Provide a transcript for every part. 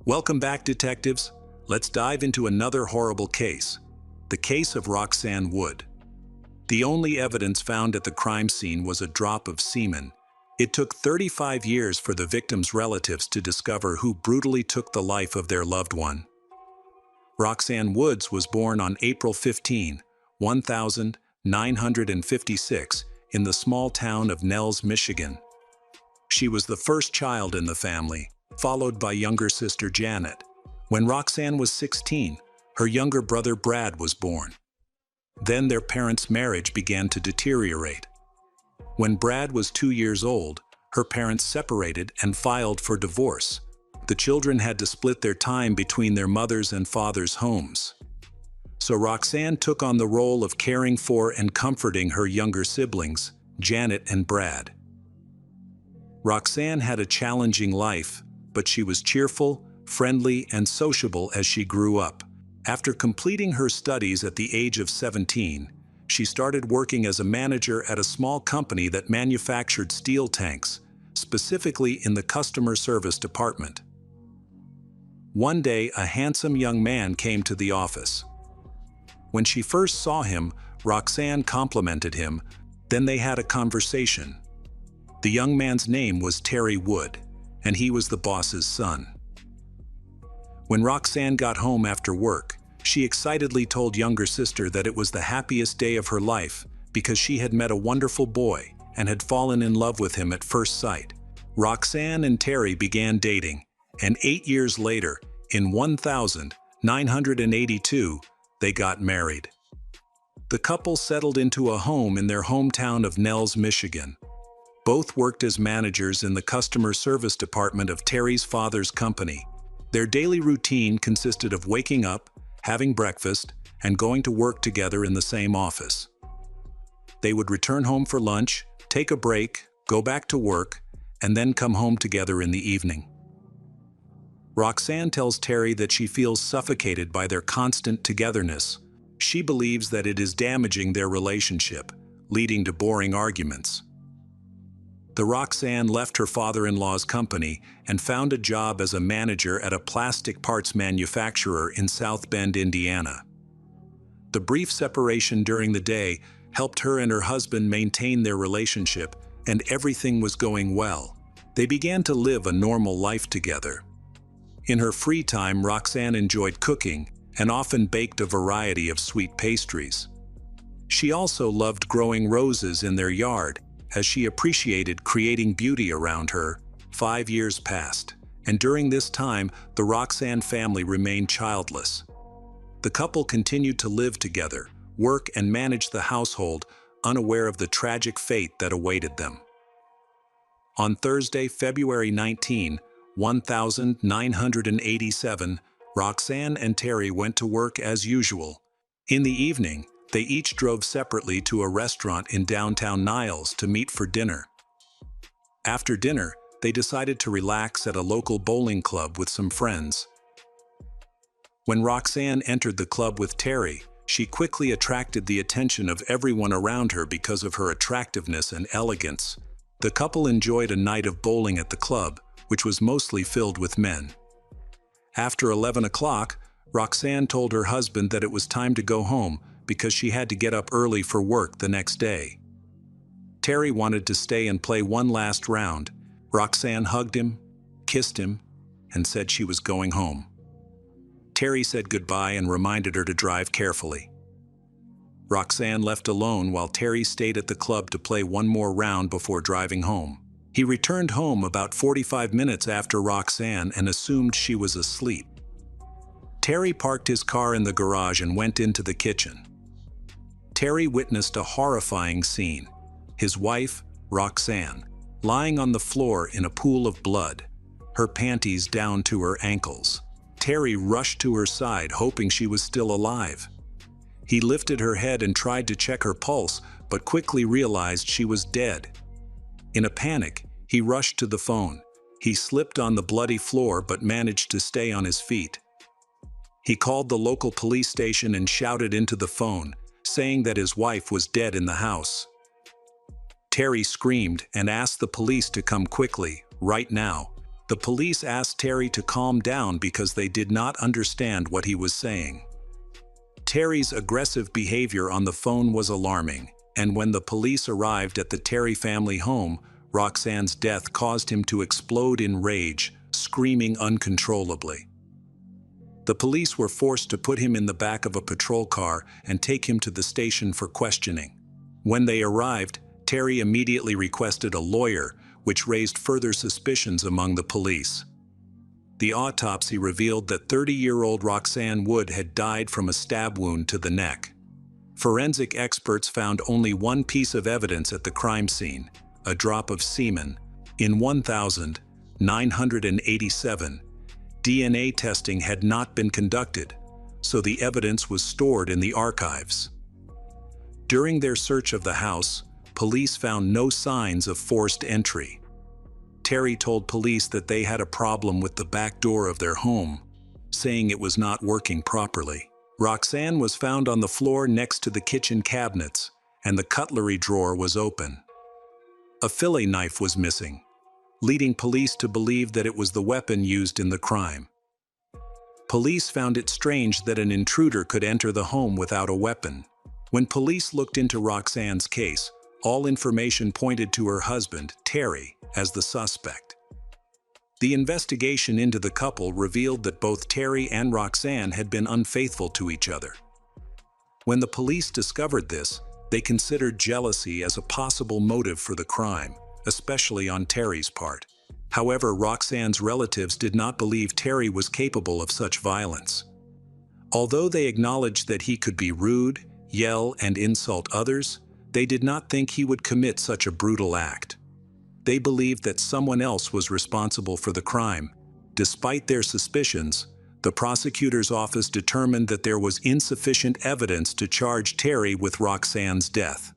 Welcome back, detectives. Let's dive into another horrible case. The case of Roxanne Wood. The only evidence found at the crime scene was a drop of semen. It took 35 years for the victim's relatives to discover who brutally took the life of their loved one. Roxanne Woods was born on April 15, 1956, in the small town of Nels, Michigan. She was the first child in the family, followed by younger sister Janet. When Roxanne was 16, her younger brother Brad was born. Then their parents' marriage began to deteriorate. When Brad was 2 years old, her parents separated and filed for divorce. The children had to split their time between their mother's and father's homes. So Roxanne took on the role of caring for and comforting her younger siblings, Janet and Brad. Roxanne had a challenging life, but she was cheerful, friendly, and sociable as she grew up. After completing her studies at the age of 17, she started working as a manager at a small company that manufactured steel tanks, specifically in the customer service department. One day, a handsome young man came to the office. When she first saw him, Roxanne complimented him, then they had a conversation. The young man's name was Terry Wood, and he was the boss's son. When Roxanne got home after work, she excitedly told younger sister that it was the happiest day of her life because she had met a wonderful boy and had fallen in love with him at first sight. Roxanne and Terry began dating, and 8 years later, in 1982, they got married. The couple settled into a home in their hometown of Nels, Michigan. Both worked as managers in the customer service department of Terry's father's company. Their daily routine consisted of waking up, having breakfast, and going to work together in the same office. They would return home for lunch, take a break, go back to work, and then come home together in the evening. Roxanne tells Terry that she feels suffocated by their constant togetherness. She believes that it is damaging their relationship, leading to boring arguments. Roxanne left her father-in-law's company and found a job as a manager at a plastic parts manufacturer in South Bend, Indiana. The brief separation during the day helped her and her husband maintain their relationship, and everything was going well. They began to live a normal life together. In her free time, Roxanne enjoyed cooking and often baked a variety of sweet pastries. She also loved growing roses in their yard, as she appreciated creating beauty around her. 5 years passed, and during this time, the Roxanne family remained childless. The couple continued to live together, work and manage the household, unaware of the tragic fate that awaited them. On Thursday, February 19, 1987, Roxanne and Terry went to work as usual. In the evening, they each drove separately to a restaurant in downtown Niles to meet for dinner. After dinner, they decided to relax at a local bowling club with some friends. When Roxanne entered the club with Terry, she quickly attracted the attention of everyone around her because of her attractiveness and elegance. The couple enjoyed a night of bowling at the club, which was mostly filled with men. After 11 o'clock, Roxanne told her husband that it was time to go home because she had to get up early for work the next day. Terry wanted to stay and play one last round. Roxanne hugged him, kissed him, and said she was going home. Terry said goodbye and reminded her to drive carefully. Roxanne left alone while Terry stayed at the club to play one more round before driving home. He returned home about 45 minutes after Roxanne and assumed she was asleep. Terry parked his car in the garage and went into the kitchen. Terry witnessed a horrifying scene. His wife, Roxanne, lying on the floor in a pool of blood, her panties down to her ankles. Terry rushed to her side, hoping she was still alive. He lifted her head and tried to check her pulse, but quickly realized she was dead. In a panic, he rushed to the phone. He slipped on the bloody floor but managed to stay on his feet. He called the local police station and shouted into the phone, saying that his wife was dead in the house. Terry screamed and asked the police to come quickly, right now. The police asked Terry to calm down because they did not understand what he was saying. Terry's aggressive behavior on the phone was alarming, and when the police arrived at the Terry family home, Roxanne's death caused him to explode in rage, screaming uncontrollably. The police were forced to put him in the back of a patrol car and take him to the station for questioning. When they arrived, Terry immediately requested a lawyer, which raised further suspicions among the police. The autopsy revealed that 30-year-old Roxanne Wood had died from a stab wound to the neck. Forensic experts found only one piece of evidence at the crime scene, a drop of semen. In 1987, DNA testing had not been conducted, so the evidence was stored in the archives. During their search of the house, police found no signs of forced entry. Terry told police that they had a problem with the back door of their home, saying it was not working properly. Roxanne was found on the floor next to the kitchen cabinets, and the cutlery drawer was open. A fillet knife was missing, leading police to believe that it was the weapon used in the crime. Police found it strange that an intruder could enter the home without a weapon. When police looked into Roxanne's case, all information pointed to her husband, Terry, as the suspect. The investigation into the couple revealed that both Terry and Roxanne had been unfaithful to each other. When the police discovered this, they considered jealousy as a possible motive for the crime, especially on Terry's part. However, Roxanne's relatives did not believe Terry was capable of such violence. Although they acknowledged that he could be rude, yell, and insult others, they did not think he would commit such a brutal act. They believed that someone else was responsible for the crime. Despite their suspicions, the prosecutor's office determined that there was insufficient evidence to charge Terry with Roxanne's death.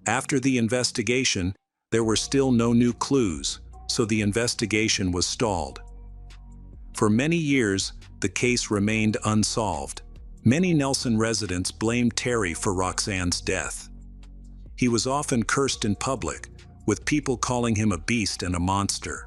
After the investigation, there were still no new clues, so the investigation was stalled. For many years, the case remained unsolved. Many Nelson residents blamed Terry for Roxanne's death. He was often cursed in public, with people calling him a beast and a monster.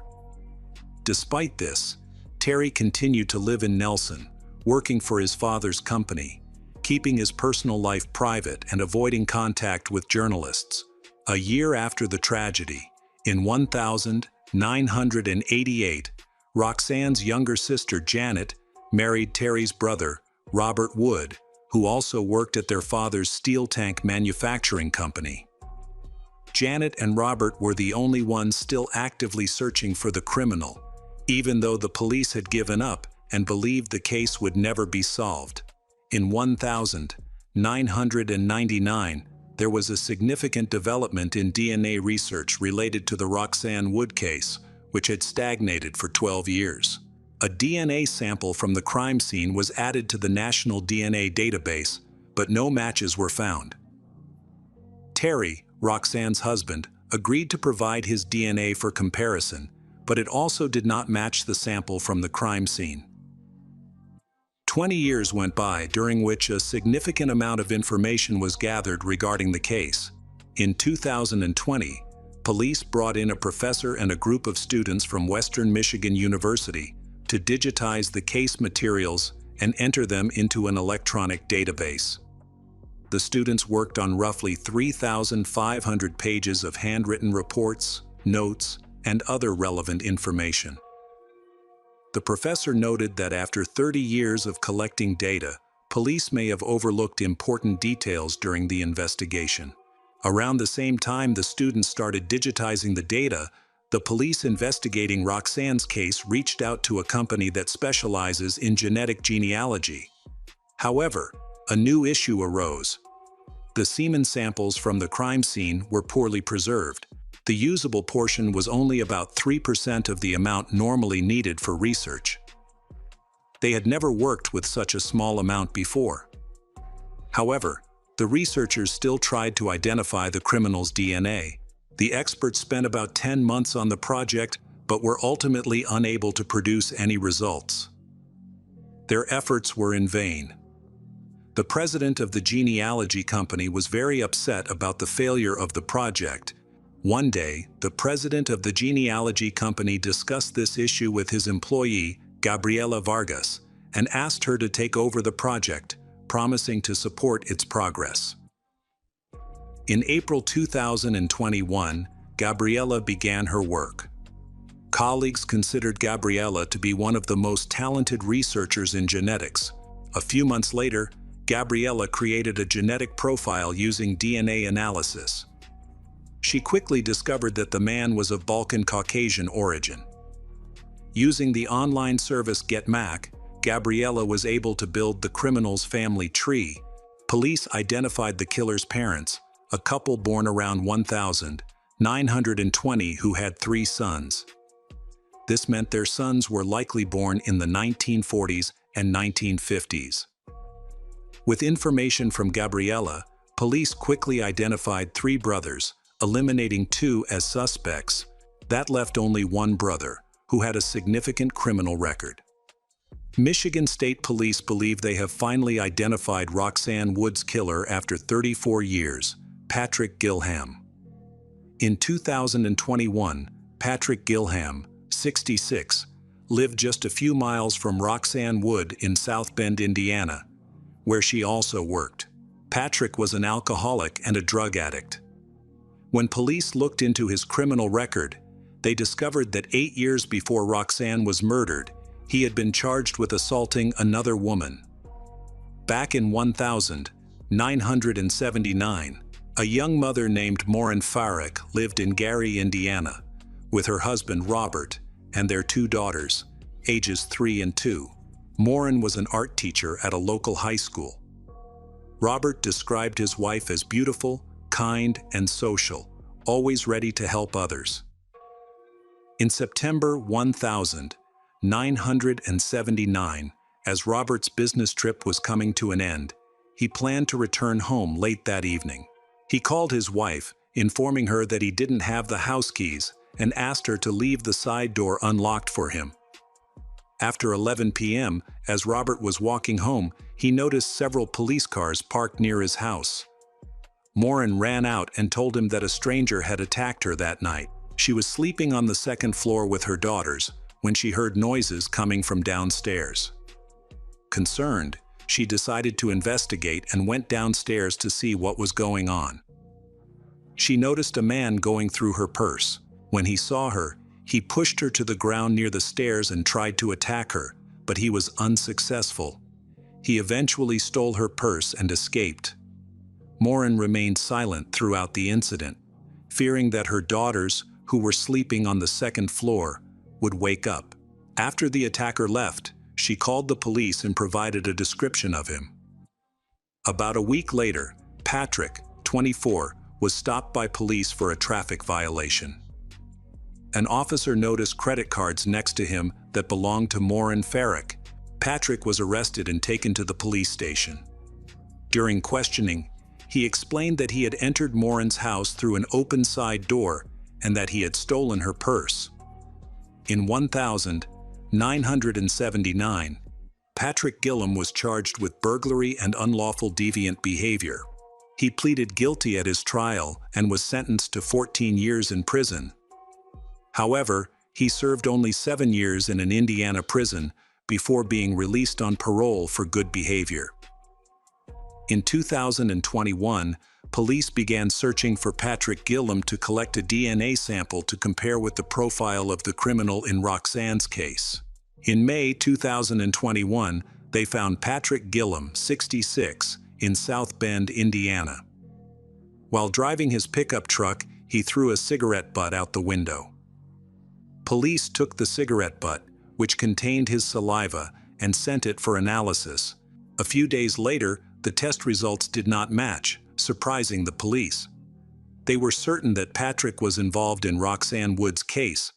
Despite this, Terry continued to live in Nelson, working for his father's company, keeping his personal life private and avoiding contact with journalists. A year after the tragedy, in 1988, Roxanne's younger sister Janet married Terry's brother, Robert Wood, who also worked at their father's steel tank manufacturing company. Janet and Robert were the only ones still actively searching for the criminal, even though the police had given up and believed the case would never be solved. In 1999, there was a significant development in DNA research related to the Roxanne Wood case, which had stagnated for 12 years. A DNA sample from the crime scene was added to the National DNA Database, but no matches were found. Terry, Roxanne's husband, agreed to provide his DNA for comparison, but it also did not match the sample from the crime scene. 20 years went by, during which a significant amount of information was gathered regarding the case. In 2020, police brought in a professor and a group of students from Western Michigan University to digitize the case materials and enter them into an electronic database. The students worked on roughly 3,500 pages of handwritten reports, notes, and other relevant information. The professor noted that after 30 years of collecting data, police may have overlooked important details during the investigation. Around the same time the students started digitizing the data, the police investigating Roxanne's case reached out to a company that specializes in genetic genealogy. However, a new issue arose. The semen samples from the crime scene were poorly preserved. The usable portion was only about 3% of the amount normally needed for research. They had never worked with such a small amount before. However, the researchers still tried to identify the criminal's DNA. The experts spent about 10 months on the project, but were ultimately unable to produce any results. Their efforts were in vain. The president of the genealogy company was very upset about the failure of the project, One day, the president of the genealogy company discussed this issue with his employee, Gabriela Vargas, and asked her to take over the project, promising to support its progress. In April 2021, Gabriela began her work. Colleagues considered Gabriela to be one of the most talented researchers in genetics. A few months later, Gabriela created a genetic profile using DNA analysis. She quickly discovered that the man was of Balkan Caucasian origin. Using the online service GetMac, Gabriela was able to build the criminal's family tree. Police identified the killer's parents, a couple born around 1920 who had 3 sons. This meant their sons were likely born in the 1940s and 1950s. With information from Gabriela, police quickly identified 3 brothers, eliminating 2 as suspects. That left only 1 brother, who had a significant criminal record. Michigan State Police believe they have finally identified Roxanne Wood's killer after 34 years, Patrick Gilham. In 2021, Patrick Gilham, 66, lived just a few miles from Roxanne Wood in South Bend, Indiana, where she also worked. Patrick was an alcoholic and a drug addict. When police looked into his criminal record, they discovered that 8 years before Roxanne was murdered, he had been charged with assaulting another woman. Back in 1979, a young mother named Maureen Farrick lived in Gary, Indiana, with her husband Robert and their 2 daughters, ages 3 and 2. Maureen was an art teacher at a local high school. Robert described his wife as beautiful, kind, and social, always ready to help others. In September 1979, as Robert's business trip was coming to an end, he planned to return home late that evening. He called his wife, informing her that he didn't have the house keys, and asked her to leave the side door unlocked for him. After 11 p.m., as Robert was walking home, he noticed several police cars parked near his house. Maureen ran out and told him that a stranger had attacked her that night. She was sleeping on the 2nd floor with her daughters when she heard noises coming from downstairs. Concerned, she decided to investigate and went downstairs to see what was going on. She noticed a man going through her purse. When he saw her, he pushed her to the ground near the stairs and tried to attack her, but he was unsuccessful. He eventually stole her purse and escaped. Maureen remained silent throughout the incident, fearing that her daughters, who were sleeping on the 2nd floor, would wake up. After the attacker left, she called the police and provided a description of him. About a week later, Patrick, 24, was stopped by police for a traffic violation. An officer noticed credit cards next to him that belonged to Maureen Farrick. Patrick was arrested and taken to the police station. During questioning, he explained that he had entered Maureen's house through an open side door and that he had stolen her purse. In 1979, Patrick Gilham was charged with burglary and unlawful deviant behavior. He pleaded guilty at his trial and was sentenced to 14 years in prison. However, he served only 7 years in an Indiana prison before being released on parole for good behavior. In 2021, police began searching for Patrick Gilham to collect a DNA sample to compare with the profile of the criminal in Roxanne's case. In May 2021, they found Patrick Gilham, 66, in South Bend, Indiana. While driving his pickup truck, he threw a cigarette butt out the window. Police took the cigarette butt, which contained his saliva, and sent it for analysis. A few days later, the test results did not match, surprising the police. They were certain that Patrick was involved in Roxanne Wood's case.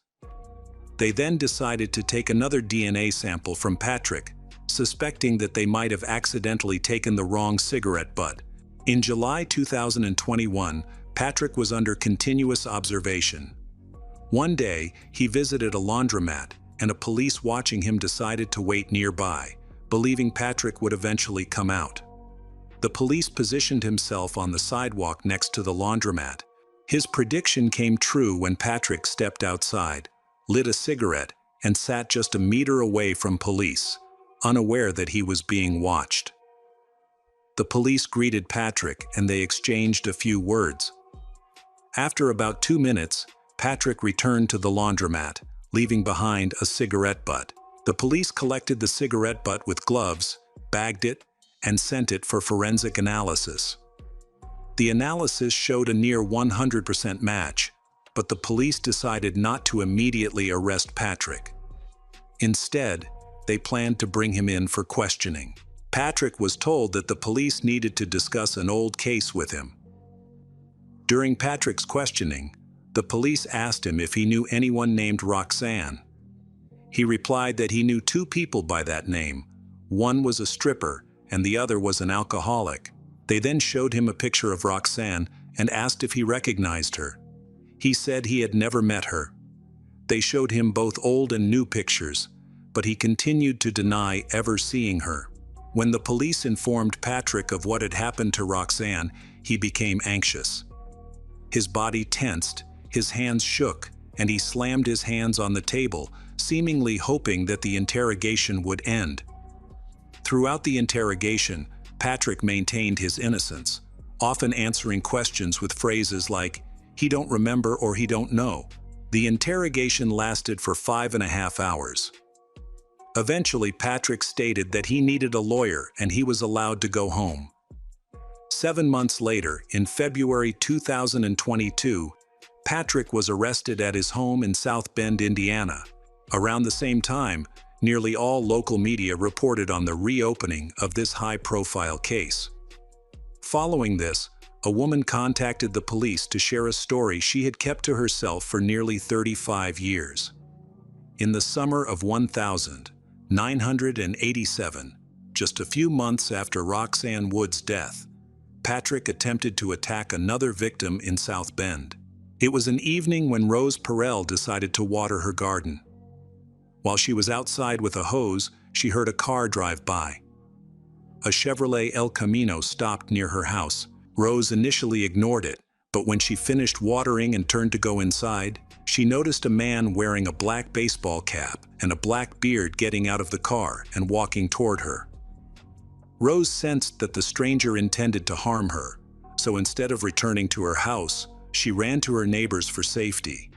They then decided to take another DNA sample from Patrick, suspecting that they might have accidentally taken the wrong cigarette butt. In July 2021, Patrick was under continuous observation. One day, he visited a laundromat, and a police watching him decided to wait nearby, believing Patrick would eventually come out. The police positioned himself on the sidewalk next to the laundromat. His prediction came true when Patrick stepped outside, lit a cigarette, and sat just a meter away from police, unaware that he was being watched. The police greeted Patrick and they exchanged a few words. After about 2 minutes, Patrick returned to the laundromat, leaving behind a cigarette butt. The police collected the cigarette butt with gloves, bagged it, and sent it for forensic analysis. The analysis showed a near 100% match, but the police decided not to immediately arrest Patrick. Instead, they planned to bring him in for questioning. Patrick was told that the police needed to discuss an old case with him. During Patrick's questioning, the police asked him if he knew anyone named Roxanne. He replied that he knew 2 people by that name. One was a stripper, and the other was an alcoholic. They then showed him a picture of Roxanne and asked if he recognized her. He said he had never met her. They showed him both old and new pictures, but he continued to deny ever seeing her. When the police informed Patrick of what had happened to Roxanne, he became anxious. His body tensed, his hands shook, and he slammed his hands on the table, seemingly hoping that the interrogation would end. Throughout the interrogation, Patrick maintained his innocence, often answering questions with phrases like, "He don't remember" or "He don't know." The interrogation lasted for 5.5 hours. Eventually, Patrick stated that he needed a lawyer and he was allowed to go home. 7 months later, in February 2022, Patrick was arrested at his home in South Bend, Indiana. Around the same time, nearly all local media reported on the reopening of this high-profile case. Following this, a woman contacted the police to share a story she had kept to herself for nearly 35 years. In the summer of 1987, just a few months after Roxanne Wood's death, Patrick attempted to attack another victim in South Bend. It was an evening when Rose Perel decided to water her garden. While she was outside with a hose, she heard a car drive by. A Chevrolet El Camino stopped near her house. Rose initially ignored it, but when she finished watering and turned to go inside, she noticed a man wearing a black baseball cap and a black beard getting out of the car and walking toward her. Rose sensed that the stranger intended to harm her, so instead of returning to her house, she ran to her neighbors for safety.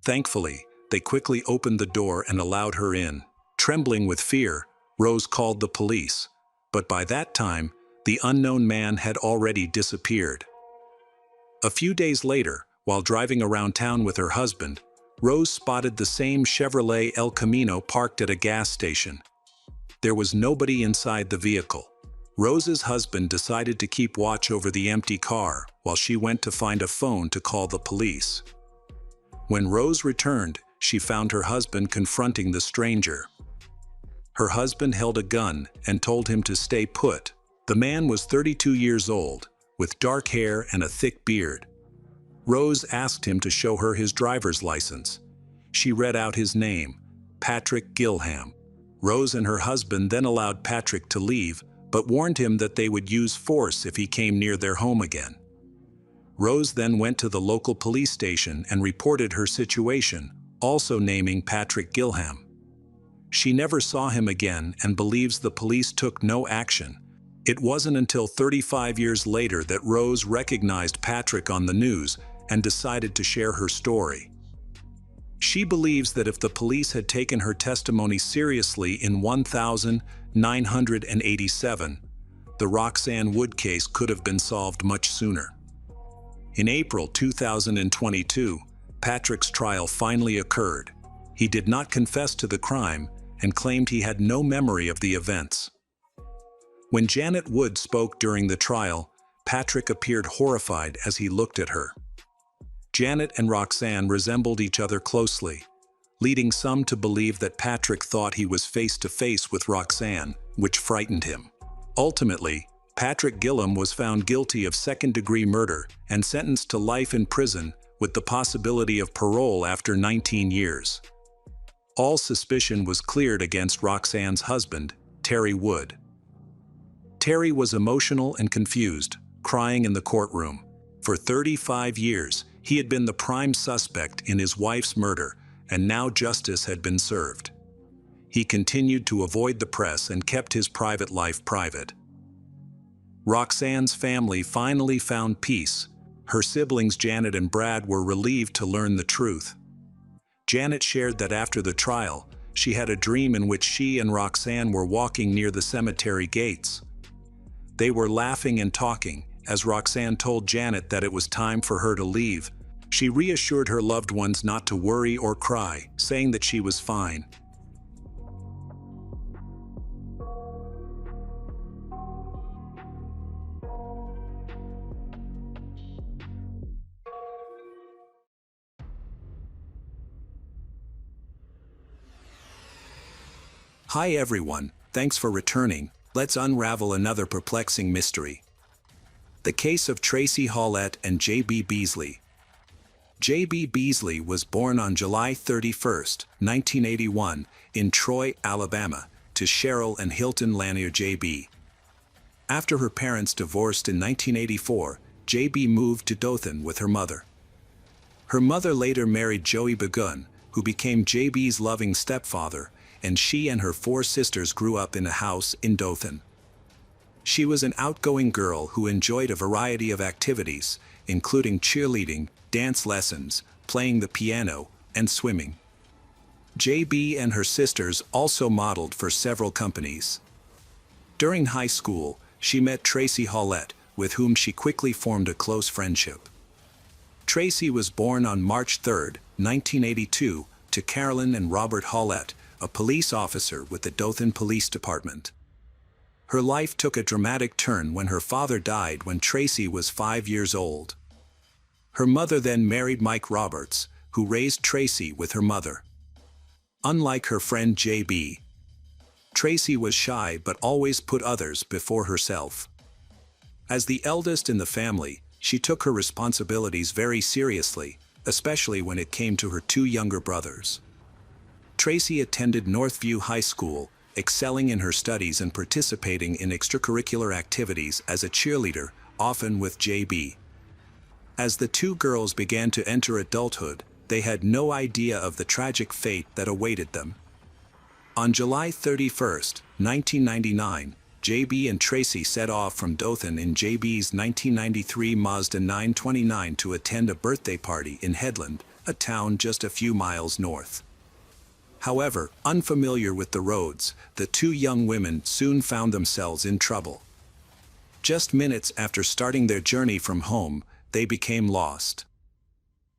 Thankfully, they quickly opened the door and allowed her in. Trembling with fear, Rose called the police, but by that time, the unknown man had already disappeared. A few days later, while driving around town with her husband, Rose spotted the same Chevrolet El Camino parked at a gas station. There was nobody inside the vehicle. Rose's husband decided to keep watch over the empty car while she went to find a phone to call the police. When Rose returned, she found her husband confronting the stranger. Her husband held a gun and told him to stay put. The man was 32 years old, with dark hair and a thick beard. Rose asked him to show her his driver's license. She read out his name, Patrick Gilham. Rose and her husband then allowed Patrick to leave, but warned him that they would use force if he came near their home again. Rose then went to the local police station and reported her situation, also naming Patrick Gilham. She never saw him again and believes the police took no action. It wasn't until 35 years later that Rose recognized Patrick on the news and decided to share her story. She believes that if the police had taken her testimony seriously in 1987, the Roxanne Wood case could have been solved much sooner. In April 2022, Patrick's trial finally occurred. He did not confess to the crime and claimed he had no memory of the events. When Janet Wood spoke during the trial, Patrick appeared horrified as he looked at her. Janet and Roxanne resembled each other closely, leading some to believe that Patrick thought he was face-to-face with Roxanne, which frightened him. Ultimately, Patrick Gilham was found guilty of second-degree murder and sentenced to life in prison with the possibility of parole after 19 years. All suspicion was cleared against Roxanne's husband, Terry Wood. Terry was emotional and confused, crying in the courtroom. For 35 years, He had been the prime suspect in his wife's murder, and now justice had been served. He continued to avoid the press and kept his private life private. Roxanne's family finally found peace. Her siblings Janet and Brad were relieved to learn the truth. Janet shared that after the trial, she had a dream in which she and Roxanne were walking near the cemetery gates. They were laughing and talking, as Roxanne told Janet that it was time for her to leave. She reassured her loved ones not to worry or cry, saying that she was fine. Hi everyone, thanks for returning. Let's unravel another perplexing mystery. The case of Tracy Hallett and J.B. Beasley. J.B. Beasley was born on July 31, 1981, in Troy, Alabama, to Cheryl and Hilton Lanier J.B. After her parents divorced in 1984, J.B. moved to Dothan with her mother. Her mother later married Joey Begun, who became J.B.'s loving stepfather, and she and her 4 sisters grew up in a house in Dothan. She was an outgoing girl who enjoyed a variety of activities, including cheerleading, dance lessons, playing the piano, and swimming. J.B. and her sisters also modeled for several companies. During high school, she met Tracy Hallett, with whom she quickly formed a close friendship. Tracy was born on March 3, 1982, to Carolyn and Robert Hallett, a police officer with the Dothan Police Department. Her life took a dramatic turn when her father died when Tracy was 5 years old. Her mother then married Mike Roberts, who raised Tracy with her mother. Unlike her friend J.B., Tracy was shy but always put others before herself. As the eldest in the family, she took her responsibilities very seriously, especially when it came to her 2 younger brothers. Tracy attended Northview High School, excelling in her studies and participating in extracurricular activities as a cheerleader, often with J.B. As the 2 girls began to enter adulthood, they had no idea of the tragic fate that awaited them. On July 31, 1999, J.B. and Tracy set off from Dothan in J.B.'s 1993 Mazda 929 to attend a birthday party in Headland, a town just a few miles north. However, unfamiliar with the roads, the 2 young women soon found themselves in trouble. Just minutes after starting their journey from home, they became lost.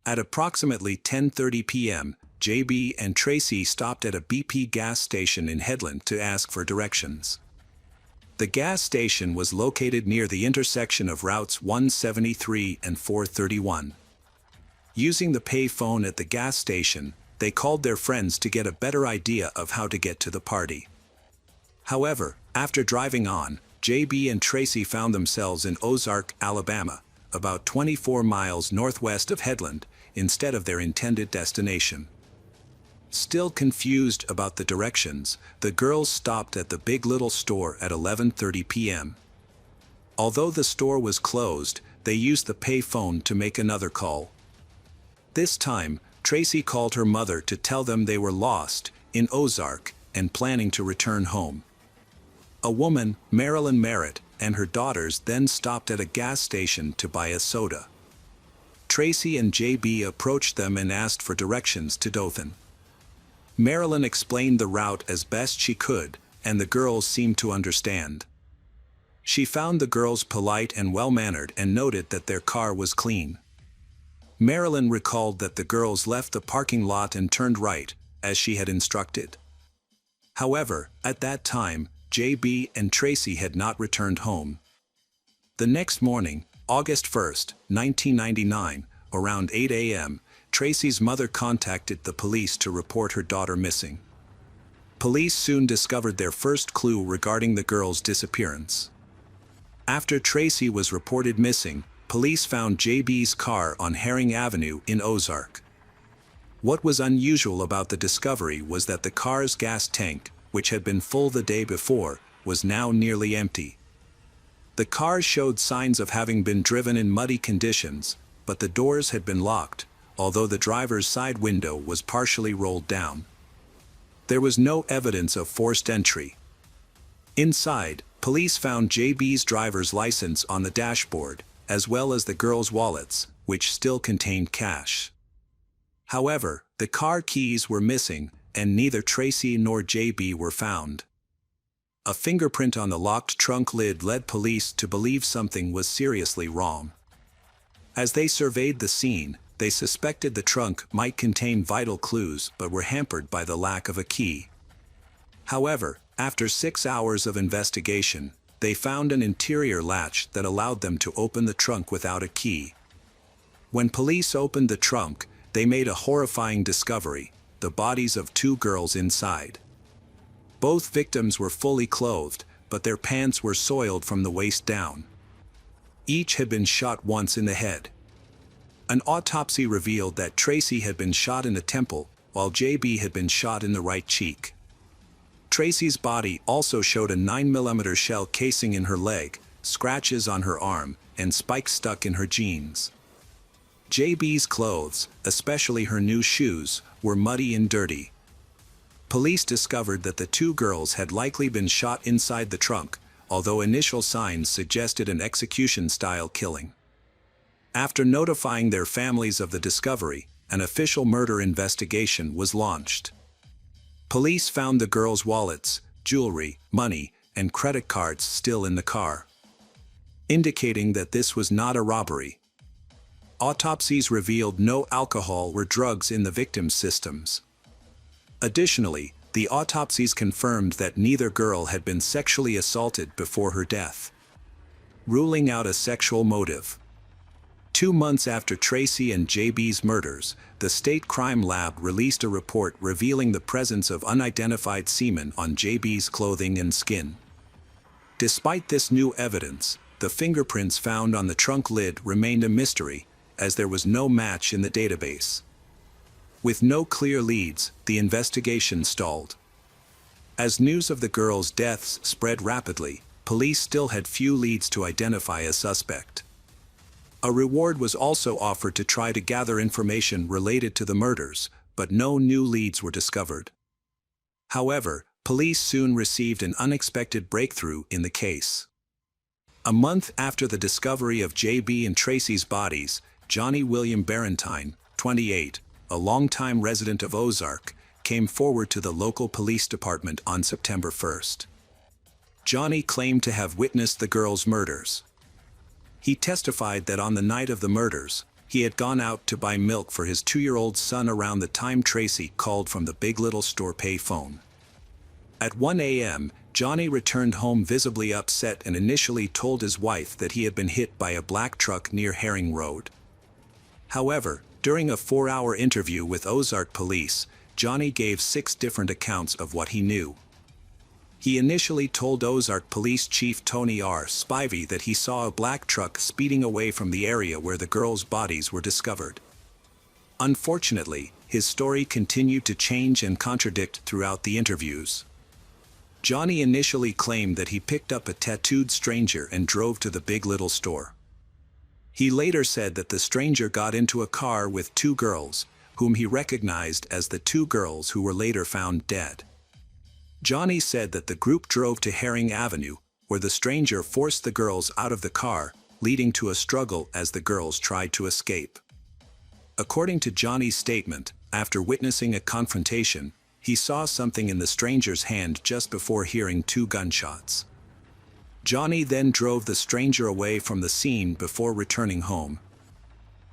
At approximately 10:30 p.m., J.B. and Tracy stopped at a BP gas station in Headland to ask for directions. The gas station was located near the intersection of routes 173 and 431. Using the pay phone at the gas station, they called their friends to get a better idea of how to get to the party. However, after driving on, J.B. and Tracy found themselves in Ozark, Alabama, about 24 miles northwest of Headland, instead of their intended destination. Still confused about the directions, the girls stopped at the Big Little store at 11:30 p.m. Although the store was closed, they used the pay phone to make another call. This time, Tracy called her mother to tell them they were lost, in Ozark, and planning to return home. A woman, Marilyn Merritt, and her daughters then stopped at a gas station to buy a soda. Tracy and J.B. approached them and asked for directions to Dothan. Marilyn explained the route as best she could, and the girls seemed to understand. She found the girls polite and well-mannered and noted that their car was clean. Marilyn recalled that the girls left the parking lot and turned right, as she had instructed. However, at that time, J.B. and Tracy had not returned home. The next morning, August 1, 1999, around 8 a.m., Tracy's mother contacted the police to report her daughter missing. Police soon discovered their first clue regarding the girl's disappearance. After Tracy was reported missing, police found J.B.'s car on Herring Avenue in Ozark. What was unusual about the discovery was that the car's gas tank, which had been full the day before, was now nearly empty. The car showed signs of having been driven in muddy conditions, but the doors had been locked, although the driver's side window was partially rolled down. There was no evidence of forced entry. Inside, police found JB's driver's license on the dashboard, as well as the girls' wallets, which still contained cash. However, the car keys were missing, and neither Tracy nor JB were found. A fingerprint on the locked trunk lid led police to believe something was seriously wrong. As they surveyed the scene, they suspected the trunk might contain vital clues but were hampered by the lack of a key. However, after 6 hours of investigation, they found an interior latch that allowed them to open the trunk without a key. When police opened the trunk, they made a horrifying discovery: the bodies of 2 girls inside. Both victims were fully clothed, but their pants were soiled from the waist down. Each had been shot once in the head. An autopsy revealed that Tracy had been shot in the temple, while JB had been shot in the right cheek. Tracy's body also showed a 9mm shell casing in her leg, scratches on her arm, and spikes stuck in her jeans. JB's clothes, especially her new shoes, were muddy and dirty. Police discovered that the 2 girls had likely been shot inside the trunk, although initial signs suggested an execution-style killing. After notifying their families of the discovery, an official murder investigation was launched. Police found the girls' wallets, jewelry, money, and credit cards still in the car, indicating that this was not a robbery. Autopsies revealed no alcohol or drugs in the victims' systems. Additionally, the autopsies confirmed that neither girl had been sexually assaulted before her death, ruling out a sexual motive. 2 months after Tracy and JB's murders, the State Crime Lab released a report revealing the presence of unidentified semen on JB's clothing and skin. Despite this new evidence, the fingerprints found on the trunk lid remained a mystery, as there was no match in the database. With no clear leads, the investigation stalled. As news of the girls' deaths spread rapidly, police still had few leads to identify a suspect. A reward was also offered to try to gather information related to the murders, but no new leads were discovered. However, police soon received an unexpected breakthrough in the case. A month after the discovery of JB and Tracy's bodies, Johnny William Barentine, 28, a longtime resident of Ozark, came forward to the local police department on September 1st. Johnny claimed to have witnessed the girls' murders. He testified that on the night of the murders, he had gone out to buy milk for his 2-year-old son around the time Tracy called from the Big Little Store pay phone. At 1 a.m., Johnny returned home visibly upset and initially told his wife that he had been hit by a black truck near Herring Road. However, during a 4-hour interview with Ozark police, Johnny gave 6 different accounts of what he knew. He initially told Ozark Police Chief Tony R. Spivey that he saw a black truck speeding away from the area where the girls' bodies were discovered. Unfortunately, his story continued to change and contradict throughout the interviews. Johnny initially claimed that he picked up a tattooed stranger and drove to the Big Little Store. He later said that the stranger got into a car with 2 girls, whom he recognized as the 2 girls who were later found dead. Johnny said that the group drove to Herring Avenue, where the stranger forced the girls out of the car, leading to a struggle as the girls tried to escape. According to Johnny's statement, after witnessing a confrontation, he saw something in the stranger's hand just before hearing 2 gunshots. Johnny then drove the stranger away from the scene before returning home.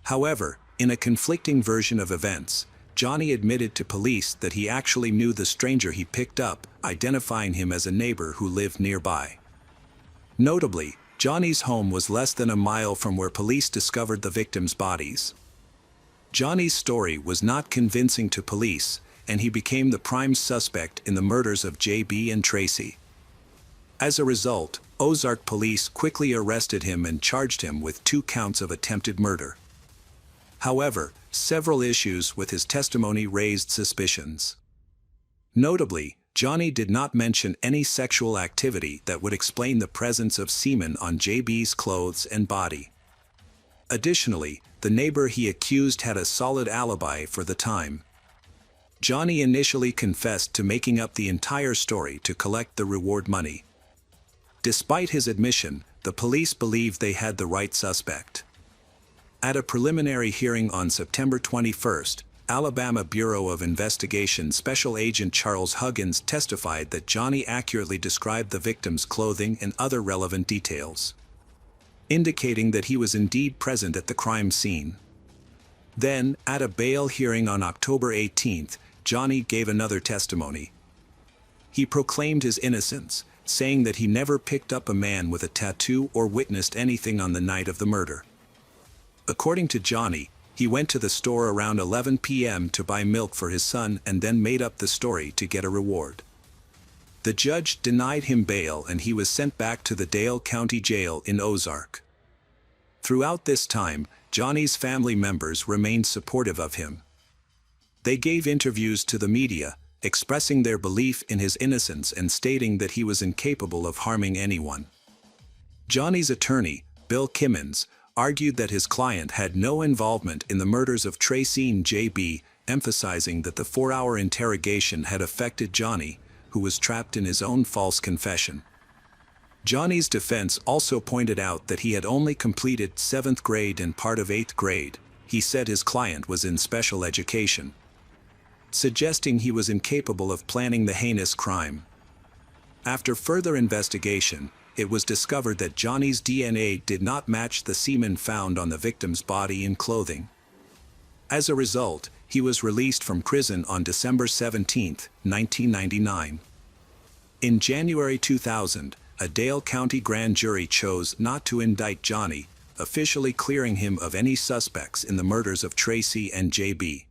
However, in a conflicting version of events, Johnny admitted to police that he actually knew the stranger he picked up, identifying him as a neighbor who lived nearby. Notably, Johnny's home was less than a mile from where police discovered the victims' bodies. Johnny's story was not convincing to police, and he became the prime suspect in the murders of JB and Tracy. As a result, Ozark police quickly arrested him and charged him with 2 counts of attempted murder. However, several issues with his testimony raised suspicions. Notably, Johnny did not mention any sexual activity that would explain the presence of semen on JB's clothes and body. Additionally, the neighbor he accused had a solid alibi for the time. Johnny initially confessed to making up the entire story to collect the reward money. Despite his admission, the police believed they had the right suspect. At a preliminary hearing on September 21, Alabama Bureau of Investigation Special Agent Charles Huggins testified that Johnny accurately described the victim's clothing and other relevant details, indicating that he was indeed present at the crime scene. Then, at a bail hearing on October 18, Johnny gave another testimony. He proclaimed his innocence, saying that he never picked up a man with a tattoo or witnessed anything on the night of the murder. According to Johnny, he went to the store around 11 p.m. to buy milk for his son and then made up the story to get a reward. The judge denied him bail and he was sent back to the Dale County Jail in Ozark. Throughout this time, Johnny's family members remained supportive of him. They gave interviews to the media, expressing their belief in his innocence and stating that he was incapable of harming anyone. Johnny's attorney, Bill Kimmons, argued that his client had no involvement in the murders of Tracy and J.B., emphasizing that the 4-hour interrogation had affected Johnny, who was trapped in his own false confession. Johnny's defense also pointed out that he had only completed 7th grade and part of 8th grade. He said his client was in special education, suggesting he was incapable of planning the heinous crime. After further investigation, it was discovered that Johnny's DNA did not match the semen found on the victim's body and clothing. As a result, he was released from prison on December 17, 1999. In January 2000, a Dale County grand jury chose not to indict Johnny, officially clearing him of any suspects in the murders of Tracy and J.B.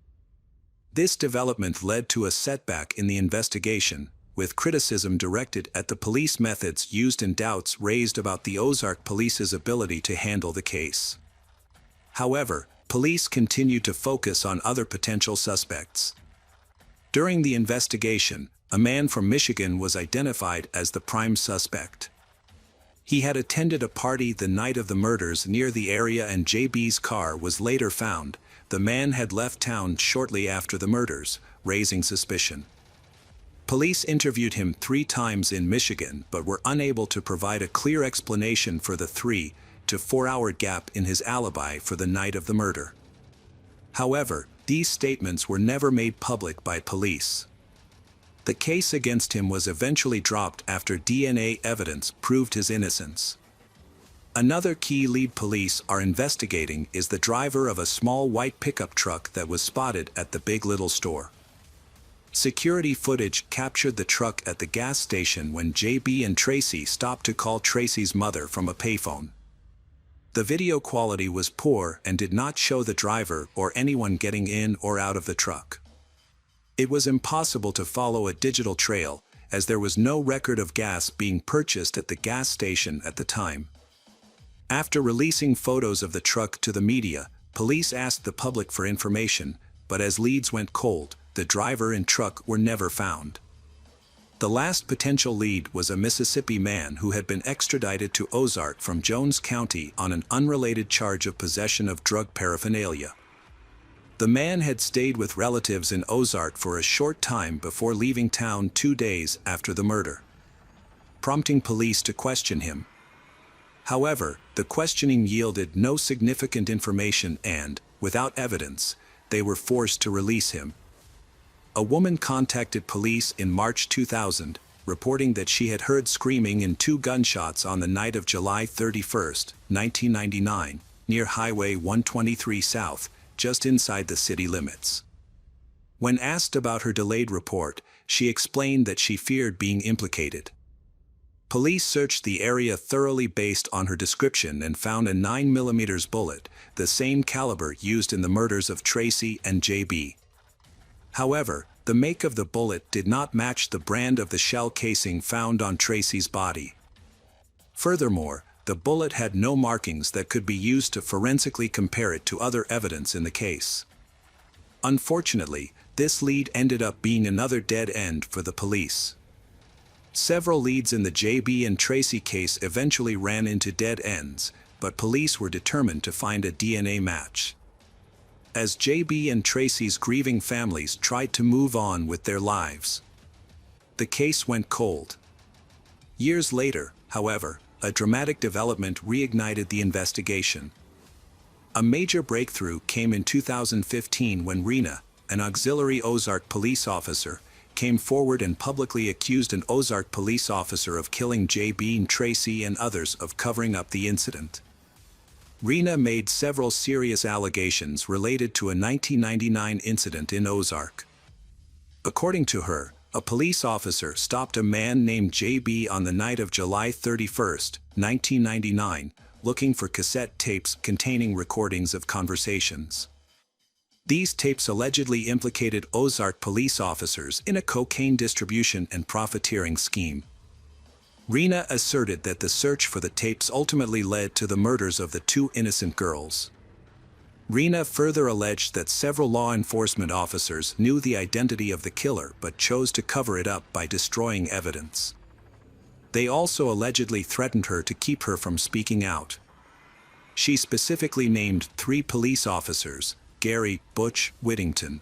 This development led to a setback in the investigation, with criticism directed at the police methods used and doubts raised about the Ozark Police's ability to handle the case. However, police continued to focus on other potential suspects. During the investigation, a man from Michigan was identified as the prime suspect. He had attended a party the night of the murders near the area and JB's car was later found. The man had left town shortly after the murders, raising suspicion. Police interviewed him 3 times in Michigan but were unable to provide a clear explanation for the 3 to 4-hour gap in his alibi for the night of the murder. However, these statements were never made public by police. The case against him was eventually dropped after DNA evidence proved his innocence. Another key lead police are investigating is the driver of a small white pickup truck that was spotted at the Big Little store. Security footage captured the truck at the gas station when JB and Tracy stopped to call Tracy's mother from a payphone. The video quality was poor and did not show the driver or anyone getting in or out of the truck. It was impossible to follow a digital trail, as there was no record of gas being purchased at the gas station at the time. After releasing photos of the truck to the media, police asked the public for information, but as leads went cold, the driver and truck were never found. The last potential lead was a Mississippi man who had been extradited to Ozark from Jones County on an unrelated charge of possession of drug paraphernalia. The man had stayed with relatives in Ozark for a short time before leaving town 2 days after the murder, prompting police to question him. However, the questioning yielded no significant information and, without evidence, they were forced to release him. A woman contacted police in March 2000, reporting that she had heard screaming and 2 gunshots on the night of July 31, 1999, near Highway 123 South, just inside the city limits. When asked about her delayed report, she explained that she feared being implicated. Police searched the area thoroughly based on her description and found a 9mm bullet, the same caliber used in the murders of Tracy and J.B. However, the make of the bullet did not match the brand of the shell casing found on Tracy's body. Furthermore, the bullet had no markings that could be used to forensically compare it to other evidence in the case. Unfortunately, this lead ended up being another dead end for the police. Several leads in the J.B. and Tracy case eventually ran into dead ends, but police were determined to find a DNA match. As JB and Tracy's grieving families tried to move on with their lives, the case went cold. Years later, however, a dramatic development reignited the investigation. A major breakthrough came in 2015 when Rena, an auxiliary Ozark police officer, came forward and publicly accused an Ozark police officer of killing JB and Tracy and others of covering up the incident. Rena made several serious allegations related to a 1999 incident in Ozark. According to her, a police officer stopped a man named JB on the night of July 31, 1999, looking for cassette tapes containing recordings of conversations. These tapes allegedly implicated Ozark police officers in a cocaine distribution and profiteering scheme. Rena asserted that the search for the tapes ultimately led to the murders of the two innocent girls. Rena further alleged that several law enforcement officers knew the identity of the killer but chose to cover it up by destroying evidence. They also allegedly threatened her to keep her from speaking out. She specifically named 3 police officers, Gary Butch Whittington,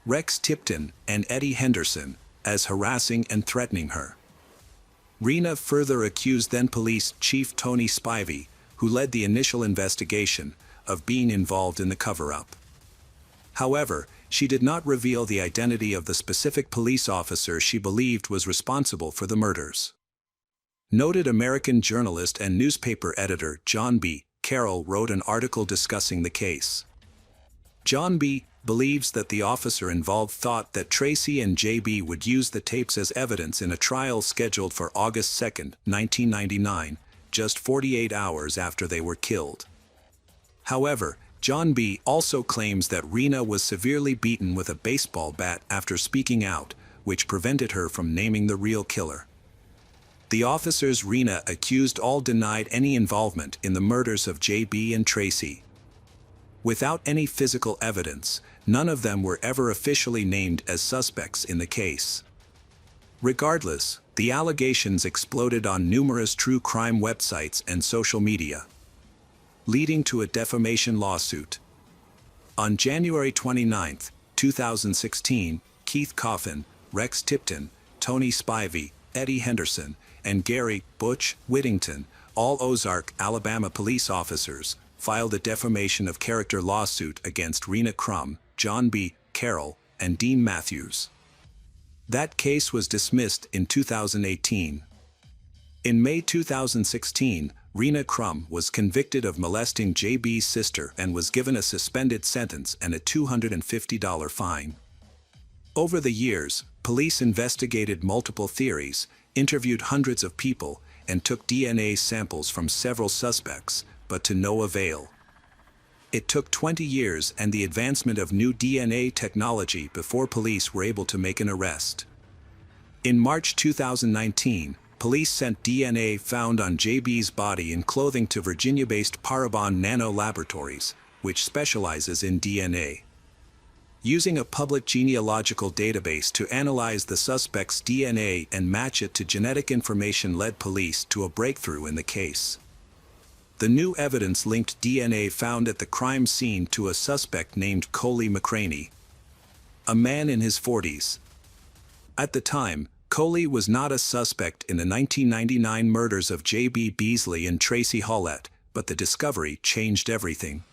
Rex Tipton, and Eddie Henderson, as harassing and threatening her. Rena further accused then-police Chief Tony Spivey, who led the initial investigation, of being involved in the cover-up. However, she did not reveal the identity of the specific police officer she believed was responsible for the murders. Noted American journalist and newspaper editor John B. Carroll wrote an article discussing the case. John B. believes that the officer involved thought that Tracy and JB would use the tapes as evidence in a trial scheduled for August 2, 1999, just 48 hours after they were killed. However, John B. also claims that Rena was severely beaten with a baseball bat after speaking out, which prevented her from naming the real killer. The officers Rena accused all denied any involvement in the murders of JB and Tracy. Without any physical evidence, none of them were ever officially named as suspects in the case. Regardless, the allegations exploded on numerous true crime websites and social media, leading to a defamation lawsuit. On January 29, 2016, Keith Coffin, Rex Tipton, Tony Spivey, Eddie Henderson, and Gary Butch Whittington, all Ozark, Alabama police officers, filed a defamation of character lawsuit against Rena Crum, John B. Carroll, and Dean Matthews. That case was dismissed in 2018. In May 2016, Rena Crum was convicted of molesting JB's sister and was given a suspended sentence and a $250 fine. Over the years, police investigated multiple theories, interviewed hundreds of people, and took DNA samples from several suspects, but to no avail. It took 20 years and the advancement of new DNA technology before police were able to make an arrest. In March 2019, police sent DNA found on JB's body and clothing to Virginia-based Parabon Nano Laboratories, which specializes in DNA. Using a public genealogical database to analyze the suspect's DNA and match it to genetic information led police to a breakthrough in the case. The new evidence linked DNA found at the crime scene to a suspect named Coley McCraney, a man in his 40s. At the time, Coley was not a suspect in the 1999 murders of J.B. Beasley and Tracy Hollett, but the discovery changed everything.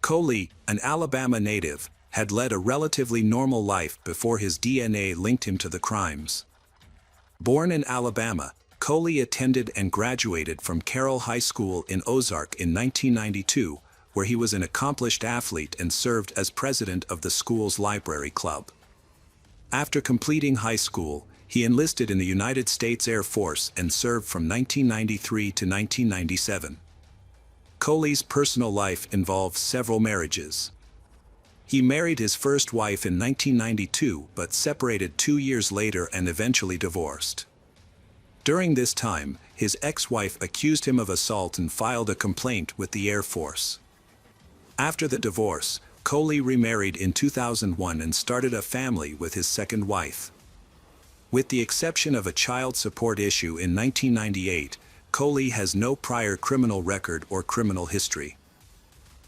Coley, an Alabama native, had led a relatively normal life before his DNA linked him to the crimes. Born in Alabama, Coley attended and graduated from Carroll High School in Ozark in 1992, where he was an accomplished athlete and served as president of the school's library club. After completing high school, he enlisted in the United States Air Force and served from 1993 to 1997. Coley's personal life involved several marriages. He married his first wife in 1992 but separated 2 years later and eventually divorced. During this time, his ex-wife accused him of assault and filed a complaint with the Air Force. After the divorce, Coley remarried in 2001 and started a family with his second wife. With the exception of a child support issue in 1998, Coley has no prior criminal record or criminal history.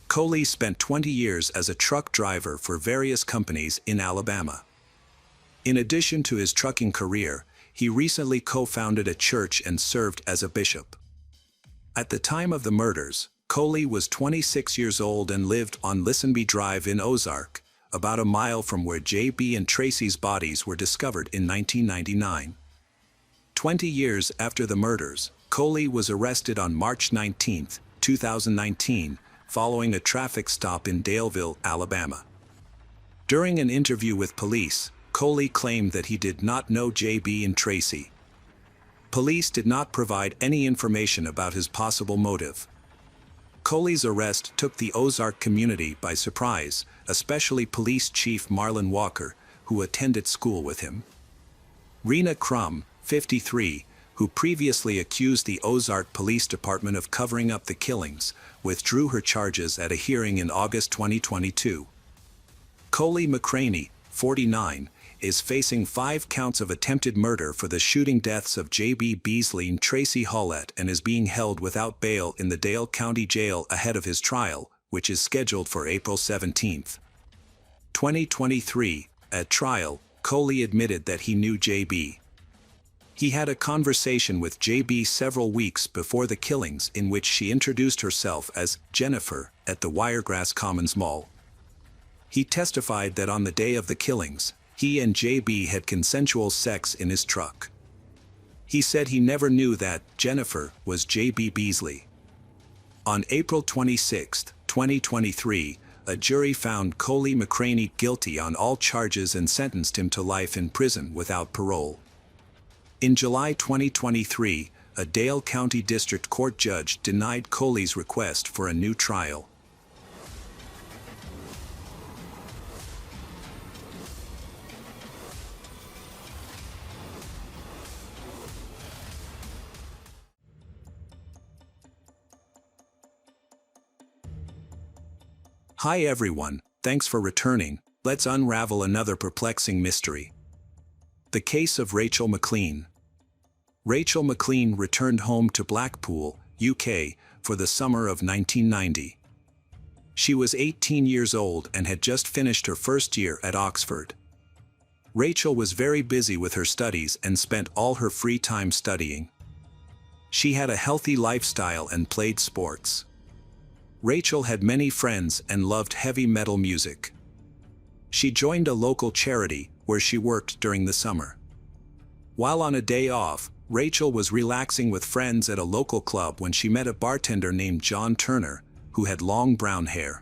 Coley spent 20 years as a truck driver for various companies in Alabama. In addition to his trucking career, he recently co-founded a church and served as a bishop. At the time of the murders, Coley was 26 years old and lived on Lisenby Drive in Ozark, about a mile from where J.B. and Tracy's bodies were discovered in 1999. 20 years after the murders, Coley was arrested on March 19, 2019, following a traffic stop in Daleville, Alabama. During an interview with police, Coley claimed that he did not know J.B. and Tracy. Police did not provide any information about his possible motive. Coley's arrest took the Ozark community by surprise, especially Police Chief Marlon Walker, who attended school with him. Rena Crum, 53, who previously accused the Ozark Police Department of covering up the killings, withdrew her charges at a hearing in August 2022. Coley McCraney, 49, is facing 5 counts of attempted murder for the shooting deaths of J.B. Beasley and Tracy Hollett and is being held without bail in the Dale County Jail ahead of his trial, which is scheduled for April 17, 2023. At trial, Coley admitted that he knew J.B. He had a conversation with J.B. several weeks before the killings in which she introduced herself as Jennifer at the Wiregrass Commons Mall. He testified that on the day of the killings, he and J.B. had consensual sex in his truck. He said he never knew that Jennifer was J.B. Beasley. On April 26, 2023, a jury found Coley McCraney guilty on all charges and sentenced him to life in prison without parole. In July 2023, a Dale County District Court judge denied Coley's request for a new trial. Hi everyone, thanks for returning. Let's unravel another perplexing mystery. The case of Rachel McLean. Rachel McLean returned home to Blackpool, UK, for the summer of 1990. She was 18 years old and had just finished her first year at Oxford. Rachel was very busy with her studies and spent all her free time studying. She had a healthy lifestyle and played sports. Rachel had many friends and loved heavy metal music. She joined a local charity, where she worked during the summer. While on a day off, Rachel was relaxing with friends at a local club when she met a bartender named John Turner, who had long brown hair.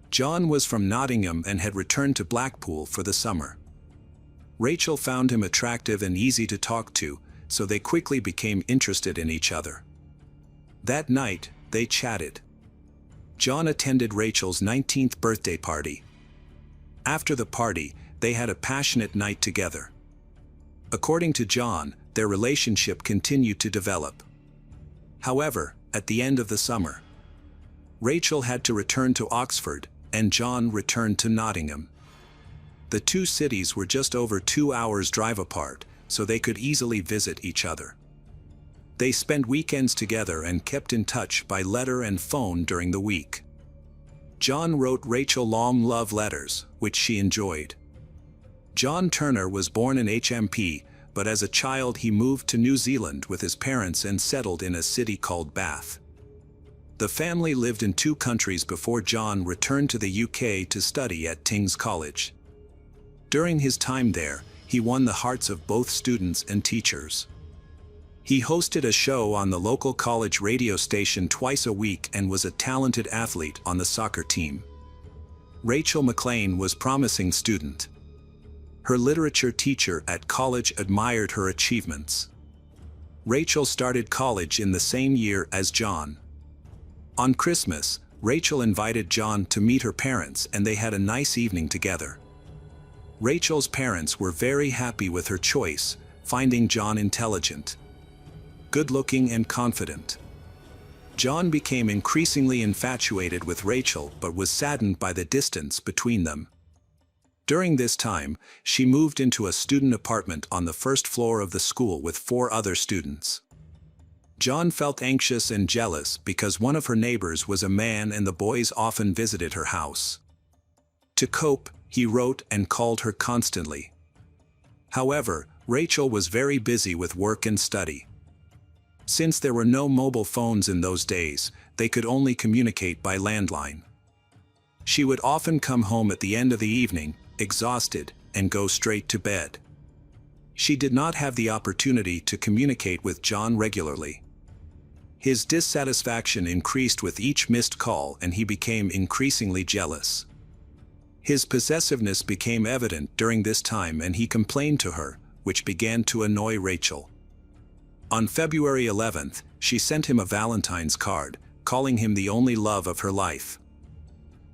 John was from Nottingham and had returned to Blackpool for the summer. Rachel found him attractive and easy to talk to, so they quickly became interested in each other. That night, they chatted. John attended Rachel's 19th birthday party. After the party, they had a passionate night together. According to John, their relationship continued to develop. However, at the end of the summer, Rachel had to return to Oxford, and John returned to Nottingham. The two cities were just over 2 hours' drive apart, so they could easily visit each other. They spent weekends together and kept in touch by letter and phone during the week. John wrote Rachel long love letters, which she enjoyed. John Turner was born in HMP, but as a child he moved to New Zealand with his parents and settled in a city called Bath. The family lived in 2 countries before John returned to the UK to study at King's College. During his time there, he won the hearts of both students and teachers. He hosted a show on the local college radio station twice a week and was a talented athlete on the soccer team. Rachel McLean was a promising student. Her literature teacher at college admired her achievements. Rachel started college in the same year as John. On Christmas, Rachel invited John to meet her parents and they had a nice evening together. Rachel's parents were very happy with her choice, finding John intelligent, good-looking and confident. John became increasingly infatuated with Rachel but was saddened by the distance between them. During this time, she moved into a student apartment on the first floor of the school with 4 other students. John felt anxious and jealous because one of her neighbors was a man and the boys often visited her house. To cope, he wrote and called her constantly. However, Rachel was very busy with work and study. Since there were no mobile phones in those days, they could only communicate by landline. She would often come home at the end of the evening, exhausted, and go straight to bed. She did not have the opportunity to communicate with John regularly. His dissatisfaction increased with each missed call and he became increasingly jealous. His possessiveness became evident during this time and he complained to her, which began to annoy Rachel. On February 11th, she sent him a Valentine's card, calling him the only love of her life.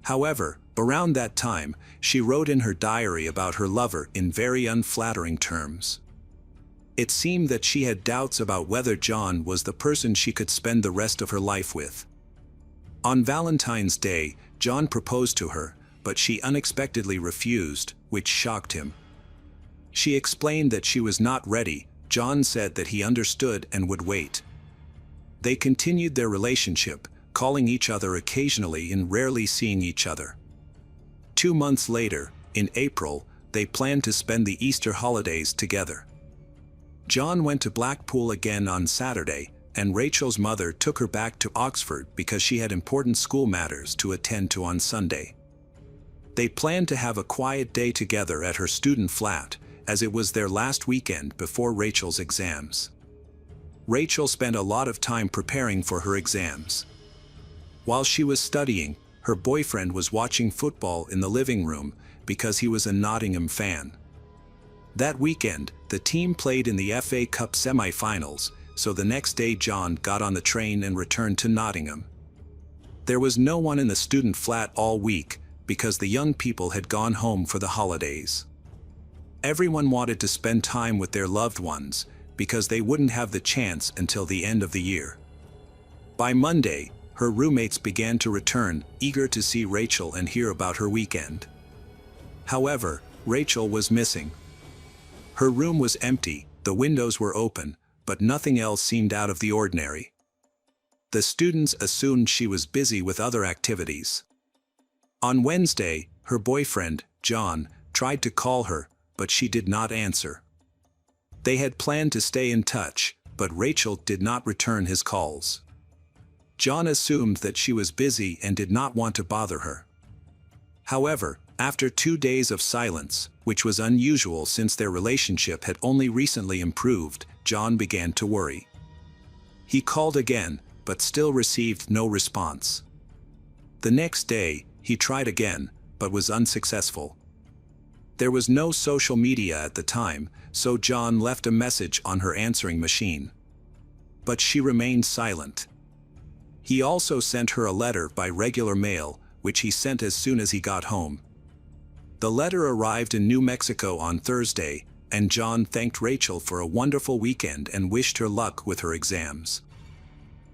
However, around that time, she wrote in her diary about her lover in very unflattering terms. It seemed that she had doubts about whether John was the person she could spend the rest of her life with. On Valentine's Day, John proposed to her, but she unexpectedly refused, which shocked him. She explained that she was not ready. John said that he understood and would wait. They continued their relationship, calling each other occasionally and rarely seeing each other. 2 months later, in April, they planned to spend the Easter holidays together. John went to Blackpool again on Saturday, and Rachel's mother took her back to Oxford because she had important school matters to attend to on Sunday. They planned to have a quiet day together at her student flat, as it was their last weekend before Rachel's exams. Rachel spent a lot of time preparing for her exams. While she was studying, her boyfriend was watching football in the living room because he was a Nottingham fan. That weekend, the team played in the FA Cup semi-finals, so the next day John got on the train and returned to Nottingham. There was no one in the student flat all week because the young people had gone home for the holidays. Everyone wanted to spend time with their loved ones because they wouldn't have the chance until the end of the year. By Monday, her roommates began to return, eager to see Rachel and hear about her weekend. However, Rachel was missing. Her room was empty, the windows were open, but nothing else seemed out of the ordinary. The students assumed she was busy with other activities. On Wednesday, her boyfriend, John, tried to call her, but she did not answer. They had planned to stay in touch, but Rachel did not return his calls. John assumed that she was busy and did not want to bother her. However, after 2 days of silence, which was unusual since their relationship had only recently improved, John began to worry. He called again, but still received no response. The next day, he tried again, but was unsuccessful. There was no social media at the time, so John left a message on her answering machine. But she remained silent. He also sent her a letter by regular mail, which he sent as soon as he got home. The letter arrived in New Mexico on Thursday, and John thanked Rachel for a wonderful weekend and wished her luck with her exams.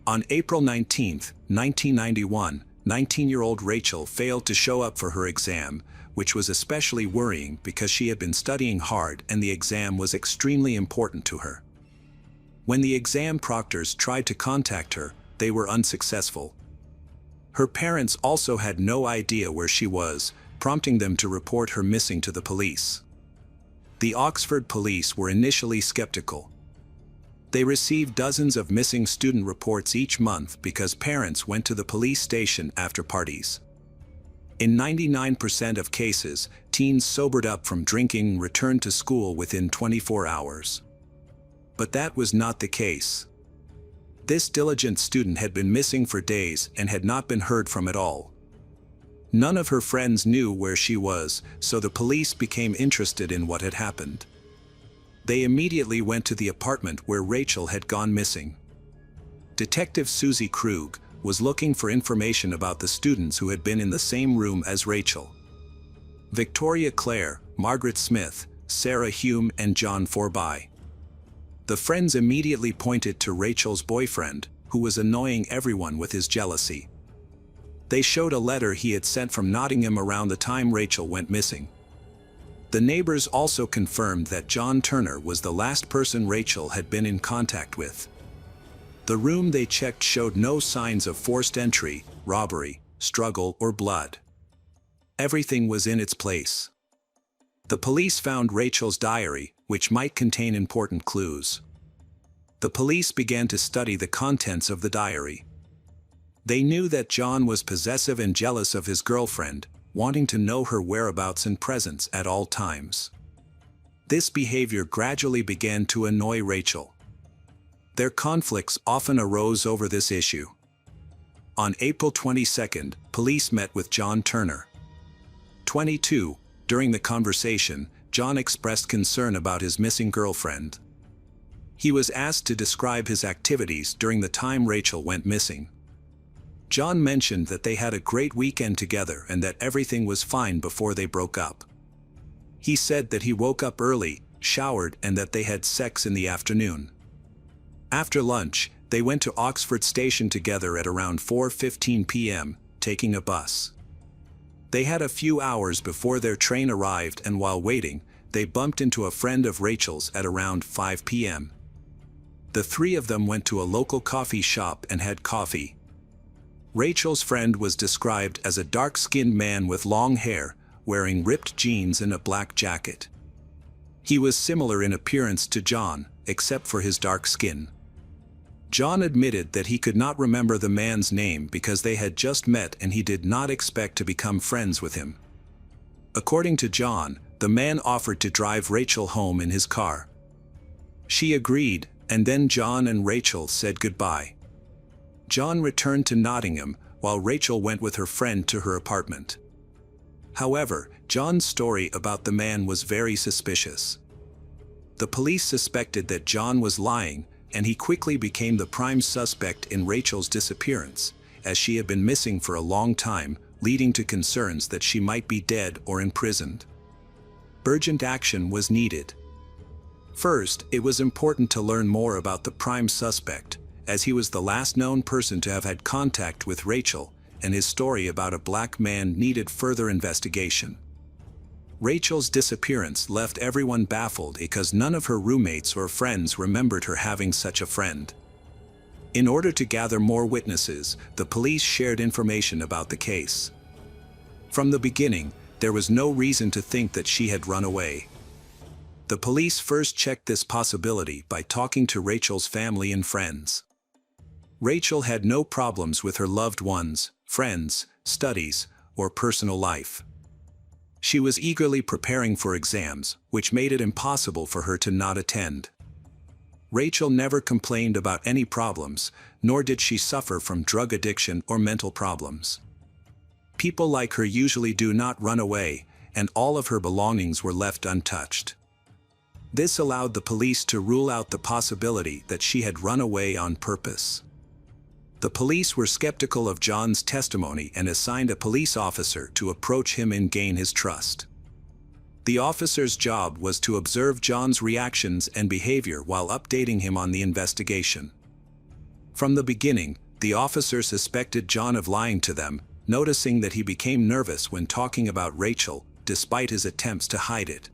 On April 19, 1991, 19-year-old Rachel failed to show up for her exam, which was especially worrying because she had been studying hard and the exam was extremely important to her. When the exam proctors tried to contact her, they were unsuccessful. Her parents also had no idea where she was, prompting them to report her missing to the police. The Oxford police were initially skeptical. They received dozens of missing student reports each month because parents went to the police station after parties. In 99% of cases, teens sobered up from drinking and returned to school within 24 hours. But that was not the case. This diligent student had been missing for days and had not been heard from at all. None of her friends knew where she was, so the police became interested in what had happened. They immediately went to the apartment where Rachel had gone missing. Detective Susie Krug was looking for information about the students who had been in the same room as Rachel. Victoria Clare, Margaret Smith, Sarah Hume, and John Forby. The friends immediately pointed to Rachel's boyfriend, who was annoying everyone with his jealousy. They showed a letter he had sent from Nottingham around the time Rachel went missing. The neighbors also confirmed that John Turner was the last person Rachel had been in contact with. The room they checked showed no signs of forced entry, robbery, struggle, or blood. Everything was in its place. The police found Rachel's diary, which might contain important clues. The police began to study the contents of the diary. They knew that John was possessive and jealous of his girlfriend, wanting to know her whereabouts and presence at all times. This behavior gradually began to annoy Rachel. Their conflicts often arose over this issue. On April 22, police met with John Turner, 22. During the conversation, John expressed concern about his missing girlfriend. He was asked to describe his activities during the time Rachel went missing. John mentioned that they had a great weekend together and that everything was fine before they broke up. He said that he woke up early, showered, and that they had sex in the afternoon. After lunch, they went to Oxford Station together at around 4:15 p.m., taking a bus. They had a few hours before their train arrived, and while waiting, they bumped into a friend of Rachel's at around 5 p.m. The three of them went to a local coffee shop and had coffee. Rachel's friend was described as a dark-skinned man with long hair, wearing ripped jeans and a black jacket. He was similar in appearance to John, except for his dark skin. John admitted that he could not remember the man's name because they had just met and he did not expect to become friends with him. According to John, the man offered to drive Rachel home in his car. She agreed, and then John and Rachel said goodbye. John returned to Nottingham, while Rachel went with her friend to her apartment. However, John's story about the man was very suspicious. The police suspected that John was lying, and he quickly became the prime suspect in Rachel's disappearance, as she had been missing for a long time, leading to concerns that she might be dead or imprisoned. Urgent action was needed. First, it was important to learn more about the prime suspect, as he was the last known person to have had contact with Rachel, and his story about a black man needed further investigation. Rachel's disappearance left everyone baffled because none of her roommates or friends remembered her having such a friend. In order to gather more witnesses, the police shared information about the case. From the beginning, there was no reason to think that she had run away. The police first checked this possibility by talking to Rachel's family and friends. Rachel had no problems with her loved ones, friends, studies, or personal life. She was eagerly preparing for exams, which made it impossible for her to not attend. Rachel never complained about any problems, nor did she suffer from drug addiction or mental problems. People like her usually do not run away, and all of her belongings were left untouched. This allowed the police to rule out the possibility that she had run away on purpose. The police were skeptical of John's testimony and assigned a police officer to approach him and gain his trust. The officer's job was to observe John's reactions and behavior while updating him on the investigation. From the beginning, the officer suspected John of lying to them, noticing that he became nervous when talking about Rachel, despite his attempts to hide it.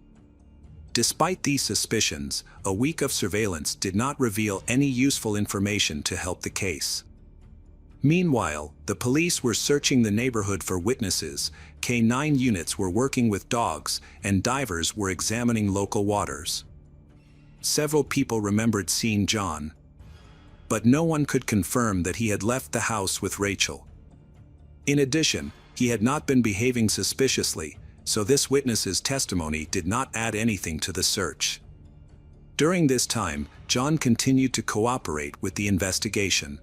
Despite these suspicions, a week of surveillance did not reveal any useful information to help the case. Meanwhile, the police were searching the neighborhood for witnesses, K9 units were working with dogs, and divers were examining local waters. Several people remembered seeing John, but no one could confirm that he had left the house with Rachel. In addition, he had not been behaving suspiciously, so this witness's testimony did not add anything to the search. During this time, John continued to cooperate with the investigation.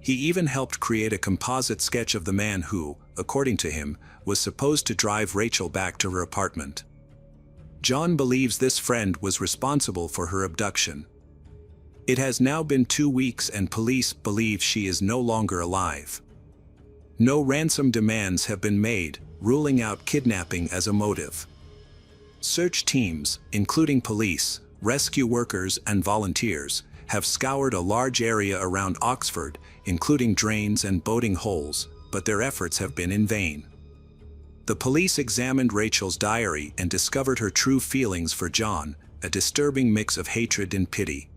He even helped create a composite sketch of the man who, according to him, was supposed to drive Rachel back to her apartment. John believes this friend was responsible for her abduction. It has now been 2 weeks and police believe she is no longer alive. No ransom demands have been made, ruling out kidnapping as a motive. Search teams, including police, rescue workers, and volunteers, have scoured a large area around Oxford, including drains and boating holes, but their efforts have been in vain. The police examined Rachel's diary and discovered her true feelings for John, a disturbing mix of hatred and pity.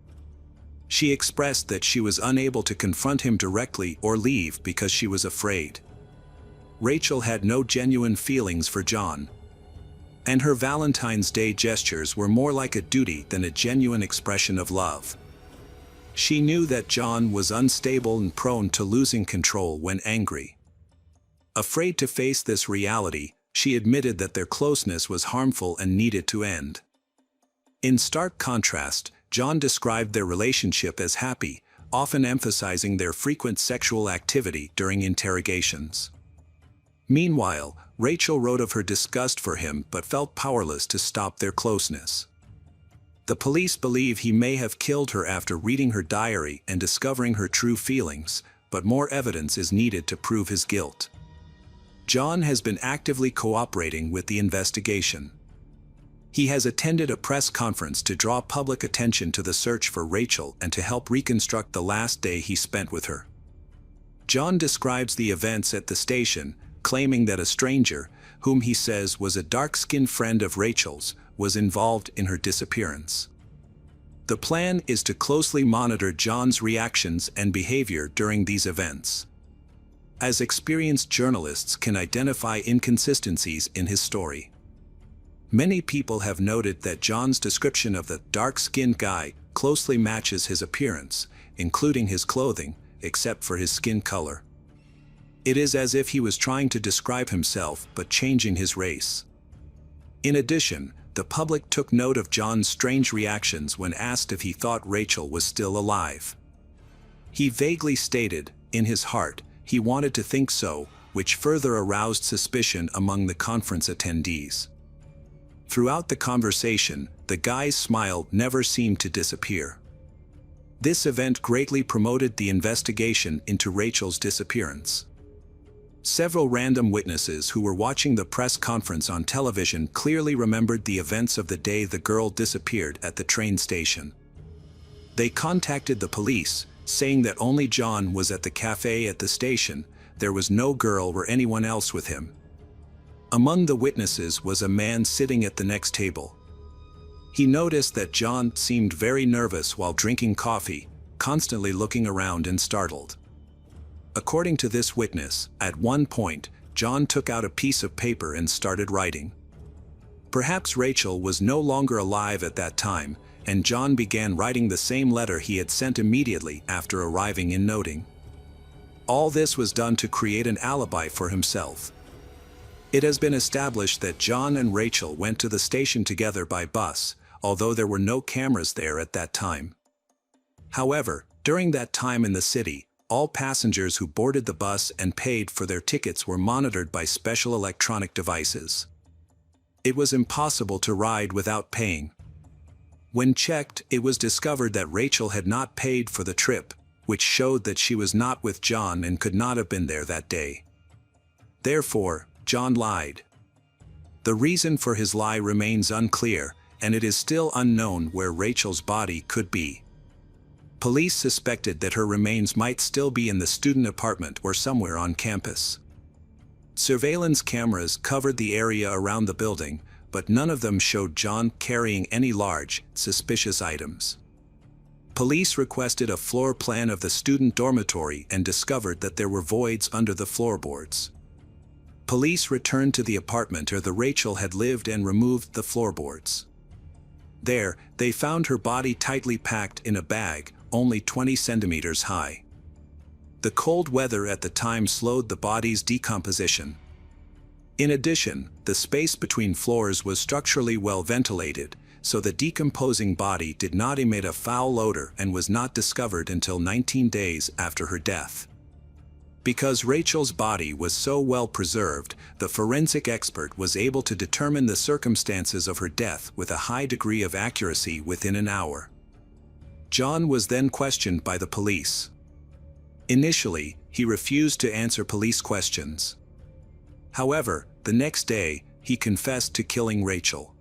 She expressed that she was unable to confront him directly or leave because she was afraid. Rachel had no genuine feelings for John, and her Valentine's Day gestures were more like a duty than a genuine expression of love. She knew that John was unstable and prone to losing control when angry. Afraid to face this reality, she admitted that their closeness was harmful and needed to end. In stark contrast, John described their relationship as happy, often emphasizing their frequent sexual activity during interrogations. Meanwhile, Rachel wrote of her disgust for him but felt powerless to stop their closeness. The police believe he may have killed her after reading her diary and discovering her true feelings, but more evidence is needed to prove his guilt. John has been actively cooperating with the investigation. He has attended a press conference to draw public attention to the search for Rachel and to help reconstruct the last day he spent with her. John describes the events at the station, claiming that a stranger, whom he says was a dark-skinned friend of Rachel's, was involved in her disappearance. The plan is to closely monitor John's reactions and behavior during these events, as experienced journalists can identify inconsistencies in his story. Many people have noted that John's description of the dark-skinned guy closely matches his appearance, including his clothing, except for his skin color. It is as if he was trying to describe himself but changing his race. In addition, the public took note of John's strange reactions when asked if he thought Rachel was still alive. He vaguely stated, in his heart, he wanted to think so, which further aroused suspicion among the conference attendees. Throughout the conversation, the guy's smile never seemed to disappear. This event greatly promoted the investigation into Rachel's disappearance. Several random witnesses who were watching the press conference on television clearly remembered the events of the day the girl disappeared at the train station. They contacted the police, saying that only John was at the cafe at the station, there was no girl or anyone else with him. Among the witnesses was a man sitting at the next table. He noticed that John seemed very nervous while drinking coffee, constantly looking around and startled. According to this witness, at one point, John took out a piece of paper and started writing. Perhaps Rachel was no longer alive at that time, and John began writing the same letter he had sent immediately after arriving in Notting. All this was done to create an alibi for himself. It has been established that John and Rachel went to the station together by bus, although there were no cameras there at that time. However, during that time in the city, all passengers who boarded the bus and paid for their tickets were monitored by special electronic devices. It was impossible to ride without paying. When checked, it was discovered that Rachel had not paid for the trip, which showed that she was not with John and could not have been there that day. Therefore, John lied. The reason for his lie remains unclear, and it is still unknown where Rachel's body could be. Police suspected that her remains might still be in the student apartment or somewhere on campus. Surveillance cameras covered the area around the building, but none of them showed John carrying any large, suspicious items. Police requested a floor plan of the student dormitory and discovered that there were voids under the floorboards. Police returned to the apartment where Rachel had lived and removed the floorboards. There, they found her body tightly packed in a bag, only 20 centimeters high. The cold weather at the time slowed the body's decomposition. In addition, the space between floors was structurally well ventilated, so the decomposing body did not emit a foul odor and was not discovered until 19 days after her death. Because Rachel's body was so well preserved, the forensic expert was able to determine the circumstances of her death with a high degree of accuracy within an hour. John was then questioned by the police. Initially, he refused to answer police questions. However, the next day, he confessed to killing Rachel.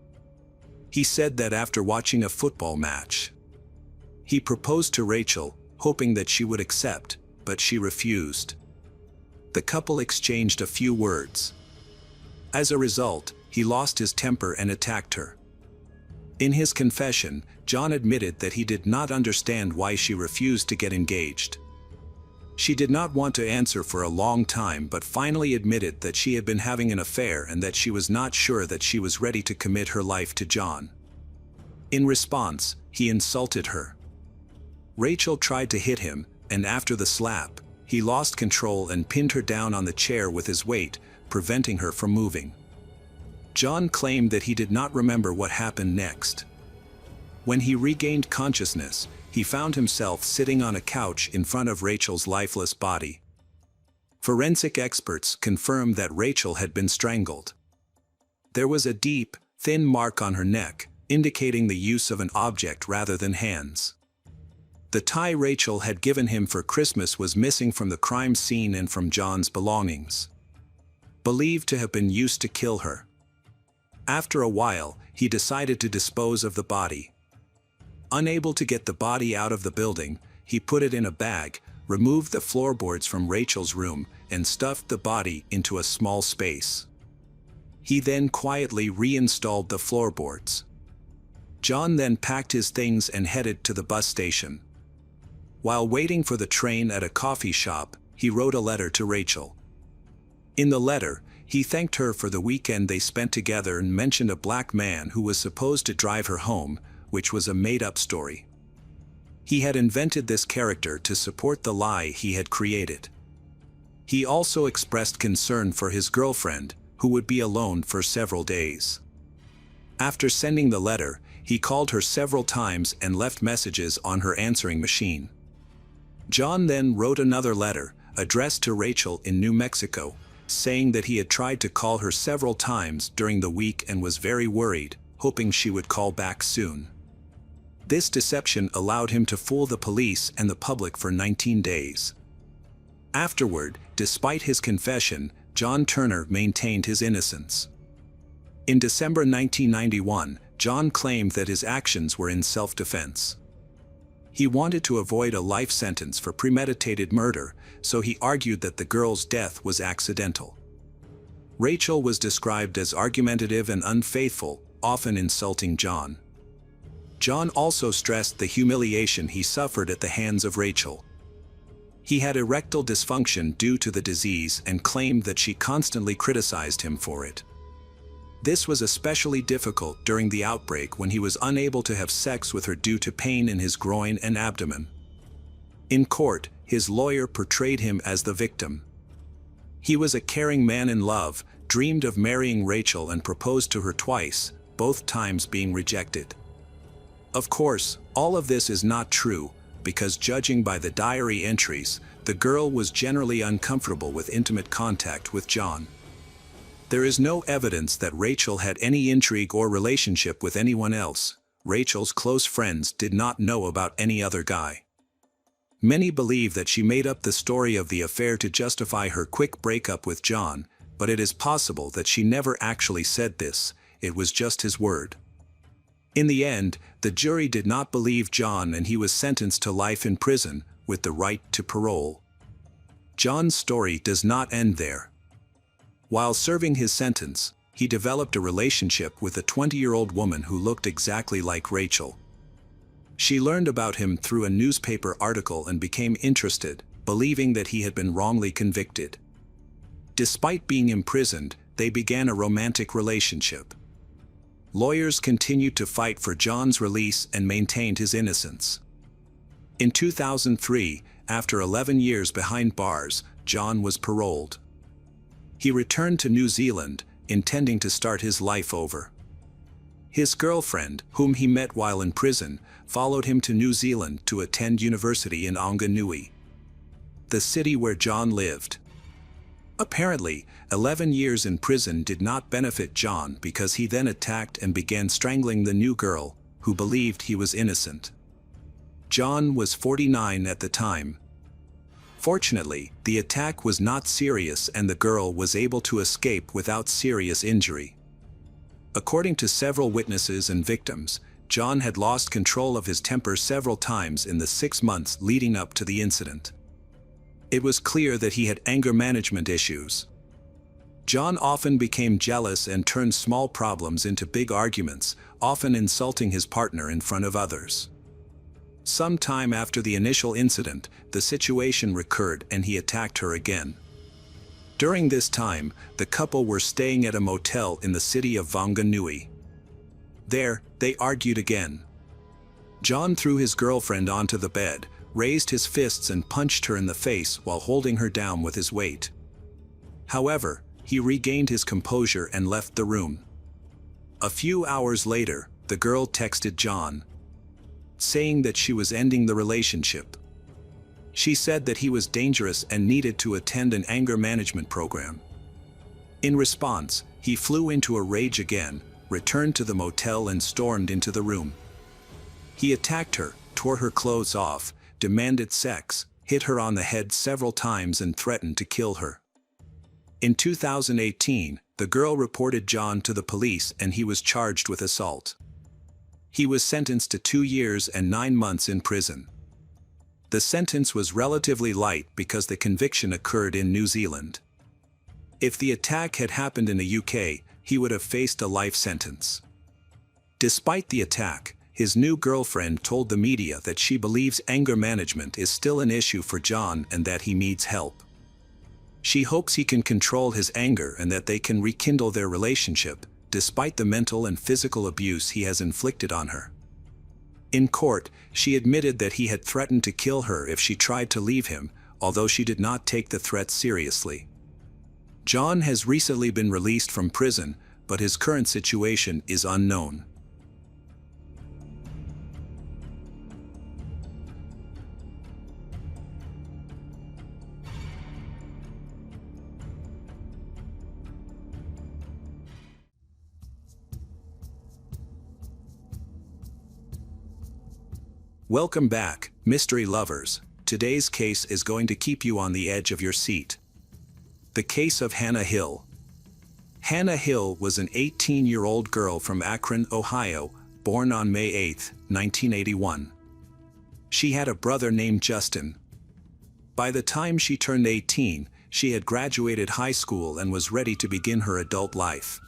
He said that after watching a football match, he proposed to Rachel, hoping that she would accept, but she refused. The couple exchanged a few words. As a result, he lost his temper and attacked her. In his confession, John admitted that he did not understand why she refused to get engaged. She did not want to answer for a long time but finally admitted that she had been having an affair and that she was not sure that she was ready to commit her life to John. In response, he insulted her. Rachel tried to hit him, and after the slap, he lost control and pinned her down on the chair with his weight, preventing her from moving. John claimed that he did not remember what happened next. When he regained consciousness, he found himself sitting on a couch in front of Rachel's lifeless body. Forensic experts confirmed that Rachel had been strangled. There was a deep, thin mark on her neck, indicating the use of an object rather than hands. The tie Rachel had given him for Christmas was missing from the crime scene and from John's belongings, believed to have been used to kill her. After a while, he decided to dispose of the body. Unable to get the body out of the building, he put it in a bag, removed the floorboards from Rachel's room, and stuffed the body into a small space. He then quietly reinstalled the floorboards. John then packed his things and headed to the bus station. While waiting for the train at a coffee shop, he wrote a letter to Rachel. In the letter, he thanked her for the weekend they spent together and mentioned a black man who was supposed to drive her home, which was a made-up story. He had invented this character to support the lie he had created. He also expressed concern for his girlfriend, who would be alone for several days. After sending the letter, he called her several times and left messages on her answering machine. John then wrote another letter, addressed to Rachel in New Mexico, saying that he had tried to call her several times during the week and was very worried, hoping she would call back soon. This deception allowed him to fool the police and the public for 19 days. Afterward, despite his confession, John Turner maintained his innocence. In December 1991, John claimed that his actions were in self-defense. He wanted to avoid a life sentence for premeditated murder, so he argued that the girl's death was accidental. Rachel was described as argumentative and unfaithful, often insulting John. John also stressed the humiliation he suffered at the hands of Rachel. He had erectile dysfunction due to the disease and claimed that she constantly criticized him for it. This was especially difficult during the outbreak when he was unable to have sex with her due to pain in his groin and abdomen. In court, his lawyer portrayed him as the victim. He was a caring man in love, dreamed of marrying Rachel and proposed to her twice, both times being rejected. Of course, all of this is not true, because judging by the diary entries, the girl was generally uncomfortable with intimate contact with John. There is no evidence that Rachel had any intrigue or relationship with anyone else. Rachel's close friends did not know about any other guy. Many believe that she made up the story of the affair to justify her quick breakup with John, but it is possible that she never actually said this, it was just his word. In the end, the jury did not believe John and he was sentenced to life in prison, with the right to parole. John's story does not end there. While serving his sentence, he developed a relationship with a 20-year-old woman who looked exactly like Rachel. She learned about him through a newspaper article and became interested, believing that he had been wrongly convicted. Despite being imprisoned, they began a romantic relationship. Lawyers continued to fight for John's release and maintained his innocence. In 2003, after 11 years behind bars, John was paroled. He returned to New Zealand, intending to start his life over. His girlfriend, whom he met while in prison, followed him to New Zealand to attend university in Whanganui, the city where John lived. Apparently, 11 years in prison did not benefit John because he then attacked and began strangling the new girl, who believed he was innocent. John was 49 at the time. Fortunately, the attack was not serious and the girl was able to escape without serious injury. According to several witnesses and victims, John had lost control of his temper several times in the 6 months leading up to the incident. It was clear that he had anger management issues. John often became jealous and turned small problems into big arguments, often insulting his partner in front of others. Some time after the initial incident, the situation recurred and he attacked her again. During this time, the couple were staying at a motel in the city of Wanganui. There, they argued again. John threw his girlfriend onto the bed, raised his fists and punched her in the face while holding her down with his weight. However, he regained his composure and left the room. A few hours later, the girl texted John, saying that she was ending the relationship. She said that he was dangerous and needed to attend an anger management program. In response, he flew into a rage again, returned to the motel and stormed into the room. He attacked her, tore her clothes off, demanded sex, hit her on the head several times and threatened to kill her. In 2018, the girl reported John to the police and he was charged with assault. He was sentenced to 2 years and 9 months in prison. The sentence was relatively light because the conviction occurred in New Zealand. If the attack had happened in the UK, he would have faced a life sentence. Despite the attack, his new girlfriend told the media that she believes anger management is still an issue for John and that he needs help. She hopes he can control his anger and that they can rekindle their relationship, despite the mental and physical abuse he has inflicted on her. In court, she admitted that he had threatened to kill her if she tried to leave him, although she did not take the threat seriously. John has recently been released from prison, but his current situation is unknown. Welcome back, mystery lovers. Today's case is going to keep you on the edge of your seat. The case of Hannah Hill. Hannah Hill was an 18-year-old girl from Akron, Ohio, born on May 8, 1981. She had a brother named Justin. By the time she turned 18, she had graduated high school and was ready to begin her adult life.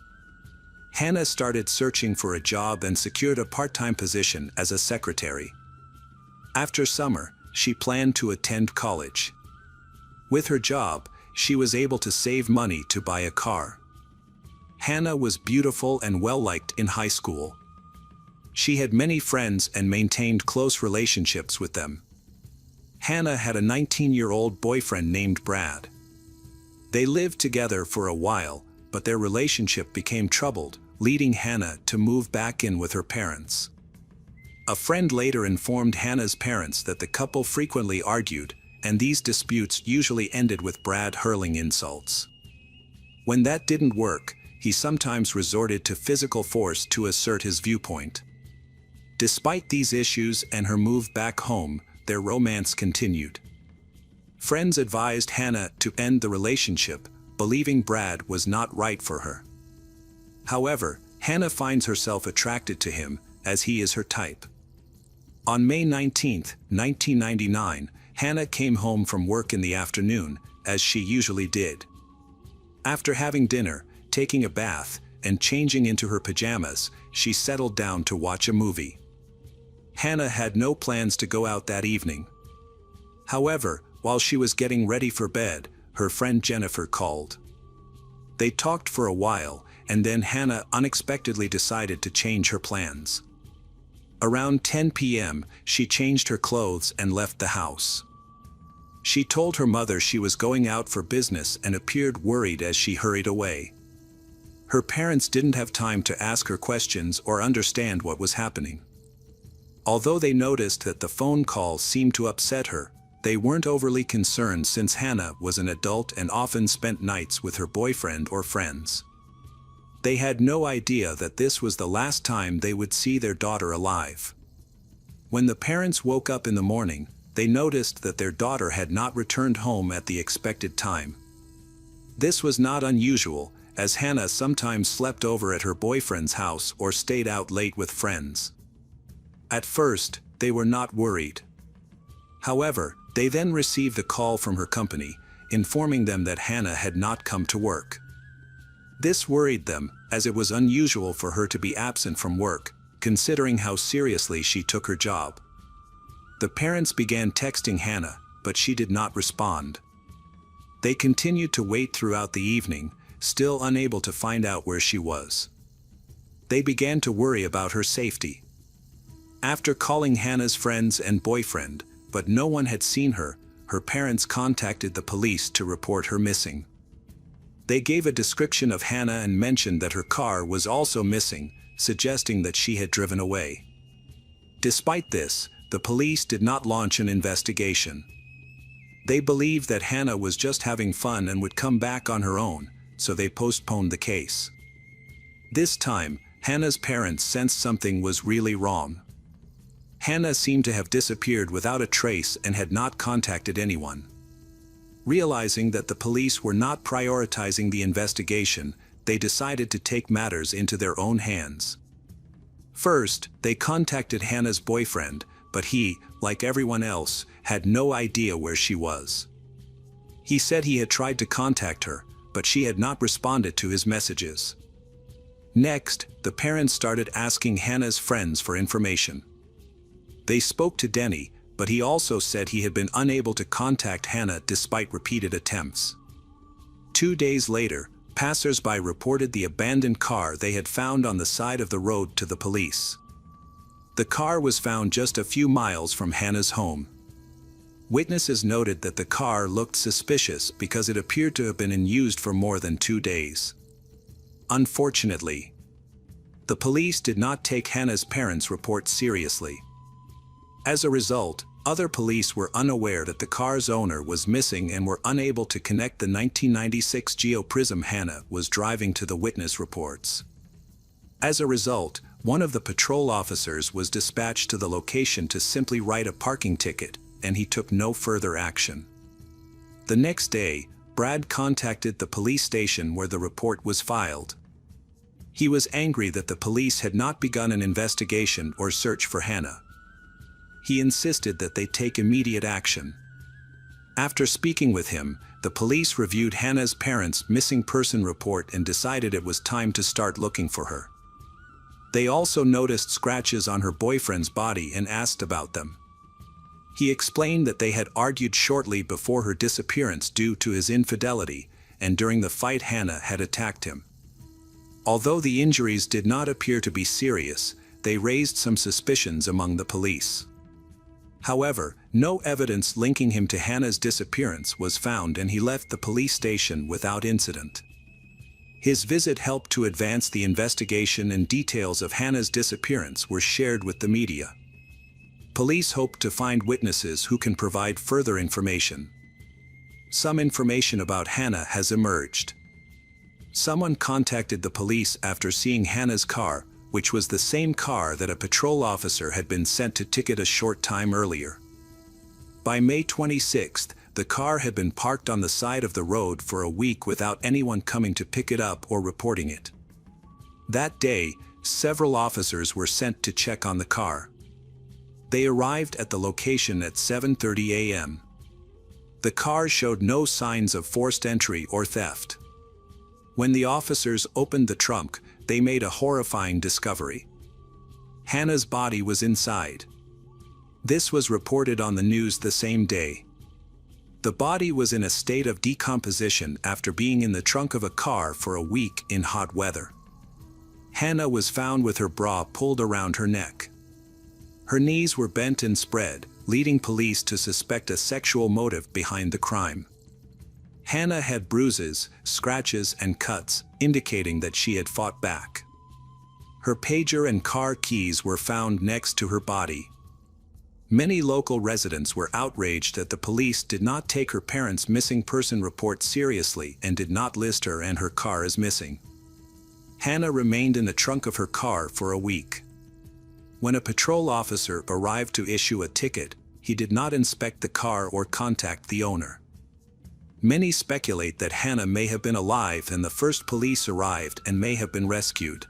Hannah started searching for a job and secured a part-time position as a secretary. After summer, she planned to attend college. With her job, she was able to save money to buy a car. Hannah was beautiful and well-liked in high school. She had many friends and maintained close relationships with them. Hannah had a 19-year-old boyfriend named Brad. They lived together for a while, but their relationship became troubled, leading Hannah to move back in with her parents. A friend later informed Hannah's parents that the couple frequently argued, and these disputes usually ended with Brad hurling insults. When that didn't work, he sometimes resorted to physical force to assert his viewpoint. Despite these issues and her move back home, their romance continued. Friends advised Hannah to end the relationship, believing Brad was not right for her. However, Hannah finds herself attracted to him, as he is her type. On May 19, 1999, Hannah came home from work in the afternoon, as she usually did. After having dinner, taking a bath, and changing into her pajamas, she settled down to watch a movie. Hannah had no plans to go out that evening. However, while she was getting ready for bed, her friend Jennifer called. They talked for a while, and then Hannah unexpectedly decided to change her plans. Around 10 p.m., she changed her clothes and left the house. She told her mother she was going out for business and appeared worried as she hurried away. Her parents didn't have time to ask her questions or understand what was happening. Although they noticed that the phone call seemed to upset her, they weren't overly concerned since Hannah was an adult and often spent nights with her boyfriend or friends. They had no idea that this was the last time they would see their daughter alive. When the parents woke up in the morning, they noticed that their daughter had not returned home at the expected time. This was not unusual, as Hannah sometimes slept over at her boyfriend's house or stayed out late with friends. At first, they were not worried. However, they then received a call from her company, informing them that Hannah had not come to work. This worried them, as it was unusual for her to be absent from work, considering how seriously she took her job. The parents began texting Hannah, but she did not respond. They continued to wait throughout the evening, still unable to find out where she was. They began to worry about her safety. After calling Hannah's friends and boyfriend, but no one had seen her, her parents contacted the police to report her missing. They gave a description of Hannah and mentioned that her car was also missing, suggesting that she had driven away. Despite this, the police did not launch an investigation. They believed that Hannah was just having fun and would come back on her own, so they postponed the case. This time, Hannah's parents sensed something was really wrong. Hannah seemed to have disappeared without a trace and had not contacted anyone. Realizing that the police were not prioritizing the investigation, they decided to take matters into their own hands. First, they contacted Hannah's boyfriend, but he, like everyone else, had no idea where she was. He said he had tried to contact her, but she had not responded to his messages. Next, the parents started asking Hannah's friends for information. They spoke to Denny, but he also said he had been unable to contact Hannah despite repeated attempts. 2 days later, passers-by reported the abandoned car they had found on the side of the road to the police. The car was found just a few miles from Hannah's home. Witnesses noted that the car looked suspicious because it appeared to have been unused for more than 2 days. Unfortunately, the police did not take Hannah's parents' report seriously. As a result, other police were unaware that the car's owner was missing and were unable to connect the 1996 Geoprism Hannah was driving to the witness reports. As a result, one of the patrol officers was dispatched to the location to simply write a parking ticket, and he took no further action. The next day, Brad contacted the police station where the report was filed. He was angry that the police had not begun an investigation or search for Hannah. He insisted that they take immediate action. After speaking with him, the police reviewed Hannah's parents' missing person report and decided it was time to start looking for her. They also noticed scratches on her boyfriend's body and asked about them. He explained that they had argued shortly before her disappearance due to his infidelity, and during the fight Hannah had attacked him. Although the injuries did not appear to be serious, they raised some suspicions among the police. However, no evidence linking him to Hannah's disappearance was found and he left the police station without incident. His visit helped to advance the investigation and details of Hannah's disappearance were shared with the media. Police hope to find witnesses who can provide further information. Some information about Hannah has emerged. Someone contacted the police after seeing Hannah's car, which was the same car that a patrol officer had been sent to ticket a short time earlier. By May 26, the car had been parked on the side of the road for a week without anyone coming to pick it up or reporting it. That day, several officers were sent to check on the car. They arrived at the location at 7:30 a.m. The car showed no signs of forced entry or theft. When the officers opened the trunk, they made a horrifying discovery. Hannah's body was inside. This was reported on the news the same day. The body was in a state of decomposition after being in the trunk of a car for a week in hot weather. Hannah was found with her bra pulled around her neck. Her knees were bent and spread, leading police to suspect a sexual motive behind the crime. Hannah had bruises, scratches, and cuts, indicating that she had fought back. Her pager and car keys were found next to her body. Many local residents were outraged that the police did not take her parents' missing person report seriously and did not list her and her car as missing. Hannah remained in the trunk of her car for a week. When a patrol officer arrived to issue a ticket, he did not inspect the car or contact the owner. Many speculate that Hannah may have been alive and the first police arrived and may have been rescued.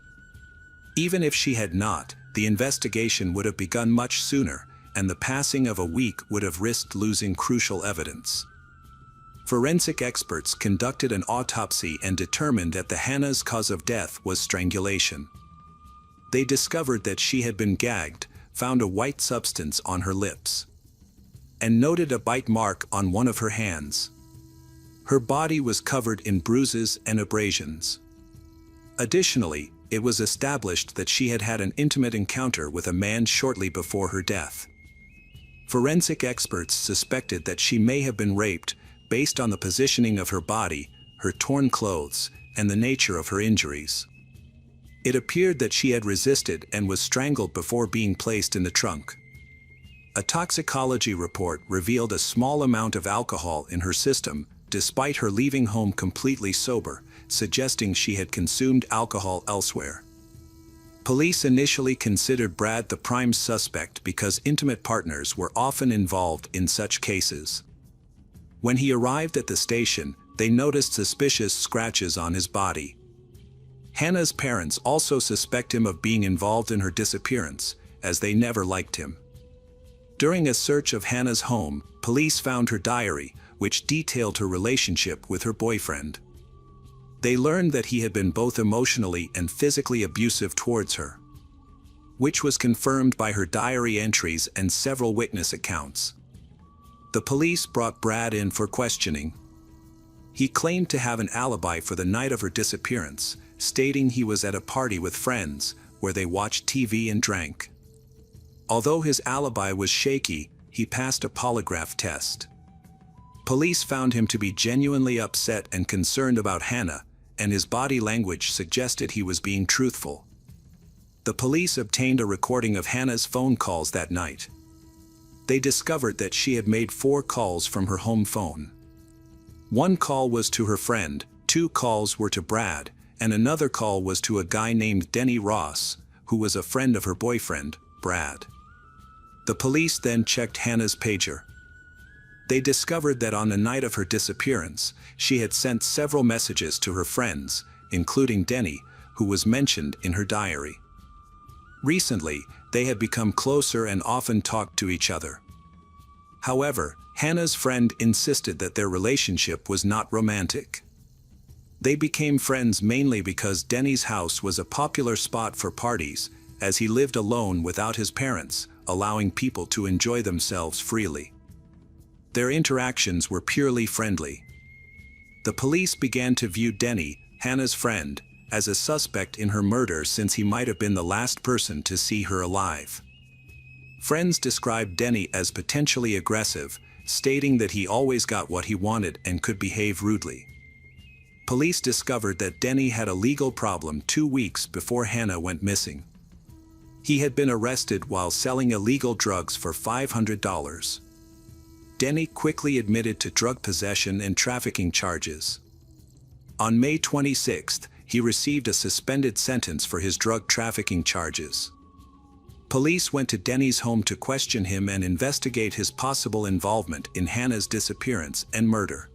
Even if she had not, the investigation would have begun much sooner, and the passing of a week would have risked losing crucial evidence. Forensic experts conducted an autopsy and determined that the Hannah's cause of death was strangulation. They discovered that she had been gagged, found a white substance on her lips, and noted a bite mark on one of her hands. Her body was covered in bruises and abrasions. Additionally, it was established that she had had an intimate encounter with a man shortly before her death. Forensic experts suspected that she may have been raped based on the positioning of her body, her torn clothes, and the nature of her injuries. It appeared that she had resisted and was strangled before being placed in the trunk. A toxicology report revealed a small amount of alcohol in her system, despite her leaving home completely sober, suggesting she had consumed alcohol elsewhere. Police initially considered Brad the prime suspect because intimate partners were often involved in such cases. When he arrived at the station, they noticed suspicious scratches on his body. Hannah's parents also suspect him of being involved in her disappearance, as they never liked him. During a search of Hannah's home, police found her diary, which detailed her relationship with her boyfriend. They learned that he had been both emotionally and physically abusive towards her, which was confirmed by her diary entries and several witness accounts. The police brought Brad in for questioning. He claimed to have an alibi for the night of her disappearance, stating he was at a party with friends, where they watched TV and drank. Although his alibi was shaky, he passed a polygraph test. Police found him to be genuinely upset and concerned about Hannah, and his body language suggested he was being truthful. The police obtained a recording of Hannah's phone calls that night. They discovered that she had made 4 calls from her home phone. 1 call was to her friend, 2 calls were to Brad, and another call was to a guy named Denny Ross, who was a friend of her boyfriend, Brad. The police then checked Hannah's pager. They discovered that on the night of her disappearance, she had sent several messages to her friends, including Denny, who was mentioned in her diary. Recently, they had become closer and often talked to each other. However, Hannah's friend insisted that their relationship was not romantic. They became friends mainly because Denny's house was a popular spot for parties, as he lived alone without his parents, allowing people to enjoy themselves freely. Their interactions were purely friendly. The police began to view Denny, Hannah's friend, as a suspect in her murder since he might have been the last person to see her alive. Friends described Denny as potentially aggressive, stating that he always got what he wanted and could behave rudely. Police discovered that Denny had a legal problem 2 weeks before Hannah went missing. He had been arrested while selling illegal drugs for $500. Denny quickly admitted to drug possession and trafficking charges. On May 26, he received a suspended sentence for his drug trafficking charges. Police went to Denny's home to question him and investigate his possible involvement in Hannah's disappearance and murder.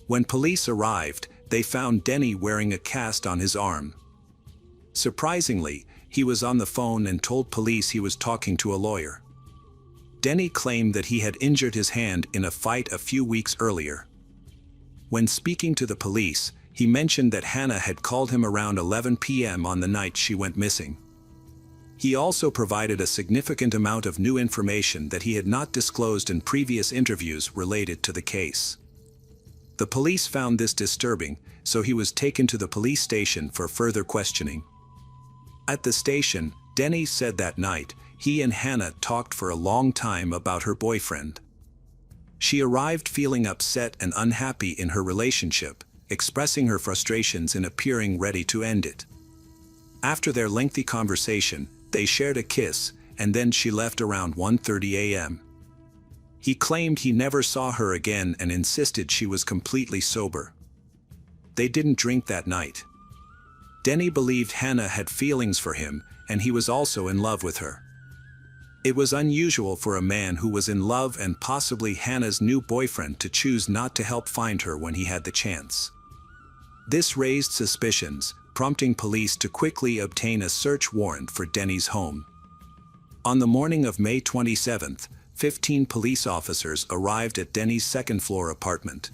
When police arrived, they found Denny wearing a cast on his arm. Surprisingly, he was on the phone and told police he was talking to a lawyer. Denny claimed that he had injured his hand in a fight a few weeks earlier. When speaking to the police, he mentioned that Hannah had called him around 11 p.m. on the night she went missing. He also provided a significant amount of new information that he had not disclosed in previous interviews related to the case. The police found this disturbing, so he was taken to the police station for further questioning. At the station, Denny said that night, he and Hannah talked for a long time about her boyfriend. She arrived feeling upset and unhappy in her relationship, expressing her frustrations and appearing ready to end it. After their lengthy conversation, they shared a kiss, and then she left around 1:30 a.m. He claimed he never saw her again and insisted she was completely sober. They didn't drink that night. Denny believed Hannah had feelings for him, and he was also in love with her. It was unusual for a man who was in love and possibly Hannah's new boyfriend to choose not to help find her when he had the chance. This raised suspicions, prompting police to quickly obtain a search warrant for Denny's home. On the morning of May 27th, 15 police officers arrived at Denny's second-floor apartment.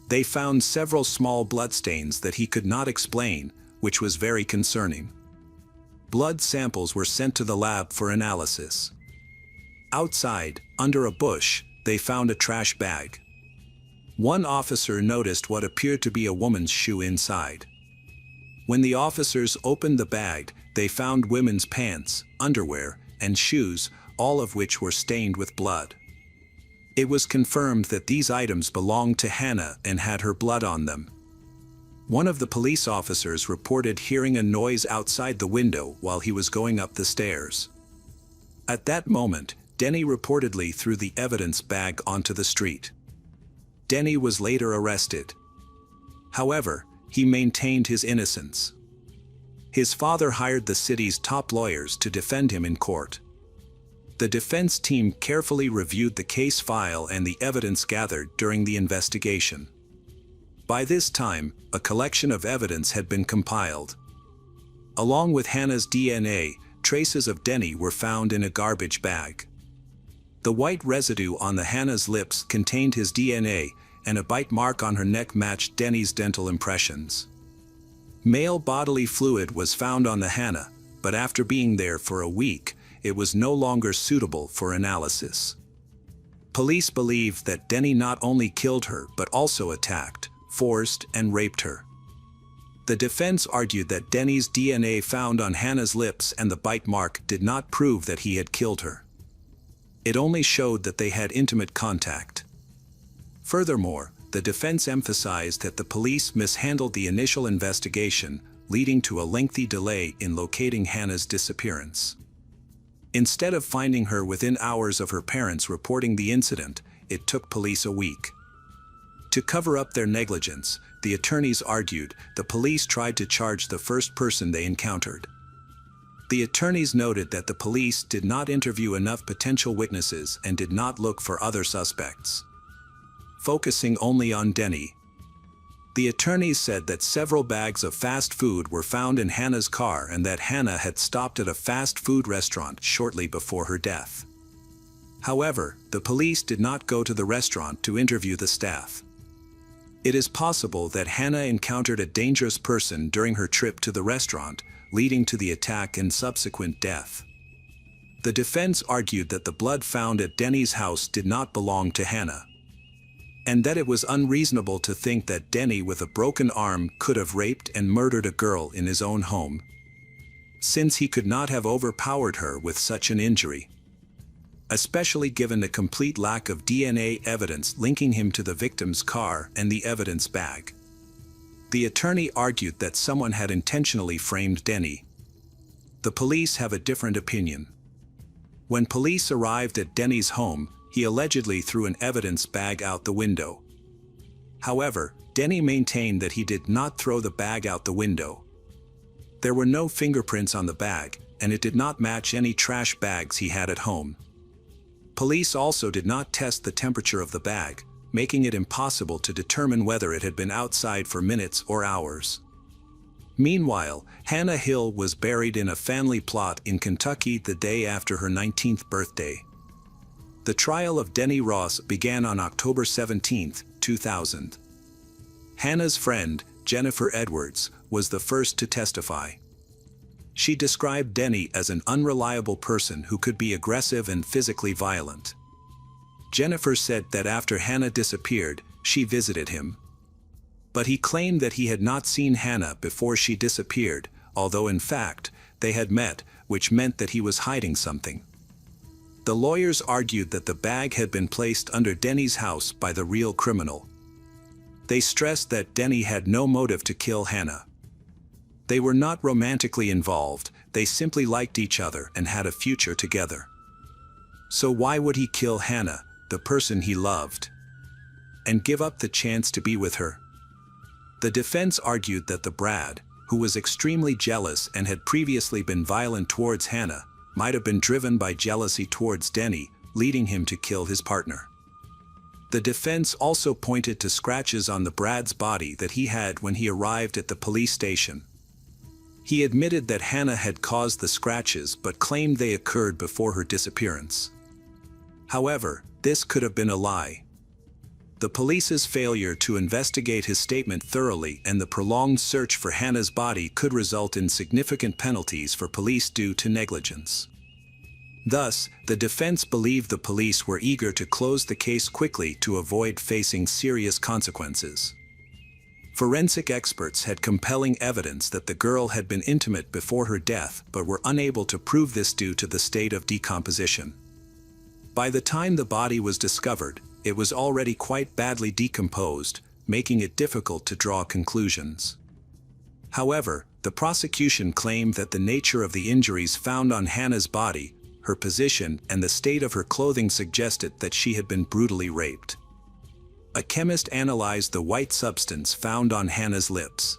They found several small bloodstains that he could not explain, which was very concerning. Blood samples were sent to the lab for analysis. Outside, under a bush, they found a trash bag. One officer noticed what appeared to be a woman's shoe inside. When the officers opened the bag, they found women's pants, underwear, and shoes, all of which were stained with blood. It was confirmed that these items belonged to Hannah and had her blood on them. One of the police officers reported hearing a noise outside the window while he was going up the stairs. At that moment, Denny reportedly threw the evidence bag onto the street. Denny was later arrested. However, he maintained his innocence. His father hired the city's top lawyers to defend him in court. The defense team carefully reviewed the case file and the evidence gathered during the investigation. By this time, a collection of evidence had been compiled. Along with Hannah's DNA, traces of Denny were found in a garbage bag. The white residue on the Hannah's lips contained his DNA, and a bite mark on her neck matched Denny's dental impressions. Male bodily fluid was found on the Hannah, but after being there for a week, it was no longer suitable for analysis. Police believe that Denny not only killed her but also attacked, forced, and raped her. The defense argued that Denny's DNA found on Hannah's lips and the bite mark did not prove that he had killed her. It only showed that they had intimate contact. Furthermore, the defense emphasized that the police mishandled the initial investigation, leading to a lengthy delay in locating Hannah's disappearance. Instead of finding her within hours of her parents reporting the incident, it took police a week. To cover up their negligence, the attorneys argued the police tried to charge the first person they encountered. The attorneys noted that the police did not interview enough potential witnesses and did not look for other suspects, focusing only on Denny. The attorneys said that several bags of fast food were found in Hannah's car and that Hannah had stopped at a fast food restaurant shortly before her death. However, the police did not go to the restaurant to interview the staff. It is possible that Hannah encountered a dangerous person during her trip to the restaurant, leading to the attack and subsequent death. The defense argued that the blood found at Denny's house did not belong to Hannah, and that it was unreasonable to think that Denny with a broken arm could have raped and murdered a girl in his own home, since he could not have overpowered her with such an injury, especially given the complete lack of DNA evidence linking him to the victim's car and the evidence bag. The attorney argued that someone had intentionally framed Denny. The police have a different opinion. When police arrived at Denny's home, he allegedly threw an evidence bag out the window. However, Denny maintained that he did not throw the bag out the window. There were no fingerprints on the bag, and it did not match any trash bags he had at home. Police also did not test the temperature of the bag, making it impossible to determine whether it had been outside for minutes or hours. Meanwhile, Hannah Hill was buried in a family plot in Kentucky the day after her 19th birthday. The trial of Denny Ross began on October 17, 2000. Hannah's friend, Jennifer Edwards, was the first to testify. She described Denny as an unreliable person who could be aggressive and physically violent. Jennifer said that after Hannah disappeared, she visited him. But he claimed that he had not seen Hannah before she disappeared, although in fact, they had met, which meant that he was hiding something. The lawyers argued that the bag had been placed under Denny's house by the real criminal. They stressed that Denny had no motive to kill Hannah. They were not romantically involved, they simply liked each other and had a future together. So why would he kill Hannah, the person he loved, and give up the chance to be with her? The defense argued that the Brad, who was extremely jealous and had previously been violent towards Hannah, might have been driven by jealousy towards Denny, leading him to kill his partner. The defense also pointed to scratches on the Brad's body that he had when he arrived at the police station. He admitted that Hannah had caused the scratches but claimed they occurred before her disappearance. However, this could have been a lie. The police's failure to investigate his statement thoroughly and the prolonged search for Hannah's body could result in significant penalties for police due to negligence. Thus, the defense believed the police were eager to close the case quickly to avoid facing serious consequences. Forensic experts had compelling evidence that the girl had been intimate before her death but were unable to prove this due to the state of decomposition. By the time the body was discovered, it was already quite badly decomposed, making it difficult to draw conclusions. However, the prosecution claimed that the nature of the injuries found on Hannah's body, her position, and the state of her clothing suggested that she had been brutally raped. A chemist analyzed the white substance found on Hannah's lips.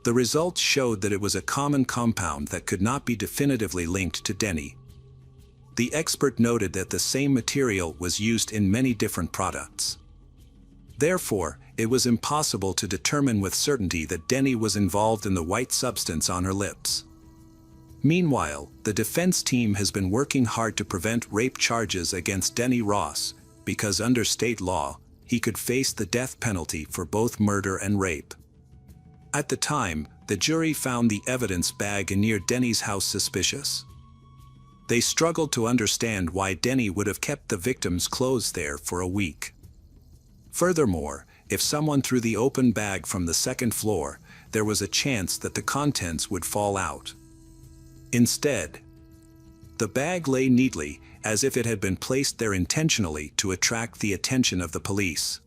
The results showed that it was a common compound that could not be definitively linked to Denny. The expert noted that the same material was used in many different products. Therefore, it was impossible to determine with certainty that Denny was involved in the white substance on her lips. Meanwhile, the defense team has been working hard to prevent rape charges against Denny Ross, because under state law, he could face the death penalty for both murder and rape. At the time, the jury found the evidence bag near Denny's house suspicious. They struggled to understand why Denny would have kept the victim's clothes there for a week. Furthermore, if someone threw the open bag from the second floor, there was a chance that the contents would fall out. Instead, the bag lay neatly, as if it had been placed there intentionally to attract the attention of the police.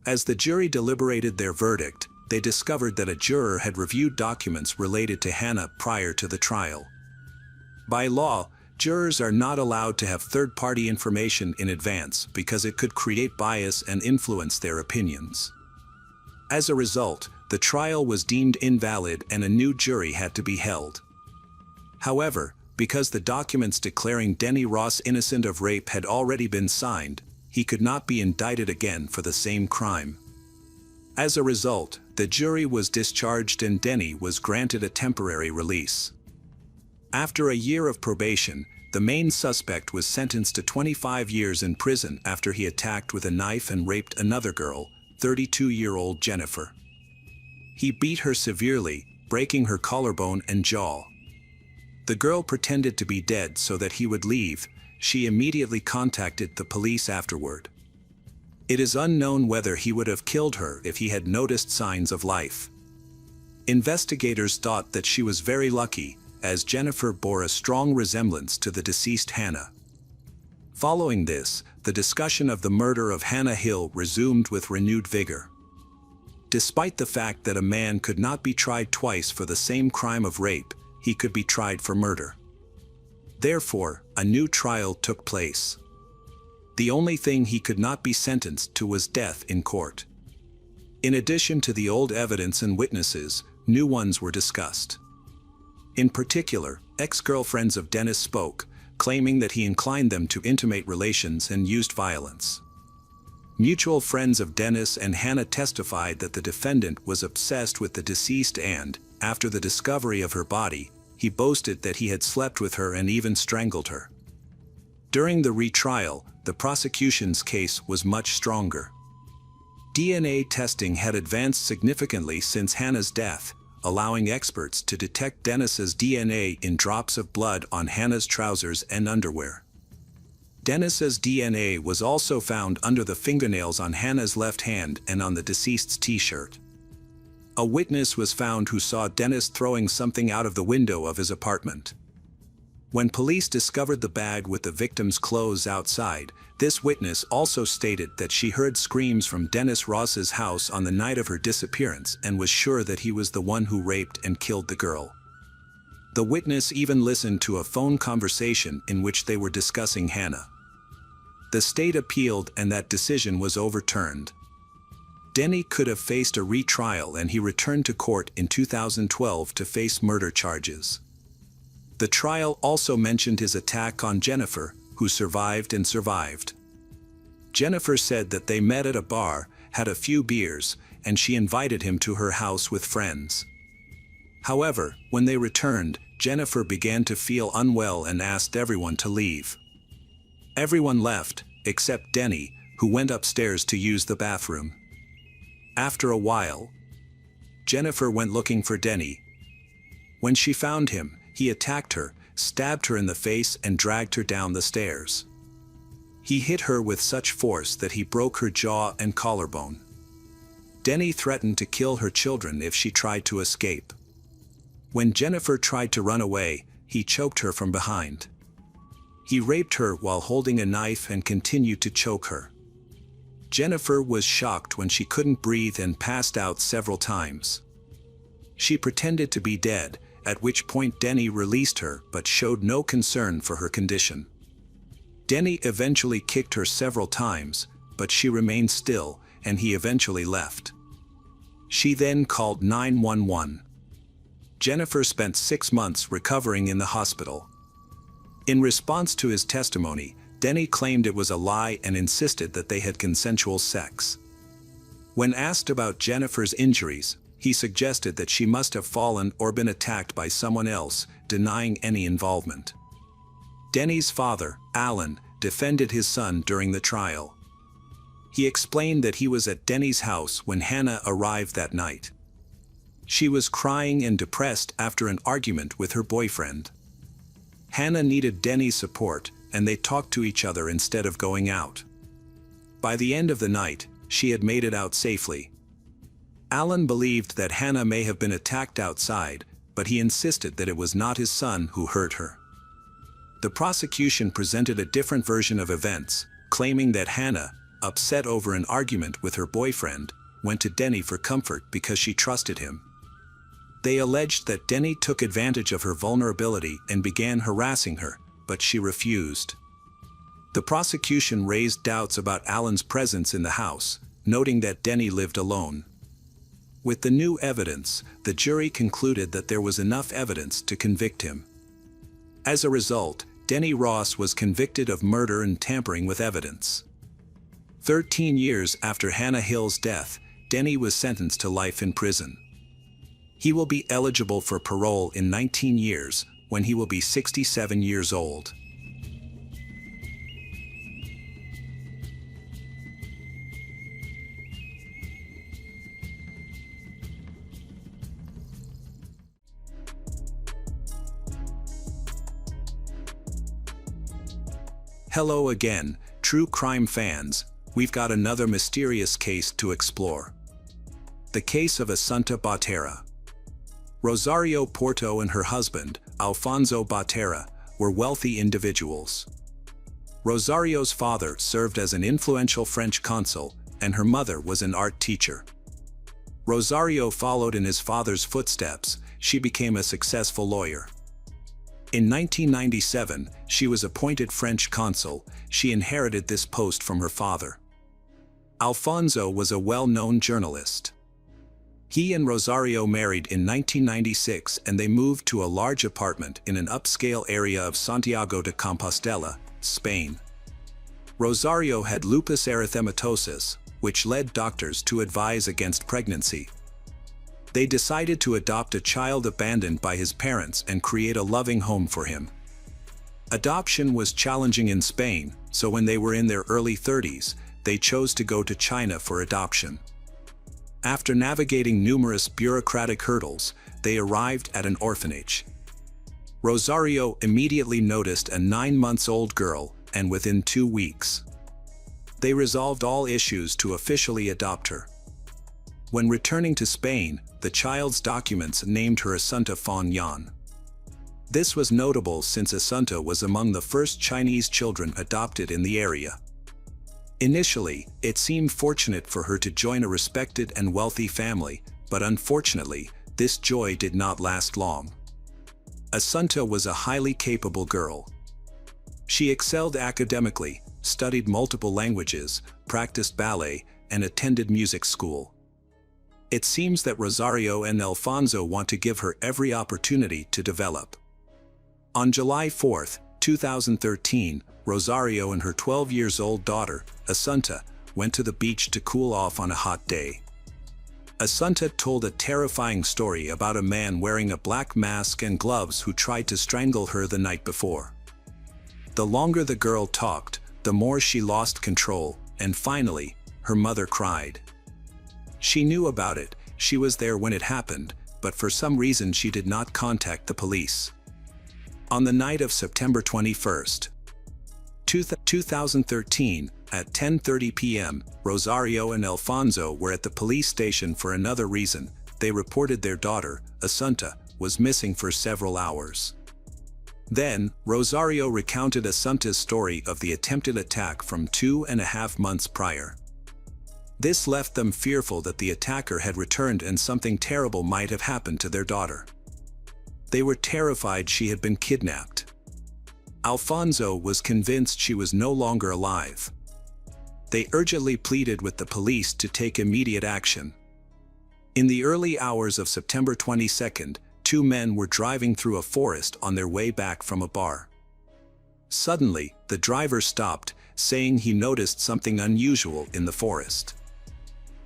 As the jury deliberated their verdict, they discovered that a juror had reviewed documents related to Hannah prior to the trial. By law, jurors are not allowed to have third-party information in advance because it could create bias and influence their opinions. As a result, the trial was deemed invalid and a new jury had to be held. However, because the documents declaring Denny Ross innocent of rape had already been signed, he could not be indicted again for the same crime. As a result, the jury was discharged and Denny was granted a temporary release. After a year of probation, the main suspect was sentenced to 25 years in prison after he attacked with a knife and raped another girl, 32-year-old Jennifer. He beat her severely, breaking her collarbone and jaw. The girl pretended to be dead so that he would leave. She immediately contacted the police afterward. It is unknown whether he would have killed her if he had noticed signs of life. Investigators thought that she was very lucky, as Jennifer bore a strong resemblance to the deceased Hannah. Following this, the discussion of the murder of Hannah Hill resumed with renewed vigor. Despite the fact that a man could not be tried twice for the same crime of rape, he could be tried for murder. Therefore, a new trial took place. The only thing he could not be sentenced to was death in court. In addition to the old evidence and witnesses, new ones were discussed. In particular, ex-girlfriends of Dennis spoke, claiming that he inclined them to intimate relations and used violence. Mutual friends of Dennis and Hannah testified that the defendant was obsessed with the deceased and, after the discovery of her body, he boasted that he had slept with her and even strangled her. During the retrial, the prosecution's case was much stronger. DNA testing had advanced significantly since Hannah's death, allowing experts to detect Dennis's DNA in drops of blood on Hannah's trousers and underwear. Dennis's DNA was also found under the fingernails on Hannah's left hand and on the deceased's t-shirt. A witness was found who saw Dennis throwing something out of the window of his apartment. When police discovered the bag with the victim's clothes outside, this witness also stated that she heard screams from Dennis Ross's house on the night of her disappearance and was sure that he was the one who raped and killed the girl. The witness even listened to a phone conversation in which they were discussing Hannah. The state appealed and that decision was overturned. Denny could have faced a retrial and he returned to court in 2012 to face murder charges. The trial also mentioned his attack on Jennifer, who survived and survived. Jennifer said that they met at a bar, had a few beers, and she invited him to her house with friends. However, when they returned, Jennifer began to feel unwell and asked everyone to leave. Everyone left, except Denny, who went upstairs to use the bathroom. After a while, Jennifer went looking for Denny. When she found him, he attacked her, stabbed her in the face and dragged her down the stairs. He hit her with such force that he broke her jaw and collarbone. Denny threatened to kill her children if she tried to escape. When Jennifer tried to run away, he choked her from behind. He raped her while holding a knife and continued to choke her. Jennifer was shocked when she couldn't breathe and passed out several times. She pretended to be dead, at which point Denny released her but showed no concern for her condition. Denny eventually kicked her several times, but she remained still, and he eventually left. She then called 911. Jennifer spent 6 months recovering in the hospital. In response to his testimony, Denny claimed it was a lie and insisted that they had consensual sex. When asked about Jennifer's injuries, he suggested that she must have fallen or been attacked by someone else, denying any involvement. Denny's father, Alan, defended his son during the trial. He explained that he was at Denny's house when Hannah arrived that night. She was crying and depressed after an argument with her boyfriend. Hannah needed Denny's support, and they talked to each other instead of going out. By the end of the night, she had made it out safely. Alan believed that Hannah may have been attacked outside, but he insisted that it was not his son who hurt her. The prosecution presented a different version of events, claiming that Hannah, upset over an argument with her boyfriend, went to Denny for comfort because she trusted him. They alleged that Denny took advantage of her vulnerability and began harassing her, but she refused. The prosecution raised doubts about Alan's presence in the house, noting that Denny lived alone. With the new evidence, the jury concluded that there was enough evidence to convict him. As a result, Denny Ross was convicted of murder and tampering with evidence. 13 years after Hannah Hill's death, Denny was sentenced to life in prison. He will be eligible for parole in 19 years, when he will be 67 years old. Hello again, true crime fans. We've got another mysterious case to explore. The case of Assunta Botera. Rosario Porto and her husband, Alfonso Botera, were wealthy individuals. Rosario's father served as an influential French consul, and her mother was an art teacher. Rosario followed in his father's footsteps. She became a successful lawyer. In 1997, she was appointed French consul. She inherited this post from her father. Alfonso was a well-known journalist. He and Rosario married in 1996 and they moved to a large apartment in an upscale area of Santiago de Compostela, Spain. Rosario had lupus erythematosus, which led doctors to advise against pregnancy. They decided to adopt a child abandoned by his parents and create a loving home for him. Adoption was challenging in Spain, so when they were in their early 30s, they chose to go to China for adoption. After navigating numerous bureaucratic hurdles, they arrived at an orphanage. Rosario immediately noticed a 9-month-old girl, and within 2 weeks, they resolved all issues to officially adopt her. When returning to Spain, the child's documents named her Assunta Fon Yan. This was notable since Assunta was among the first Chinese children adopted in the area. Initially, it seemed fortunate for her to join a respected and wealthy family, but unfortunately, this joy did not last long. Assunta was a highly capable girl. She excelled academically, studied multiple languages, practiced ballet, and attended music school. It seems that Rosario and Alfonso want to give her every opportunity to develop. On July 4, 2013, Rosario and her 12-year-old daughter, Assunta, went to the beach to cool off on a hot day. Assunta told a terrifying story about a man wearing a black mask and gloves who tried to strangle her the night before. The longer the girl talked, the more she lost control, and finally, her mother cried. She knew about it, she was there when it happened, but for some reason she did not contact the police. On the night of September 21st, 2013, at 10:30 p.m., Rosario and Alfonso were at the police station for another reason. They reported their daughter, Asunta, was missing for several hours. Then, Rosario recounted Asunta's story of the attempted attack from 2.5 months prior. This left them fearful that the attacker had returned and something terrible might have happened to their daughter. They were terrified she had been kidnapped. Alfonso was convinced she was no longer alive. They urgently pleaded with the police to take immediate action. In the early hours of September 22nd, two men were driving through a forest on their way back from a bar. Suddenly, the driver stopped, saying he noticed something unusual in the forest.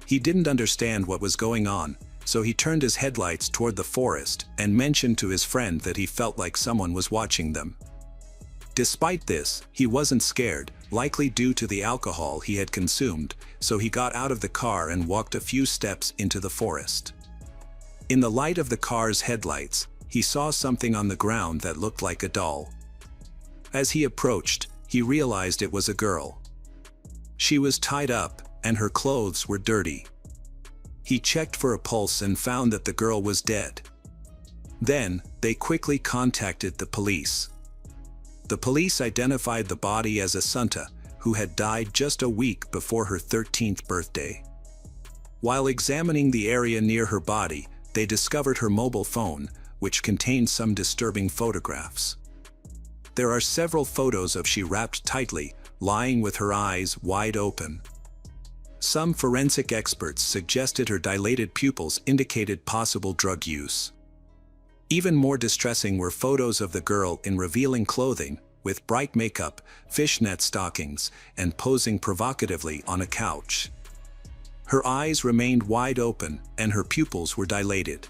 He didn't understand what was going on, so he turned his headlights toward the forest and mentioned to his friend that he felt like someone was watching them. Despite this, he wasn't scared, likely due to the alcohol he had consumed, so he got out of the car and walked a few steps into the forest. In the light of the car's headlights, he saw something on the ground that looked like a doll. As he approached, he realized it was a girl. She was tied up, and her clothes were dirty. He checked for a pulse and found that the girl was dead. Then, they quickly contacted the police. The police identified the body as Asunta, who had died just a week before her 13th birthday. While examining the area near her body, they discovered her mobile phone, which contained some disturbing photographs. There are several photos of she wrapped tightly, lying with her eyes wide open. Some forensic experts suggested her dilated pupils indicated possible drug use. Even more distressing were photos of the girl in revealing clothing, with bright makeup, fishnet stockings, and posing provocatively on a couch. Her eyes remained wide open, and her pupils were dilated.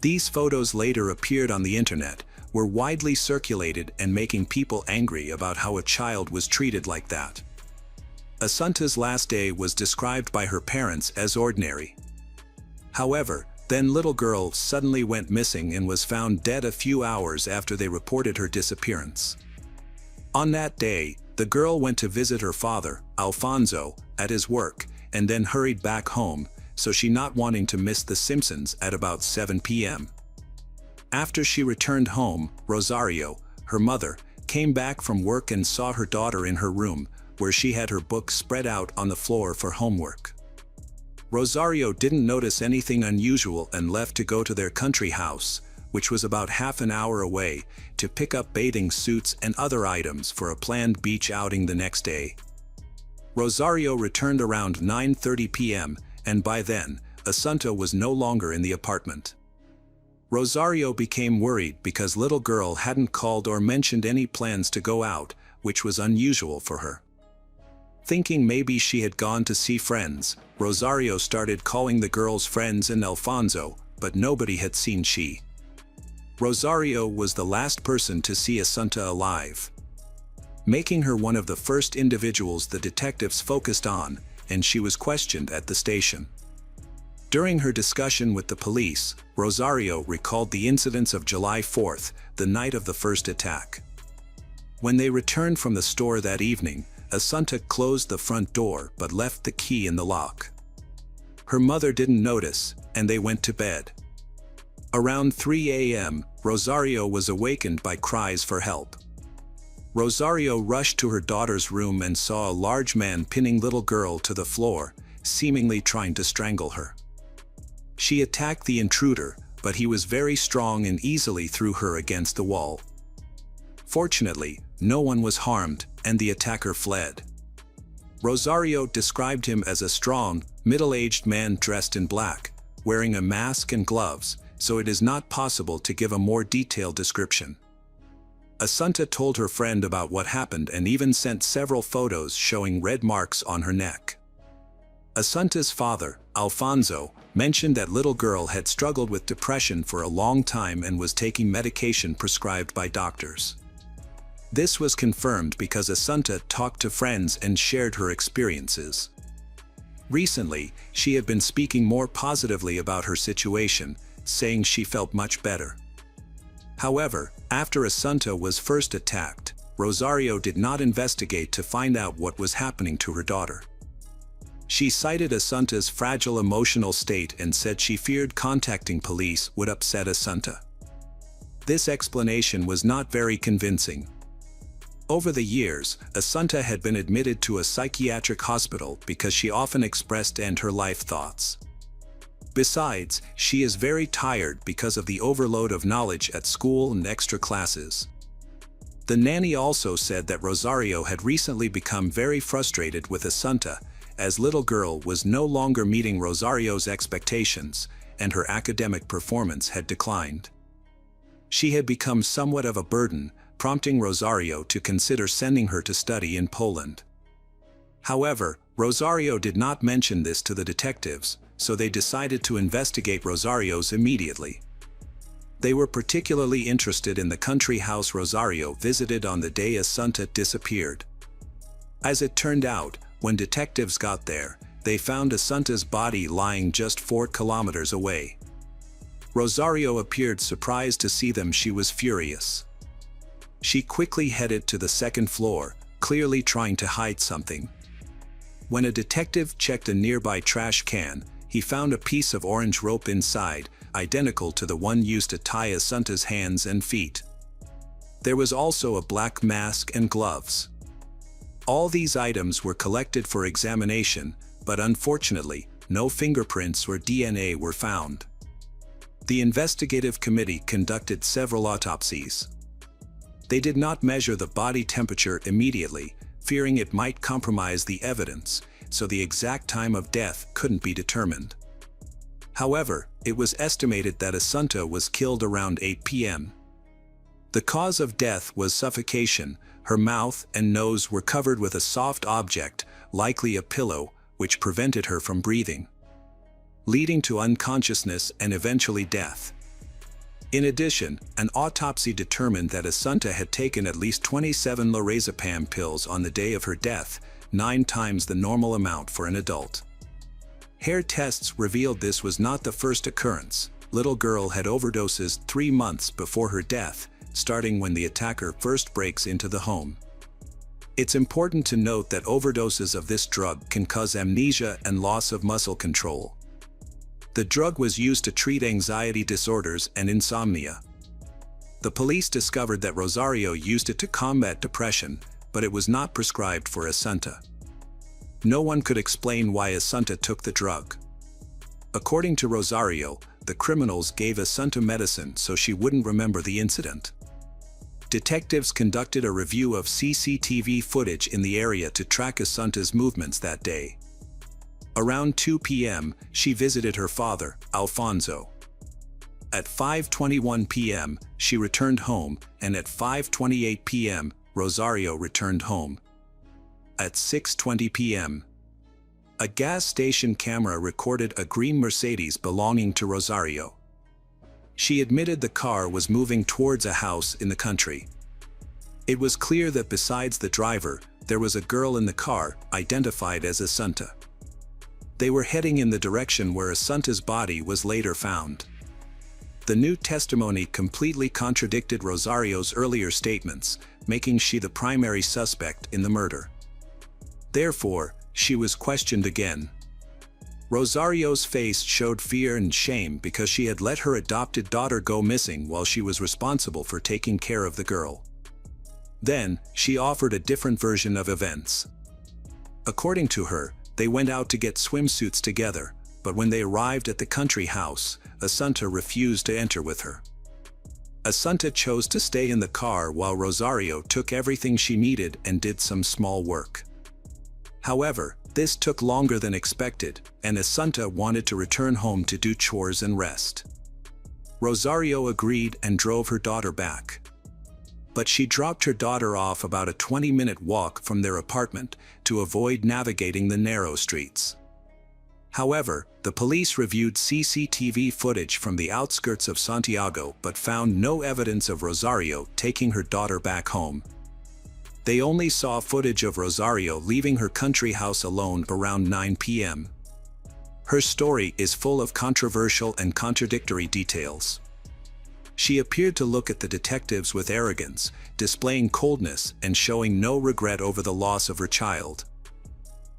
These photos later appeared on the internet, were widely circulated and making people angry about how a child was treated like that. Asunta's last day was described by her parents as ordinary. However, then little girl suddenly went missing and was found dead a few hours after they reported her disappearance. On that day, the girl went to visit her father, Alfonso, at his work, and then hurried back home, so she not wanting to miss The Simpsons at about 7 p.m. After she returned home, Rosario, her mother, came back from work and saw her daughter in her room, where she had her books spread out on the floor for homework. Rosario didn't notice anything unusual and left to go to their country house, which was about half an hour away, to pick up bathing suits and other items for a planned beach outing the next day. Rosario returned around 9:30 p.m., and by then, Asunta was no longer in the apartment. Rosario became worried because little girl hadn't called or mentioned any plans to go out, which was unusual for her. Thinking maybe she had gone to see friends, Rosario started calling the girl's friends and Alfonso, but nobody had seen she. Rosario was the last person to see Asunta alive, making her one of the first individuals the detectives focused on, and she was questioned at the station. During her discussion with the police, Rosario recalled the incidents of July 4th, the night of the first attack. When they returned from the store that evening, Asunta closed the front door but left the key in the lock. Her mother didn't notice, and they went to bed. Around 3 a.m., Rosario was awakened by cries for help. Rosario rushed to her daughter's room and saw a large man pinning little girl to the floor, seemingly trying to strangle her. She attacked the intruder, but he was very strong and easily threw her against the wall. Fortunately, no one was harmed, and the attacker fled. Rosario described him as a strong, middle-aged man dressed in black, wearing a mask and gloves, so it is not possible to give a more detailed description. Asunta told her friend about what happened and even sent several photos showing red marks on her neck. Asunta's father, Alfonso, mentioned that little girl had struggled with depression for a long time and was taking medication prescribed by doctors. This was confirmed because Assunta talked to friends and shared her experiences. Recently, she had been speaking more positively about her situation, saying she felt much better. However, after Assunta was first attacked, Rosario did not investigate to find out what was happening to her daughter. She cited Assunta's fragile emotional state and said she feared contacting police would upset Assunta. This explanation was not very convincing. Over the years, Assunta had been admitted to a psychiatric hospital because she often expressed end-her-life thoughts. Besides, she is very tired because of the overload of knowledge at school and extra classes. The nanny also said that Rosario had recently become very frustrated with Assunta, as little girl was no longer meeting Rosario's expectations, and her academic performance had declined. She had become somewhat of a burden, prompting Rosario to consider sending her to study in Poland. However, Rosario did not mention this to the detectives, so they decided to investigate Rosario's immediately. They were particularly interested in the country house Rosario visited on the day Assunta disappeared. As it turned out, when detectives got there, they found Assunta's body lying just 4 kilometers away. Rosario appeared surprised to see them. She was furious. She quickly headed to the second floor, clearly trying to hide something. When a detective checked a nearby trash can, he found a piece of orange rope inside, identical to the one used to tie Assunta's hands and feet. There was also a black mask and gloves. All these items were collected for examination, but unfortunately, no fingerprints or DNA were found. The investigative committee conducted several autopsies. They did not measure the body temperature immediately, fearing it might compromise the evidence, so the exact time of death couldn't be determined. However, it was estimated that Assunta was killed around 8 p.m. The cause of death was suffocation. Her mouth and nose were covered with a soft object, likely a pillow, which prevented her from breathing, leading to unconsciousness and eventually death. In addition, an autopsy determined that Assunta had taken at least 27 lorazepam pills on the day of her death, 9 times the normal amount for an adult. Hair tests revealed this was not the first occurrence. Little girl had overdoses 3 months before her death, starting when the attacker first breaks into the home. It's important to note that overdoses of this drug can cause amnesia and loss of muscle control. The drug was used to treat anxiety disorders and insomnia. The police discovered that Rosario used it to combat depression, but it was not prescribed for Assunta. No one could explain why Assunta took the drug. According to Rosario, the criminals gave Assunta medicine so she wouldn't remember the incident. Detectives conducted a review of CCTV footage in the area to track Assunta's movements that day. Around 2 p.m., she visited her father, Alfonso. At 5:21 p.m., she returned home, and at 5:28 p.m., Rosario returned home. At 6:20 p.m., a gas station camera recorded a green Mercedes belonging to Rosario. She admitted the car was moving towards a house in the country. It was clear that besides the driver, there was a girl in the car, identified as Assunta. They were heading in the direction where Assunta's body was later found. The new testimony completely contradicted Rosario's earlier statements, making she the primary suspect in the murder. Therefore, she was questioned again. Rosario's face showed fear and shame because she had let her adopted daughter go missing while she was responsible for taking care of the girl. Then, she offered a different version of events. According to her, they went out to get swimsuits together, but when they arrived at the country house, Assunta refused to enter with her. Assunta chose to stay in the car while Rosario took everything she needed and did some small work. However, this took longer than expected, and Assunta wanted to return home to do chores and rest. Rosario agreed and drove her daughter back. But she dropped her daughter off about a 20-minute walk from their apartment to avoid navigating the narrow streets. However, the police reviewed CCTV footage from the outskirts of Santiago but found no evidence of Rosario taking her daughter back home. They only saw footage of Rosario leaving her country house alone around 9 p.m. Her story is full of controversial and contradictory details. She appeared to look at the detectives with arrogance, displaying coldness and showing no regret over the loss of her child.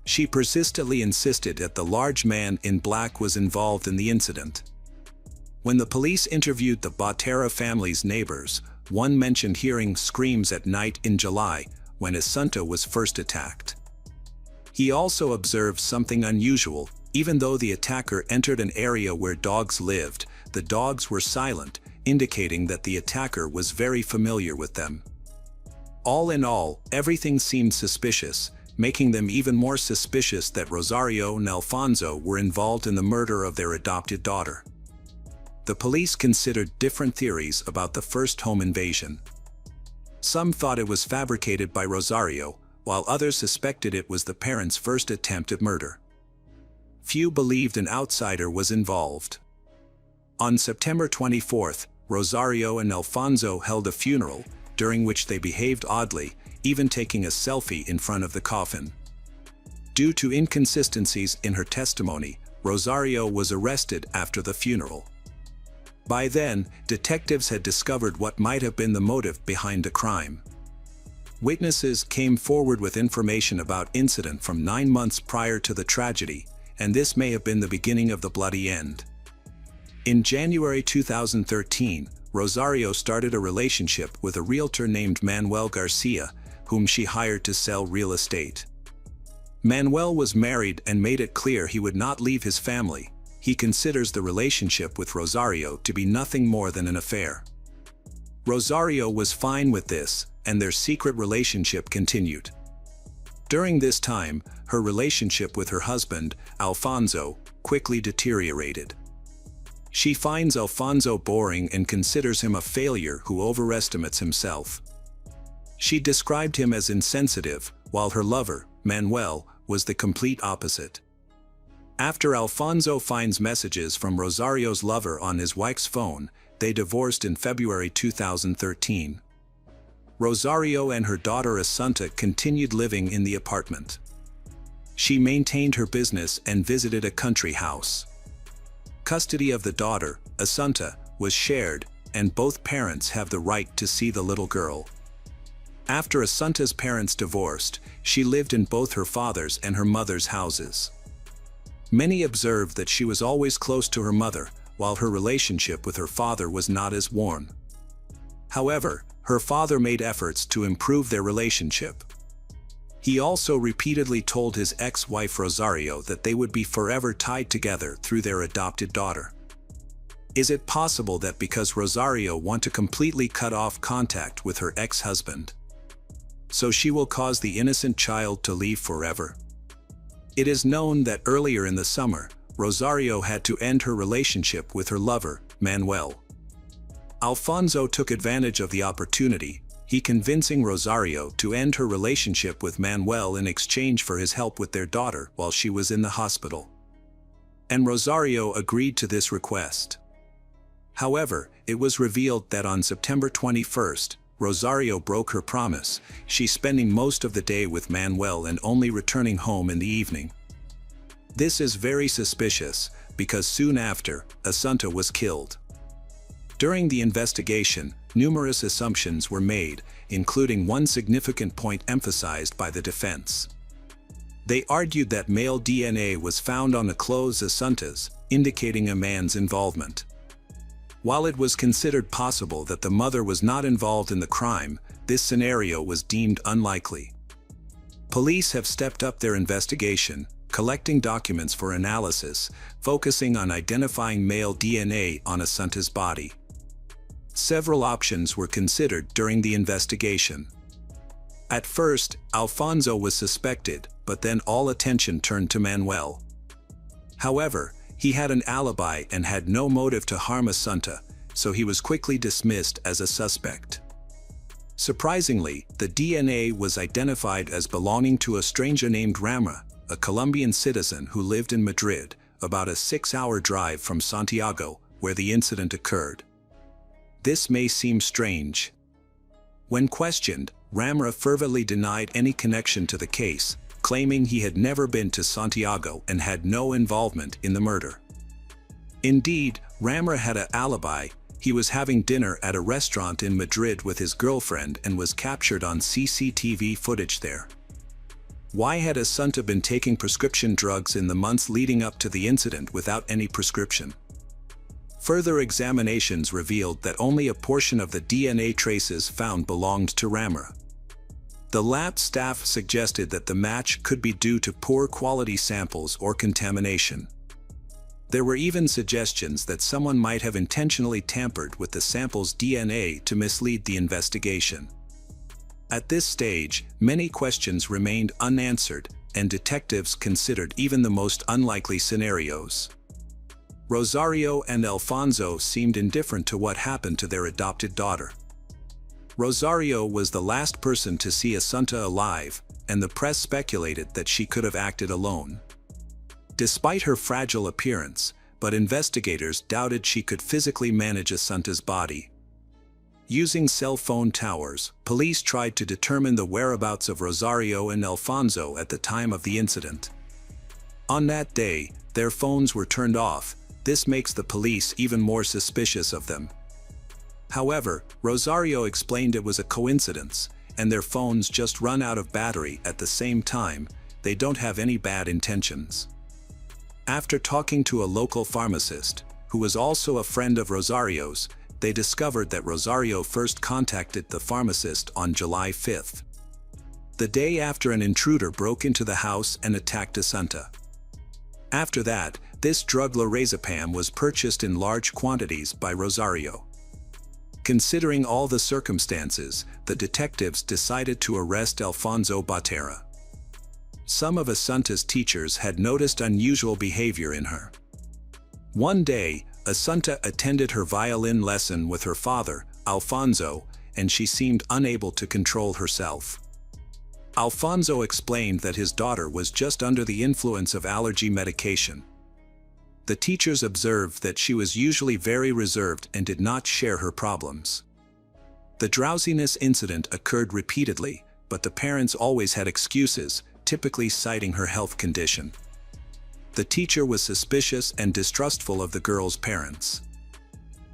She persistently insisted that the large man in black was involved in the incident. When the police interviewed the Botera family's neighbors, one mentioned hearing screams at night in July, when Assunta was first attacked. He also observed something unusual. Even though the attacker entered an area where dogs lived, the dogs were silent, indicating that the attacker was very familiar with them. All in all, everything seemed suspicious, making them even more suspicious that Rosario and Alfonso were involved in the murder of their adopted daughter. The police considered different theories about the first home invasion. Some thought it was fabricated by Rosario, while others suspected it was the parents' first attempt at murder. Few believed an outsider was involved. On September 24th, Rosario and Alfonso held a funeral, during which they behaved oddly, even taking a selfie in front of the coffin. Due to inconsistencies in her testimony, Rosario was arrested after the funeral. By then, detectives had discovered what might have been the motive behind the crime. Witnesses came forward with information about incident from 9 months prior to the tragedy, and this may have been the beginning of the bloody end. In January 2013, Rosario started a relationship with a realtor named Manuel Garcia, whom she hired to sell real estate. Manuel was married and made it clear he would not leave his family. He considers the relationship with Rosario to be nothing more than an affair. Rosario was fine with this, and their secret relationship continued. During this time, her relationship with her husband, Alfonso, quickly deteriorated. She finds Alfonso boring and considers him a failure who overestimates himself. She described him as insensitive, while her lover, Manuel, was the complete opposite. After Alfonso finds messages from Rosario's lover on his wife's phone, they divorced in February 2013. Rosario and her daughter Assunta continued living in the apartment. She maintained her business and visited a country house. Custody of the daughter, Assunta, was shared, and both parents have the right to see the little girl. After Assunta's parents divorced, she lived in both her father's and her mother's houses. Many observed that she was always close to her mother, while her relationship with her father was not as warm. However, her father made efforts to improve their relationship. He also repeatedly told his ex-wife Rosario that they would be forever tied together through their adopted daughter. Is it possible that because Rosario wants to completely cut off contact with her ex-husband, so she will cause the innocent child to leave forever? It is known that earlier in the summer, Rosario had to end her relationship with her lover, Manuel. Alfonso took advantage of the opportunity, he convincing Rosario to end her relationship with Manuel in exchange for his help with their daughter while she was in the hospital. And Rosario agreed to this request. However, it was revealed that on September 21st, Rosario broke her promise, she spending most of the day with Manuel and only returning home in the evening. This is very suspicious, because soon after, Assunta was killed. During the investigation, numerous assumptions were made, including one significant point emphasized by the defense. They argued that male DNA was found on the clothes of Assunta's, indicating a man's involvement. While it was considered possible that the mother was not involved in the crime, this scenario was deemed unlikely. Police have stepped up their investigation, collecting documents for analysis, focusing on identifying male DNA on Assunta's body. Several options were considered during the investigation. At first, Alfonso was suspected, but then all attention turned to Manuel. However, he had an alibi and had no motive to harm Assunta, so he was quickly dismissed as a suspect. Surprisingly, the DNA was identified as belonging to a stranger named Rama, a Colombian citizen who lived in Madrid, about a 6-hour drive from Santiago, where the incident occurred. This may seem strange. When questioned, Ramra fervently denied any connection to the case, claiming he had never been to Santiago and had no involvement in the murder. Indeed, Ramra had an alibi. He was having dinner at a restaurant in Madrid with his girlfriend and was captured on CCTV footage there. Why had Assunta been taking prescription drugs in the months leading up to the incident without any prescription? Further examinations revealed that only a portion of the DNA traces found belonged to Ramra. The lab staff suggested that the match could be due to poor quality samples or contamination. There were even suggestions that someone might have intentionally tampered with the sample's DNA to mislead the investigation. At this stage, many questions remained unanswered, and detectives considered even the most unlikely scenarios. Rosario and Alfonso seemed indifferent to what happened to their adopted daughter. Rosario was the last person to see Assunta alive, and the press speculated that she could have acted alone. Despite her fragile appearance, but investigators doubted she could physically manage Assunta's body. Using cell phone towers, police tried to determine the whereabouts of Rosario and Alfonso at the time of the incident. On that day, their phones were turned off. This makes the police even more suspicious of them. However, Rosario explained it was a coincidence, and their phones just run out of battery at the same time. They don't have any bad intentions. After talking to a local pharmacist, who was also a friend of Rosario's, they discovered that Rosario first contacted the pharmacist on July 5th. The day after an intruder broke into the house and attacked Assunta. After that, this drug lorazepam was purchased in large quantities by Rosario. Considering all the circumstances, the detectives decided to arrest Alfonso Botera. Some of Assunta's teachers had noticed unusual behavior in her. One day, Assunta attended her violin lesson with her father, Alfonso, and she seemed unable to control herself. Alfonso explained that his daughter was just under the influence of allergy medication. The teachers observed that she was usually very reserved and did not share her problems. The drowsiness incident occurred repeatedly, but the parents always had excuses, typically citing her health condition. The teacher was suspicious and distrustful of the girl's parents.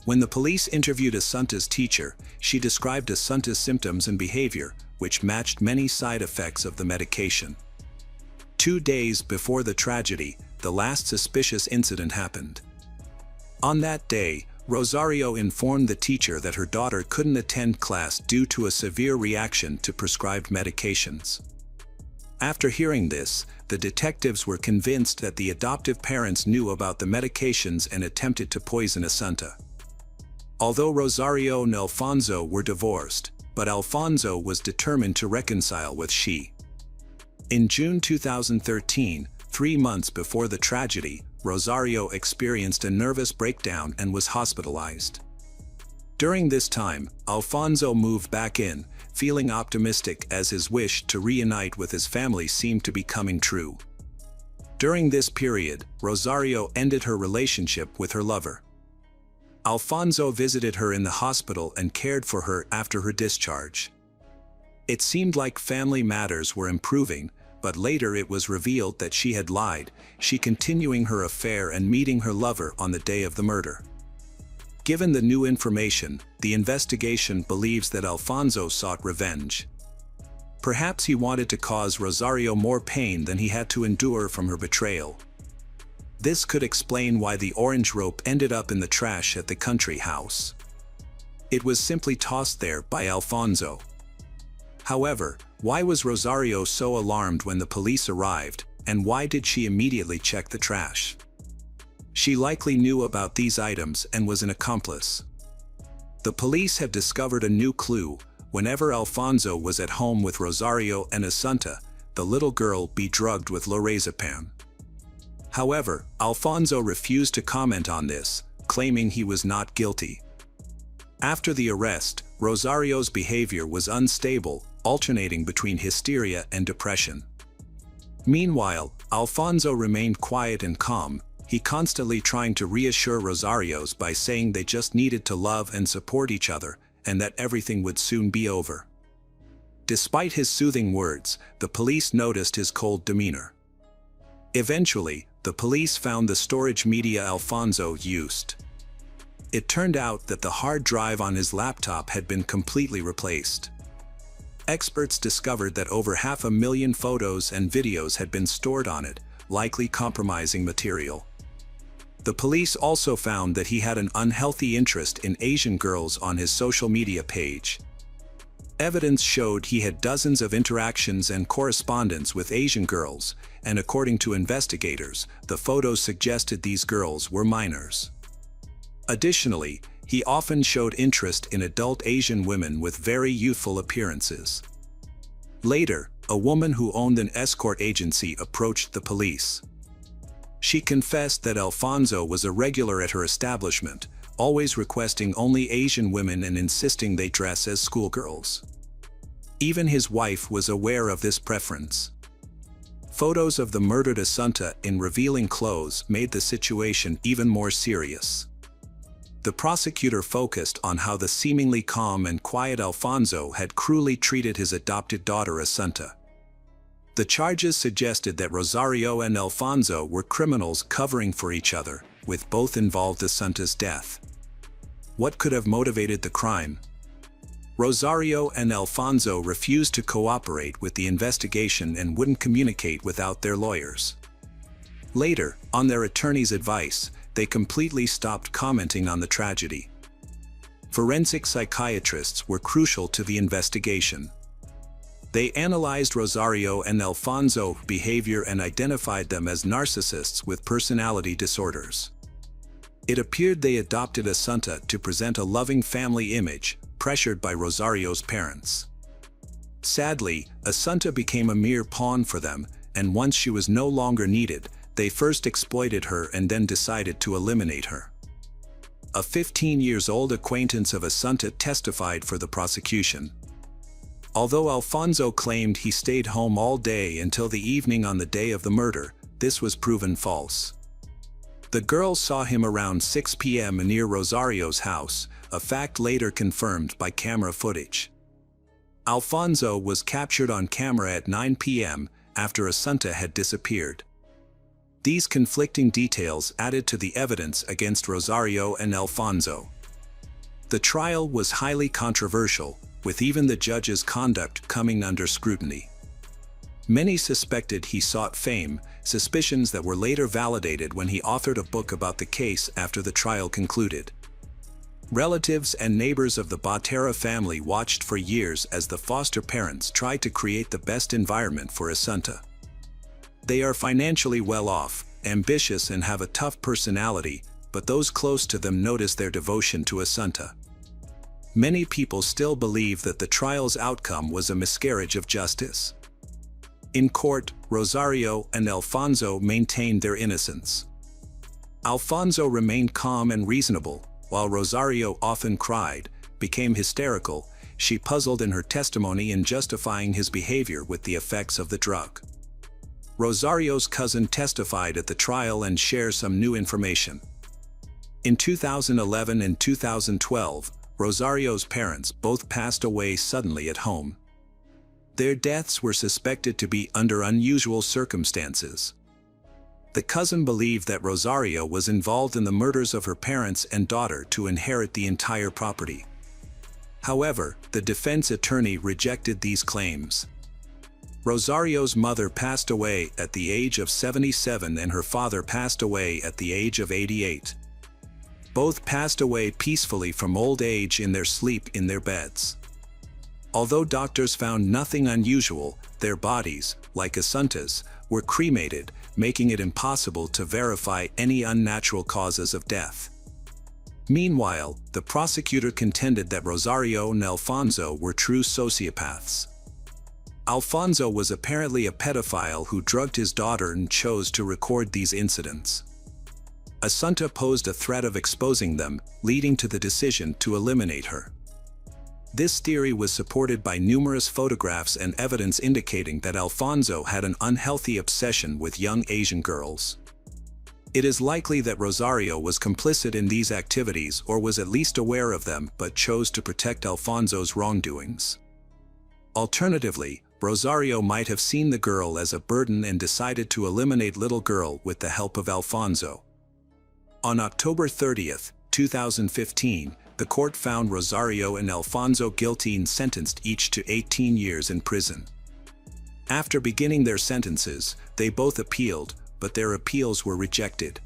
When the police interviewed Assunta's teacher, she described Assunta's symptoms and behavior, which matched many side effects of the medication. 2 days before the tragedy, the last suspicious incident happened. On that day, Rosario informed the teacher that her daughter couldn't attend class due to a severe reaction to prescribed medications. After hearing this, the detectives were convinced that the adoptive parents knew about the medications and attempted to poison Assunta. Although Rosario and Alfonso were divorced, but Alfonso was determined to reconcile with she. In June 2013, 3 months before the tragedy, Rosario experienced a nervous breakdown and was hospitalized. During this time, Alfonso moved back in, feeling optimistic as his wish to reunite with his family seemed to be coming true. During this period, Rosario ended her relationship with her lover. Alfonso visited her in the hospital and cared for her after her discharge. It seemed like family matters were improving, but later it was revealed that she had lied, she continuing her affair and meeting her lover on the day of the murder. Given the new information, the investigation believes that Alfonso sought revenge. Perhaps he wanted to cause Rosario more pain than he had to endure from her betrayal. This could explain why the orange rope ended up in the trash at the country house. It was simply tossed there by Alfonso. However, why was Rosario so alarmed when the police arrived, and why did she immediately check the trash? She likely knew about these items and was an accomplice. The police have discovered a new clue. Whenever Alfonso was at home with Rosario and Assunta, the little girl be drugged with lorazepam. However, Alfonso refused to comment on this, claiming he was not guilty. After the arrest, Rosario's behavior was unstable, alternating between hysteria and depression. Meanwhile, Alfonso remained quiet and calm, he constantly trying to reassure Rosario's by saying they just needed to love and support each other, and that everything would soon be over. Despite his soothing words, the police noticed his cold demeanor. Eventually, the police found the storage media Alfonso used. It turned out that the hard drive on his laptop had been completely replaced. Experts discovered that over 500,000 photos and videos had been stored on it, likely compromising material. The police also found that he had an unhealthy interest in Asian girls on his social media page. Evidence showed he had dozens of interactions and correspondence with Asian girls, and according to investigators, the photos suggested these girls were minors. Additionally, he often showed interest in adult Asian women with very youthful appearances. Later, a woman who owned an escort agency approached the police. She confessed that Alfonso was a regular at her establishment, always requesting only Asian women and insisting they dress as schoolgirls. Even his wife was aware of this preference. Photos of the murdered Assunta in revealing clothes made the situation even more serious. The prosecutor focused on how the seemingly calm and quiet Alfonso had cruelly treated his adopted daughter Assunta. The charges suggested that Rosario and Alfonso were criminals covering for each other, with both involved in Assunta's death. What could have motivated the crime? Rosario and Alfonso refused to cooperate with the investigation and wouldn't communicate without their lawyers. Later, on their attorney's advice, they completely stopped commenting on the tragedy. Forensic psychiatrists were crucial to the investigation. They analyzed Rosario and Alfonso's behavior and identified them as narcissists with personality disorders. It appeared they adopted Assunta to present a loving family image, pressured by Rosario's parents. Sadly, Assunta became a mere pawn for them, and once she was no longer needed, they first exploited her and then decided to eliminate her. A 15-year-old acquaintance of Assunta testified for the prosecution. Although Alfonso claimed he stayed home all day until the evening on the day of the murder, this was proven false. The girl saw him around 6 p.m. near Rosario's house, a fact later confirmed by camera footage. Alfonso was captured on camera at 9 p.m. after Assunta had disappeared. These conflicting details added to the evidence against Rosario and Alfonso. The trial was highly controversial, with even the judge's conduct coming under scrutiny. Many suspected he sought fame, suspicions that were later validated when he authored a book about the case after the trial concluded. Relatives and neighbors of the Botera family watched for years as the foster parents tried to create the best environment for Assunta. They are financially well off, ambitious and have a tough personality, but those close to them notice their devotion to Assunta. Many people still believe that the trial's outcome was a miscarriage of justice. In court, Rosario and Alfonso maintained their innocence. Alfonso remained calm and reasonable, while Rosario often cried, became hysterical. She puzzled in her testimony in justifying his behavior with the effects of the drug. Rosario's cousin testified at the trial and shared some new information. In 2011 and 2012, Rosario's parents both passed away suddenly at home. Their deaths were suspected to be under unusual circumstances. The cousin believed that Rosario was involved in the murders of her parents and daughter to inherit the entire property. However, the defense attorney rejected these claims. Rosario's mother passed away at the age of 77 and her father passed away at the age of 88. Both passed away peacefully from old age in their sleep in their beds. Although doctors found nothing unusual, their bodies, like Assunta's, were cremated, making it impossible to verify any unnatural causes of death. Meanwhile, the prosecutor contended that Rosario and Alfonso were true sociopaths. Alfonso was apparently a pedophile who drugged his daughter and chose to record these incidents. Assunta posed a threat of exposing them, leading to the decision to eliminate her. This theory was supported by numerous photographs and evidence indicating that Alfonso had an unhealthy obsession with young Asian girls. It is likely that Rosario was complicit in these activities or was at least aware of them but chose to protect Alfonso's wrongdoings. Alternatively, Rosario might have seen the girl as a burden and decided to eliminate little girl with the help of Alfonso. On October 30, 2015, the court found Rosario and Alfonso guilty and sentenced each to 18 years in prison. After beginning their sentences, they both appealed, but their appeals were rejected.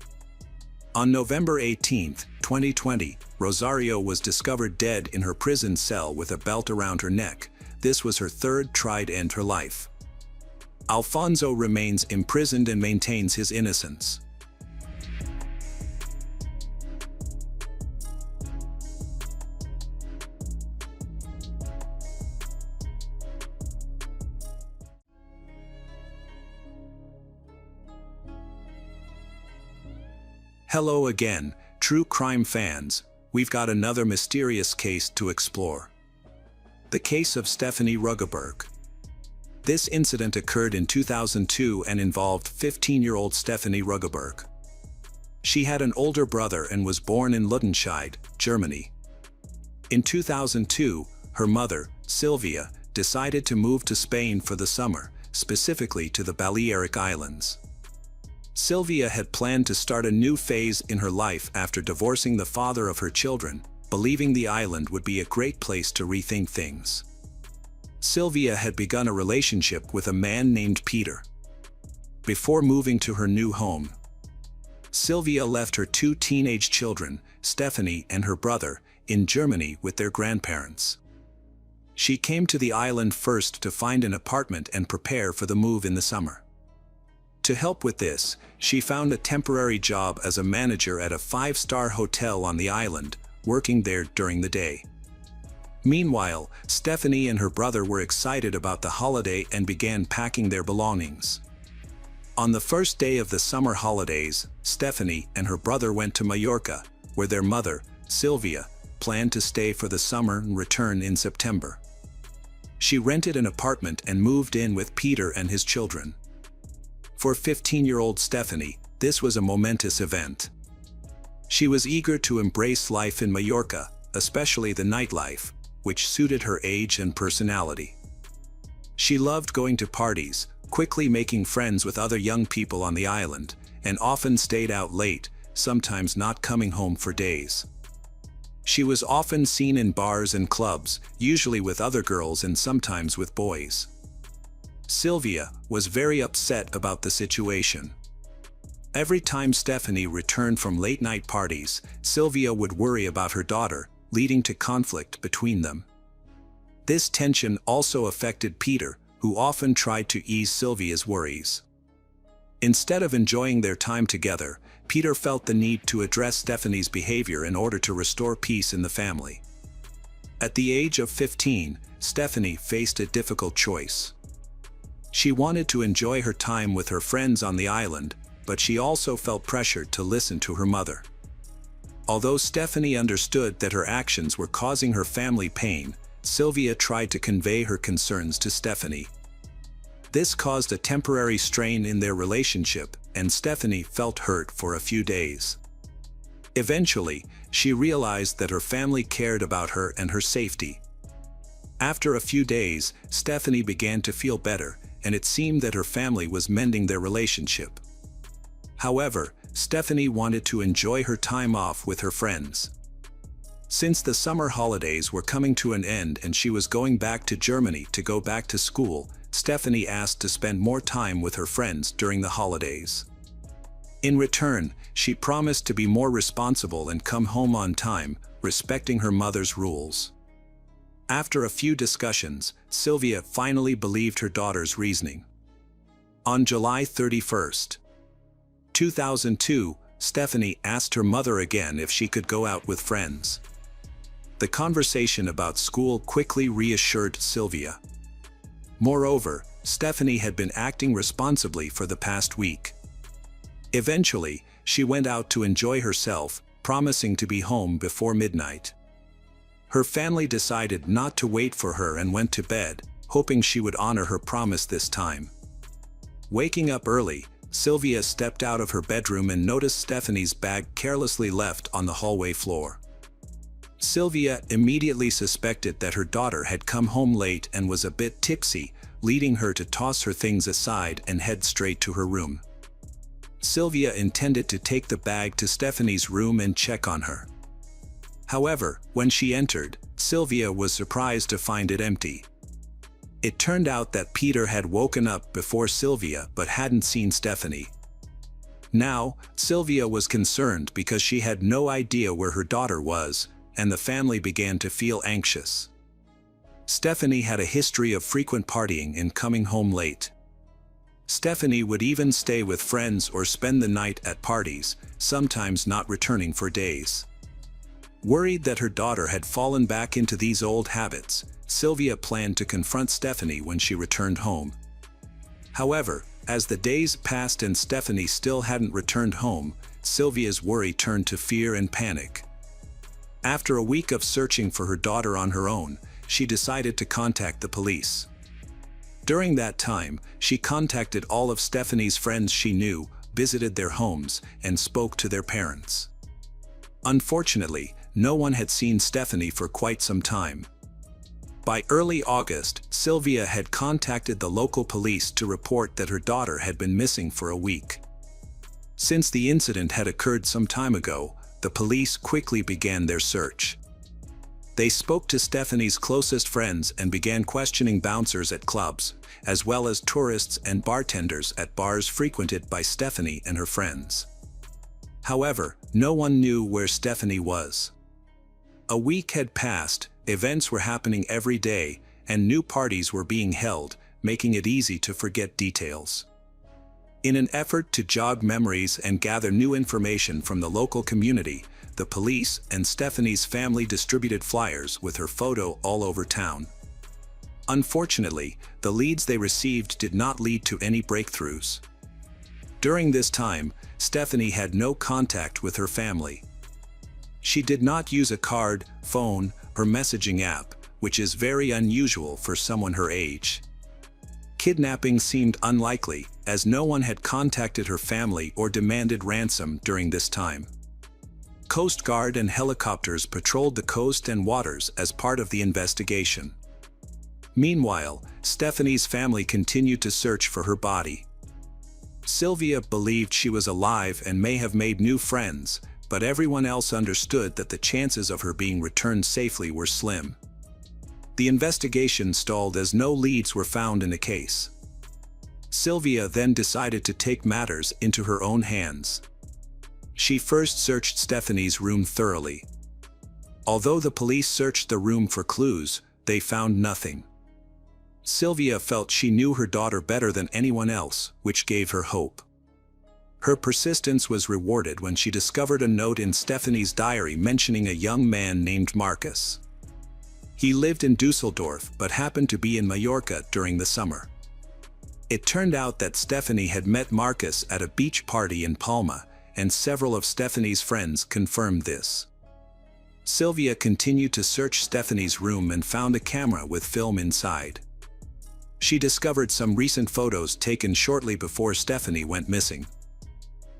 On November 18, 2020, Rosario was discovered dead in her prison cell with a belt around her neck. This was her third try to end her life. Alfonso remains imprisoned and maintains his innocence. Hello again, true crime fans. We've got another mysterious case to explore. The case of Stephanie Ruggeberg. This incident occurred in 2002 and involved 15-year-old Stephanie Ruggeberg. She had an older brother and was born in Lüdenscheid, Germany. In 2002, her mother, Sylvia, decided to move to Spain for the summer, specifically to the Balearic Islands. Sylvia had planned to start a new phase in her life after divorcing the father of her children, believing the island would be a great place to rethink things. Sylvia had begun a relationship with a man named Peter. Before moving to her new home, Sylvia left her two teenage children, Stephanie and her brother, in Germany with their grandparents. She came to the island first to find an apartment and prepare for the move in the summer. To help with this, she found a temporary job as a manager at a 5-star hotel on the island, working there during the day. Meanwhile, Stephanie and her brother were excited about the holiday and began packing their belongings. On the first day of the summer holidays, Stephanie and her brother went to Mallorca, where their mother, Sylvia, planned to stay for the summer and return in September. She rented an apartment and moved in with Peter and his children. For 15-year-old Stephanie, this was a momentous event. She was eager to embrace life in Mallorca, especially the nightlife, which suited her age and personality. She loved going to parties, quickly making friends with other young people on the island, and often stayed out late, sometimes not coming home for days. She was often seen in bars and clubs, usually with other girls and sometimes with boys. Sylvia was very upset about the situation. Every time Stephanie returned from late-night parties, Sylvia would worry about her daughter, leading to conflict between them. This tension also affected Peter, who often tried to ease Sylvia's worries. Instead of enjoying their time together, Peter felt the need to address Stephanie's behavior in order to restore peace in the family. At the age of 15, Stephanie faced a difficult choice. She wanted to enjoy her time with her friends on the island, but she also felt pressured to listen to her mother. Although Stephanie understood that her actions were causing her family pain, Sylvia tried to convey her concerns to Stephanie. This caused a temporary strain in their relationship, and Stephanie felt hurt for a few days. Eventually, she realized that her family cared about her and her safety. After a few days, Stephanie began to feel better, and it seemed that her family was mending their relationship. However, Stephanie wanted to enjoy her time off with her friends. Since the summer holidays were coming to an end and she was going back to Germany to go back to school, Stephanie asked to spend more time with her friends during the holidays. In return, she promised to be more responsible and come home on time, respecting her mother's rules. After a few discussions, Sylvia finally believed her daughter's reasoning. On July 31, 2002, Stephanie asked her mother again if she could go out with friends. The conversation about school quickly reassured Sylvia. Moreover, Stephanie had been acting responsibly for the past week. Eventually, she went out to enjoy herself, promising to be home before midnight. Her family decided not to wait for her and went to bed, hoping she would honor her promise this time. Waking up early, Sylvia stepped out of her bedroom and noticed Stephanie's bag carelessly left on the hallway floor. Sylvia immediately suspected that her daughter had come home late and was a bit tipsy, leading her to toss her things aside and head straight to her room. Sylvia intended to take the bag to Stephanie's room and check on her. However, when she entered, Sylvia was surprised to find it empty. It turned out that Peter had woken up before Sylvia but hadn't seen Stephanie. Now, Sylvia was concerned because she had no idea where her daughter was, and the family began to feel anxious. Stephanie had a history of frequent partying and coming home late. Stephanie would even stay with friends or spend the night at parties, sometimes not returning for days. Worried that her daughter had fallen back into these old habits, Sylvia planned to confront Stephanie when she returned home. However, as the days passed and Stephanie still hadn't returned home, Sylvia's worry turned to fear and panic. After a week of searching for her daughter on her own, she decided to contact the police. During that time, she contacted all of Stephanie's friends she knew, visited their homes, and spoke to their parents. Unfortunately, no one had seen Stephanie for quite some time. By early August, Sylvia had contacted the local police to report that her daughter had been missing for a week. Since the incident had occurred some time ago, the police quickly began their search. They spoke to Stephanie's closest friends and began questioning bouncers at clubs, as well as tourists and bartenders at bars frequented by Stephanie and her friends. However, no one knew where Stephanie was. A week had passed, events were happening every day, and new parties were being held, making it easy to forget details. In an effort to jog memories and gather new information from the local community, the police and Stephanie's family distributed flyers with her photo all over town. Unfortunately, the leads they received did not lead to any breakthroughs. During this time, Stephanie had no contact with her family. She did not use a card, phone, or messaging app, which is very unusual for someone her age. Kidnapping seemed unlikely, as no one had contacted her family or demanded ransom during this time. Coast Guard and helicopters patrolled the coast and waters as part of the investigation. Meanwhile, Stephanie's family continued to search for her body. Sylvia believed she was alive and may have made new friends, but everyone else understood that the chances of her being returned safely were slim. The investigation stalled as no leads were found in the case. Sylvia then decided to take matters into her own hands. She first searched Stephanie's room thoroughly. Although the police searched the room for clues, they found nothing. Sylvia felt she knew her daughter better than anyone else, which gave her hope. Her persistence was rewarded when she discovered a note in Stephanie's diary mentioning a young man named Marcus. He lived in Dusseldorf but happened to be in Mallorca during the summer. It turned out that Stephanie had met Marcus at a beach party in Palma, and several of Stephanie's friends confirmed this. Sylvia continued to search Stephanie's room and found a camera with film inside. She discovered some recent photos taken shortly before Stephanie went missing.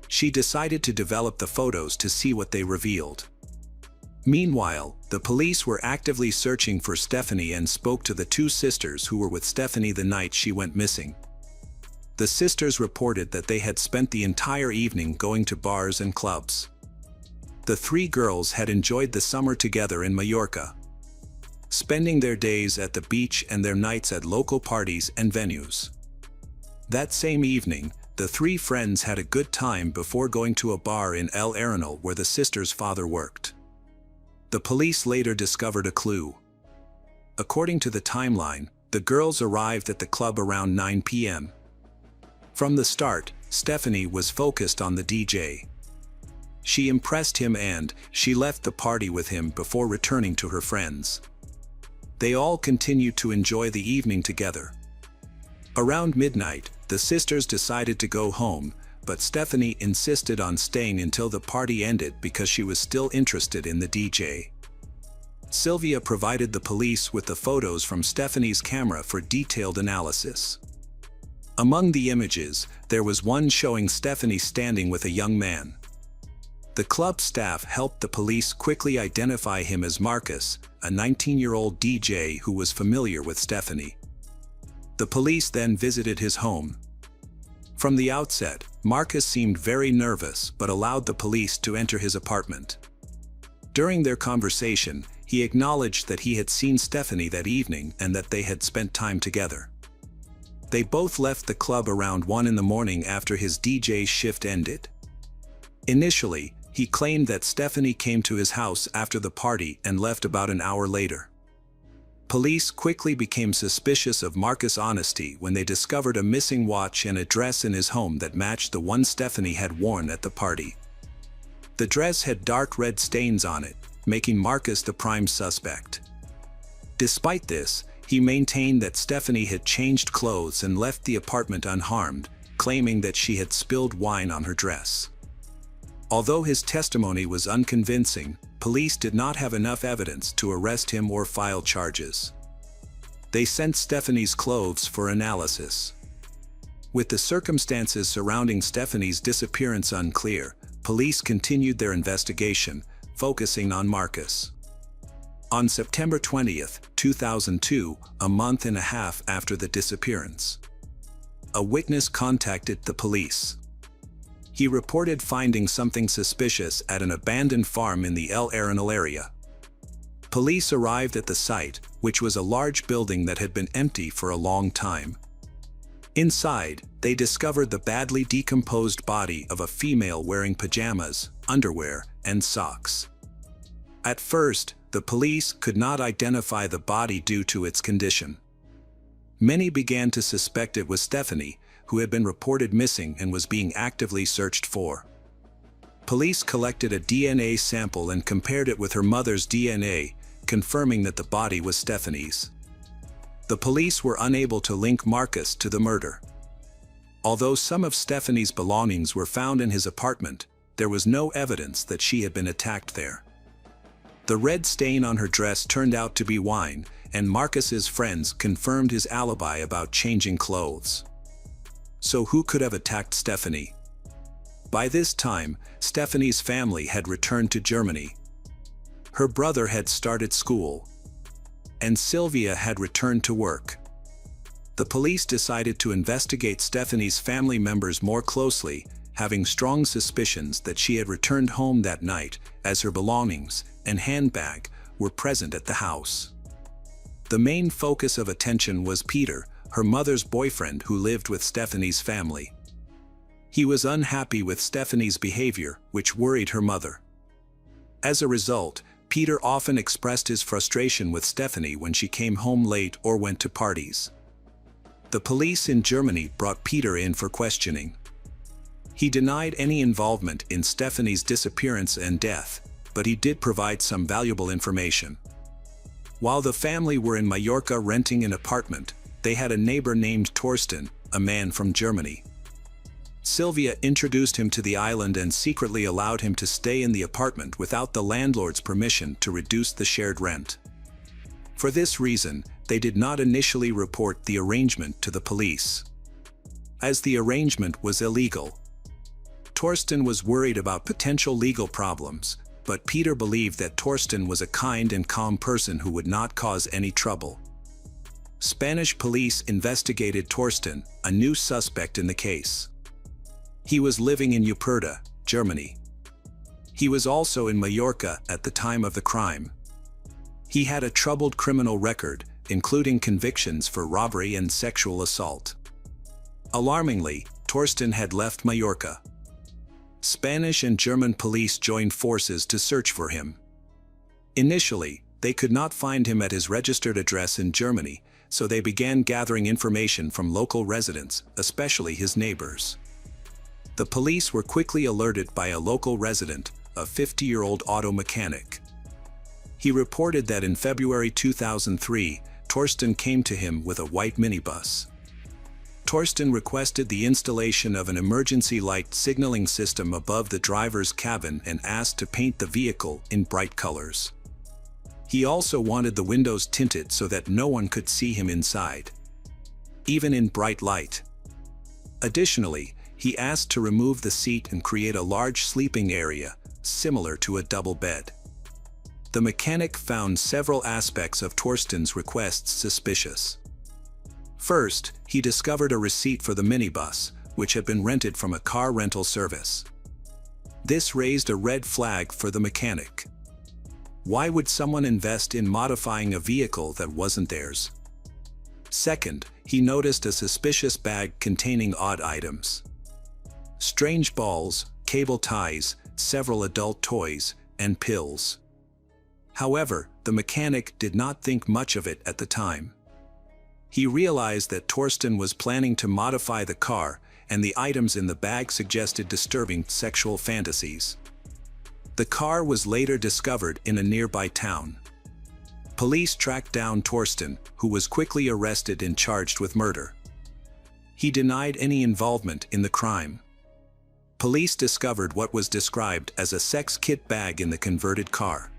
She decided to develop the photos to see what they revealed. Meanwhile, the police were actively searching for Stephanie and spoke to the two sisters who were with Stephanie the night she went missing. The sisters reported that they had spent the entire evening going to bars and clubs. The three girls had enjoyed the summer together in Mallorca, spending their days at the beach and their nights at local parties and venues. That same evening, the three friends had a good time before going to a bar in El Arenal where the sisters' father worked. The police later discovered a clue. According to the timeline, the girls arrived at the club around 9 p.m. From the start, Stephanie was focused on the DJ. She impressed him and she left the party with him before returning to her friends. They all continued to enjoy the evening together. Around midnight, the sisters decided to go home, but Stephanie insisted on staying until the party ended because she was still interested in the DJ. Sylvia provided the police with the photos from Stephanie's camera for detailed analysis. Among the images, there was one showing Stephanie standing with a young man. The club staff helped the police quickly identify him as Marcus, a 19-year-old DJ who was familiar with Stephanie. The police then visited his home. From the outset, Marcus seemed very nervous but allowed the police to enter his apartment. During their conversation, he acknowledged that he had seen Stephanie that evening and that they had spent time together. They both left the club around 1 in the morning after his DJ shift ended. Initially, he claimed that Stephanie came to his house after the party and left about an hour later. Police quickly became suspicious of Marcus' honesty when they discovered a missing watch and a dress in his home that matched the one Stephanie had worn at the party. The dress had dark red stains on it, making Marcus the prime suspect. Despite this, he maintained that Stephanie had changed clothes and left the apartment unharmed, claiming that she had spilled wine on her dress. Although his testimony was unconvincing, police did not have enough evidence to arrest him or file charges. They sent Stephanie's clothes for analysis. With the circumstances surrounding Stephanie's disappearance unclear, police continued their investigation, focusing on Marcus. On September 20, 2002, a month and a half after the disappearance, a witness contacted the police. He reported finding something suspicious at an abandoned farm in the El Arenal area. Police arrived at the site, which was a large building that had been empty for a long time. Inside, they discovered the badly decomposed body of a female wearing pajamas, underwear, and socks. At first, the police could not identify the body due to its condition. Many began to suspect it was Stephanie, who had been reported missing and was being actively searched for. Police collected a DNA sample and compared it with her mother's DNA, confirming that the body was Stephanie's. The police were unable to link Marcus to the murder. Although some of Stephanie's belongings were found in his apartment, there was no evidence that she had been attacked there. The red stain on her dress turned out to be wine, and Marcus's friends confirmed his alibi about changing clothes. So who could have attacked Stephanie? By this time, Stephanie's family had returned to Germany. Her brother had started school, and Sylvia had returned to work. The police decided to investigate Stephanie's family members more closely, having strong suspicions that she had returned home that night, as her belongings and handbag were present at the house. The main focus of attention was Peter, her mother's boyfriend who lived with Stephanie's family. He was unhappy with Stephanie's behavior, which worried her mother. As a result, Peter often expressed his frustration with Stephanie when she came home late or went to parties. The police in Germany brought Peter in for questioning. He denied any involvement in Stephanie's disappearance and death, but he did provide some valuable information. While the family were in Mallorca renting an apartment, they had a neighbor named Torsten, a man from Germany. Sylvia introduced him to the island and secretly allowed him to stay in the apartment without the landlord's permission to reduce the shared rent. For this reason, they did not initially report the arrangement to the police, as the arrangement was illegal. Torsten was worried about potential legal problems, but Peter believed that Torsten was a kind and calm person who would not cause any trouble. Spanish police investigated Torsten, a new suspect in the case. He was living in Uperda, Germany. He was also in Mallorca at the time of the crime. He had a troubled criminal record, including convictions for robbery and sexual assault. Alarmingly, Torsten had left Mallorca. Spanish and German police joined forces to search for him. Initially, they could not find him at his registered address in Germany, so they began gathering information from local residents, especially his neighbors. The police were quickly alerted by a local resident, a 50-year-old auto mechanic. He reported that in February 2003, Torsten came to him with a white minibus. Torsten requested the installation of an emergency light signaling system above the driver's cabin and asked to paint the vehicle in bright colors. He also wanted the windows tinted so that no one could see him inside, even in bright light. Additionally, he asked to remove the seat and create a large sleeping area, similar to a double bed. The mechanic found several aspects of Torsten's requests suspicious. First, he discovered a receipt for the minibus, which had been rented from a car rental service. This raised a red flag for the mechanic. Why would someone invest in modifying a vehicle that wasn't theirs? Second, he noticed a suspicious bag containing odd items. Strange balls, cable ties, several adult toys, and pills. However, the mechanic did not think much of it at the time. He realized that Torsten was planning to modify the car, and the items in the bag suggested disturbing sexual fantasies. The car was later discovered in a nearby town. Police tracked down Torsten, who was quickly arrested and charged with murder. He denied any involvement in the crime. Police discovered what was described as a sex kit bag in the converted car.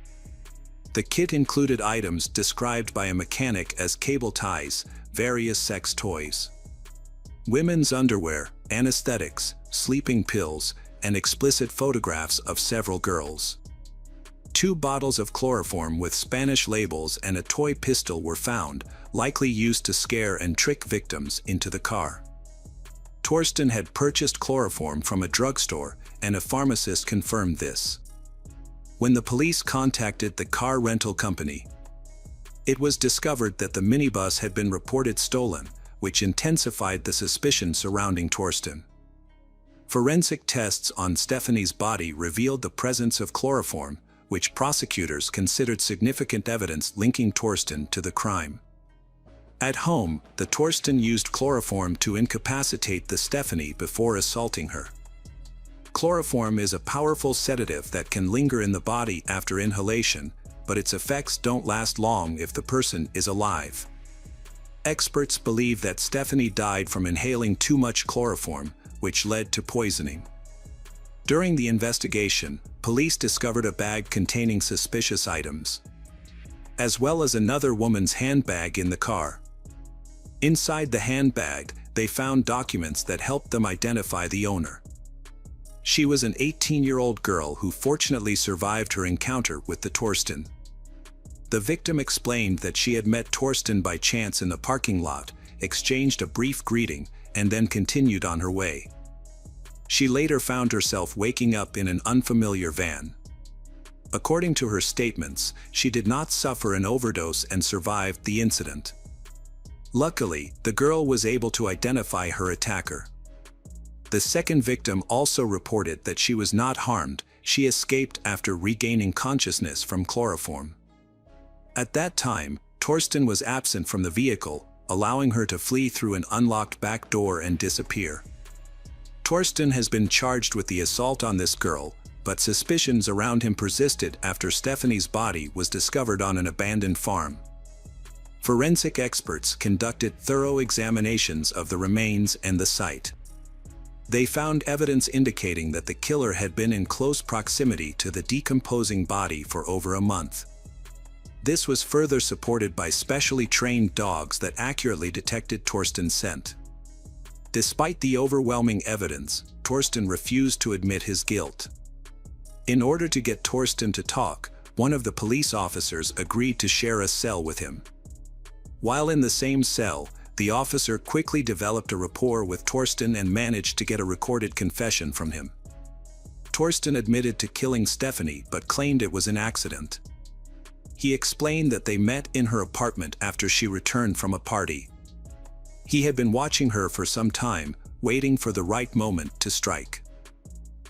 The kit included items described by a mechanic as cable ties, various sex toys, women's underwear, anesthetics, sleeping pills, and explicit photographs of several girls. 2 bottles of chloroform with Spanish labels and a toy pistol were found, likely used to scare and trick victims into the car. Torsten had purchased chloroform from a drugstore, and a pharmacist confirmed this. When the police contacted the car rental company, it was discovered that the minibus had been reported stolen, which intensified the suspicion surrounding Torsten. Forensic tests on Stephanie's body revealed the presence of chloroform, which prosecutors considered significant evidence linking Torsten to the crime. At home, the Torsten used chloroform to incapacitate the Stephanie before assaulting her. Chloroform is a powerful sedative that can linger in the body after inhalation, but its effects don't last long if the person is alive. Experts believe that Stephanie died from inhaling too much chloroform, which led to poisoning. During the investigation, police discovered a bag containing suspicious items, as well as another woman's handbag in the car. Inside the handbag, they found documents that helped them identify the owner. She was an 18-year-old girl who fortunately survived her encounter with the Torsten. The victim explained that she had met Torsten by chance in the parking lot, exchanged a brief greeting, and then continued on her way. She later found herself waking up in an unfamiliar van. According to her statements, she did not suffer an overdose and survived the incident. Luckily, the girl was able to identify her attacker. The second victim also reported that she was not harmed. She escaped after regaining consciousness from chloroform. At that time, Torsten was absent from the vehicle, allowing her to flee through an unlocked back door and disappear. Torsten has been charged with the assault on this girl, but suspicions around him persisted after Stephanie's body was discovered on an abandoned farm. Forensic experts conducted thorough examinations of the remains and the site. They found evidence indicating that the killer had been in close proximity to the decomposing body for over a month. This was further supported by specially trained dogs that accurately detected Torsten's scent. Despite the overwhelming evidence, Torsten refused to admit his guilt. In order to get Torsten to talk, one of the police officers agreed to share a cell with him. While in the same cell, the officer quickly developed a rapport with Torsten and managed to get a recorded confession from him. Torsten admitted to killing Stephanie but claimed it was an accident. He explained that they met in her apartment after she returned from a party. He had been watching her for some time, waiting for the right moment to strike.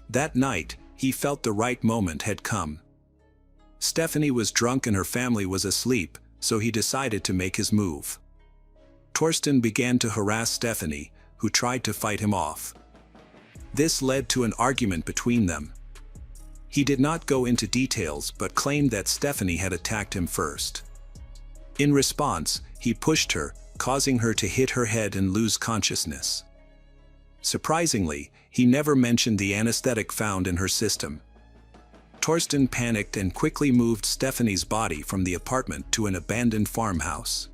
That night, he felt the right moment had come. Stephanie was drunk and her family was asleep, so he decided to make his move. Torsten began to harass Stephanie, who tried to fight him off. This led to an argument between them. He did not go into details but claimed that Stephanie had attacked him first. In response, he pushed her, causing her to hit her head and lose consciousness. Surprisingly, he never mentioned the anesthetic found in her system. Torsten panicked and quickly moved Stephanie's body from the apartment to an abandoned farmhouse.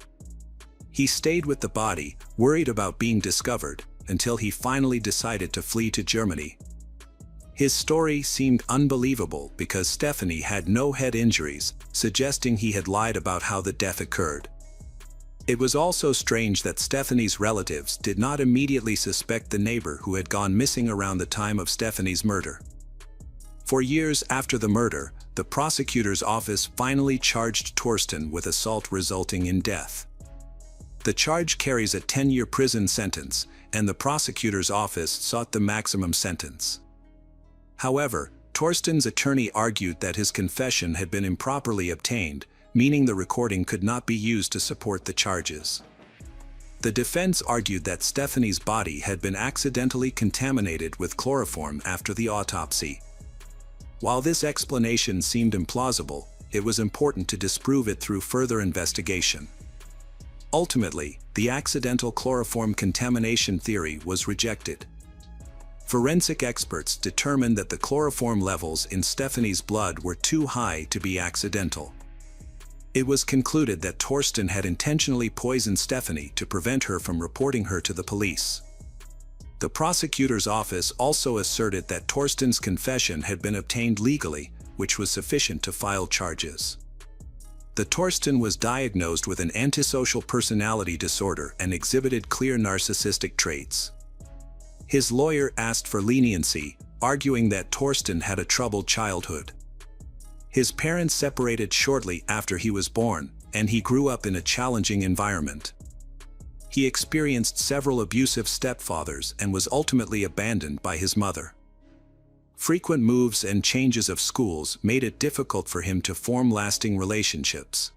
He stayed with the body, worried about being discovered, until he finally decided to flee to Germany. His story seemed unbelievable because Stephanie had no head injuries, suggesting he had lied about how the death occurred. It was also strange that Stephanie's relatives did not immediately suspect the neighbor who had gone missing around the time of Stephanie's murder. For years after the murder, the prosecutor's office finally charged Torsten with assault resulting in death. The charge carries a 10-year prison sentence, and the prosecutor's office sought the maximum sentence. However, Torsten's attorney argued that his confession had been improperly obtained, meaning the recording could not be used to support the charges. The defense argued that Stephanie's body had been accidentally contaminated with chloroform after the autopsy. While this explanation seemed implausible, it was important to disprove it through further investigation. Ultimately, the accidental chloroform contamination theory was rejected. Forensic experts determined that the chloroform levels in Stephanie's blood were too high to be accidental. It was concluded that Torsten had intentionally poisoned Stephanie to prevent her from reporting her to the police. The prosecutor's office also asserted that Torsten's confession had been obtained legally, which was sufficient to file charges. Torsten was diagnosed with an antisocial personality disorder and exhibited clear narcissistic traits. His lawyer asked for leniency, arguing that Torsten had a troubled childhood. His parents separated shortly after he was born, and he grew up in a challenging environment. He experienced several abusive stepfathers and was ultimately abandoned by his mother. Frequent moves and changes of schools made it difficult for him to form lasting relationships.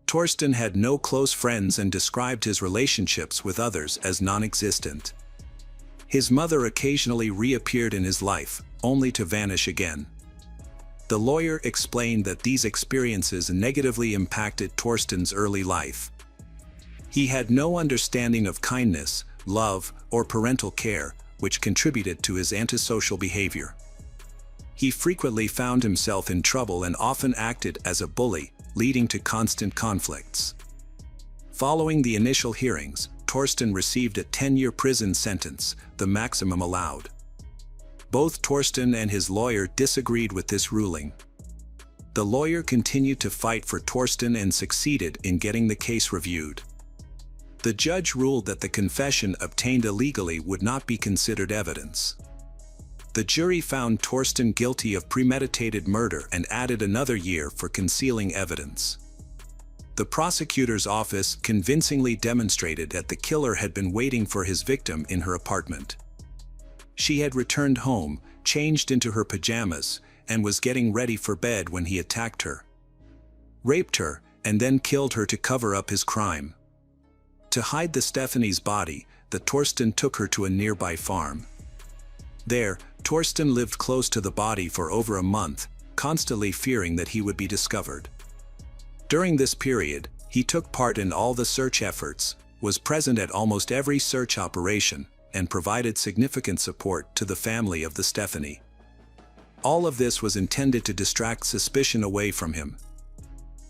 Torsten had no close friends and described his relationships with others as non-existent. His mother occasionally reappeared in his life, only to vanish again. The lawyer explained that these experiences negatively impacted Torsten's early life. He had no understanding of kindness, love, or parental care, which contributed to his antisocial behavior. He frequently found himself in trouble and often acted as a bully, leading to constant conflicts. Following the initial hearings, Torsten received a 10-year prison sentence, the maximum allowed. Both Torsten and his lawyer disagreed with this ruling. The lawyer continued to fight for Torsten and succeeded in getting the case reviewed. The judge ruled that the confession obtained illegally would not be considered evidence. The jury found Torsten guilty of premeditated murder and added another year for concealing evidence. The prosecutor's office convincingly demonstrated that the killer had been waiting for his victim in her apartment. She had returned home, changed into her pajamas, and was getting ready for bed when he attacked her, raped her, and then killed her to cover up his crime. To hide Stephanie's body, Torsten took her to a nearby farm. There, Torsten lived close to the body for over a month, constantly fearing that he would be discovered. During this period, he took part in all the search efforts, was present at almost every search operation, and provided significant support to the family of Stephanie. All of this was intended to distract suspicion away from him.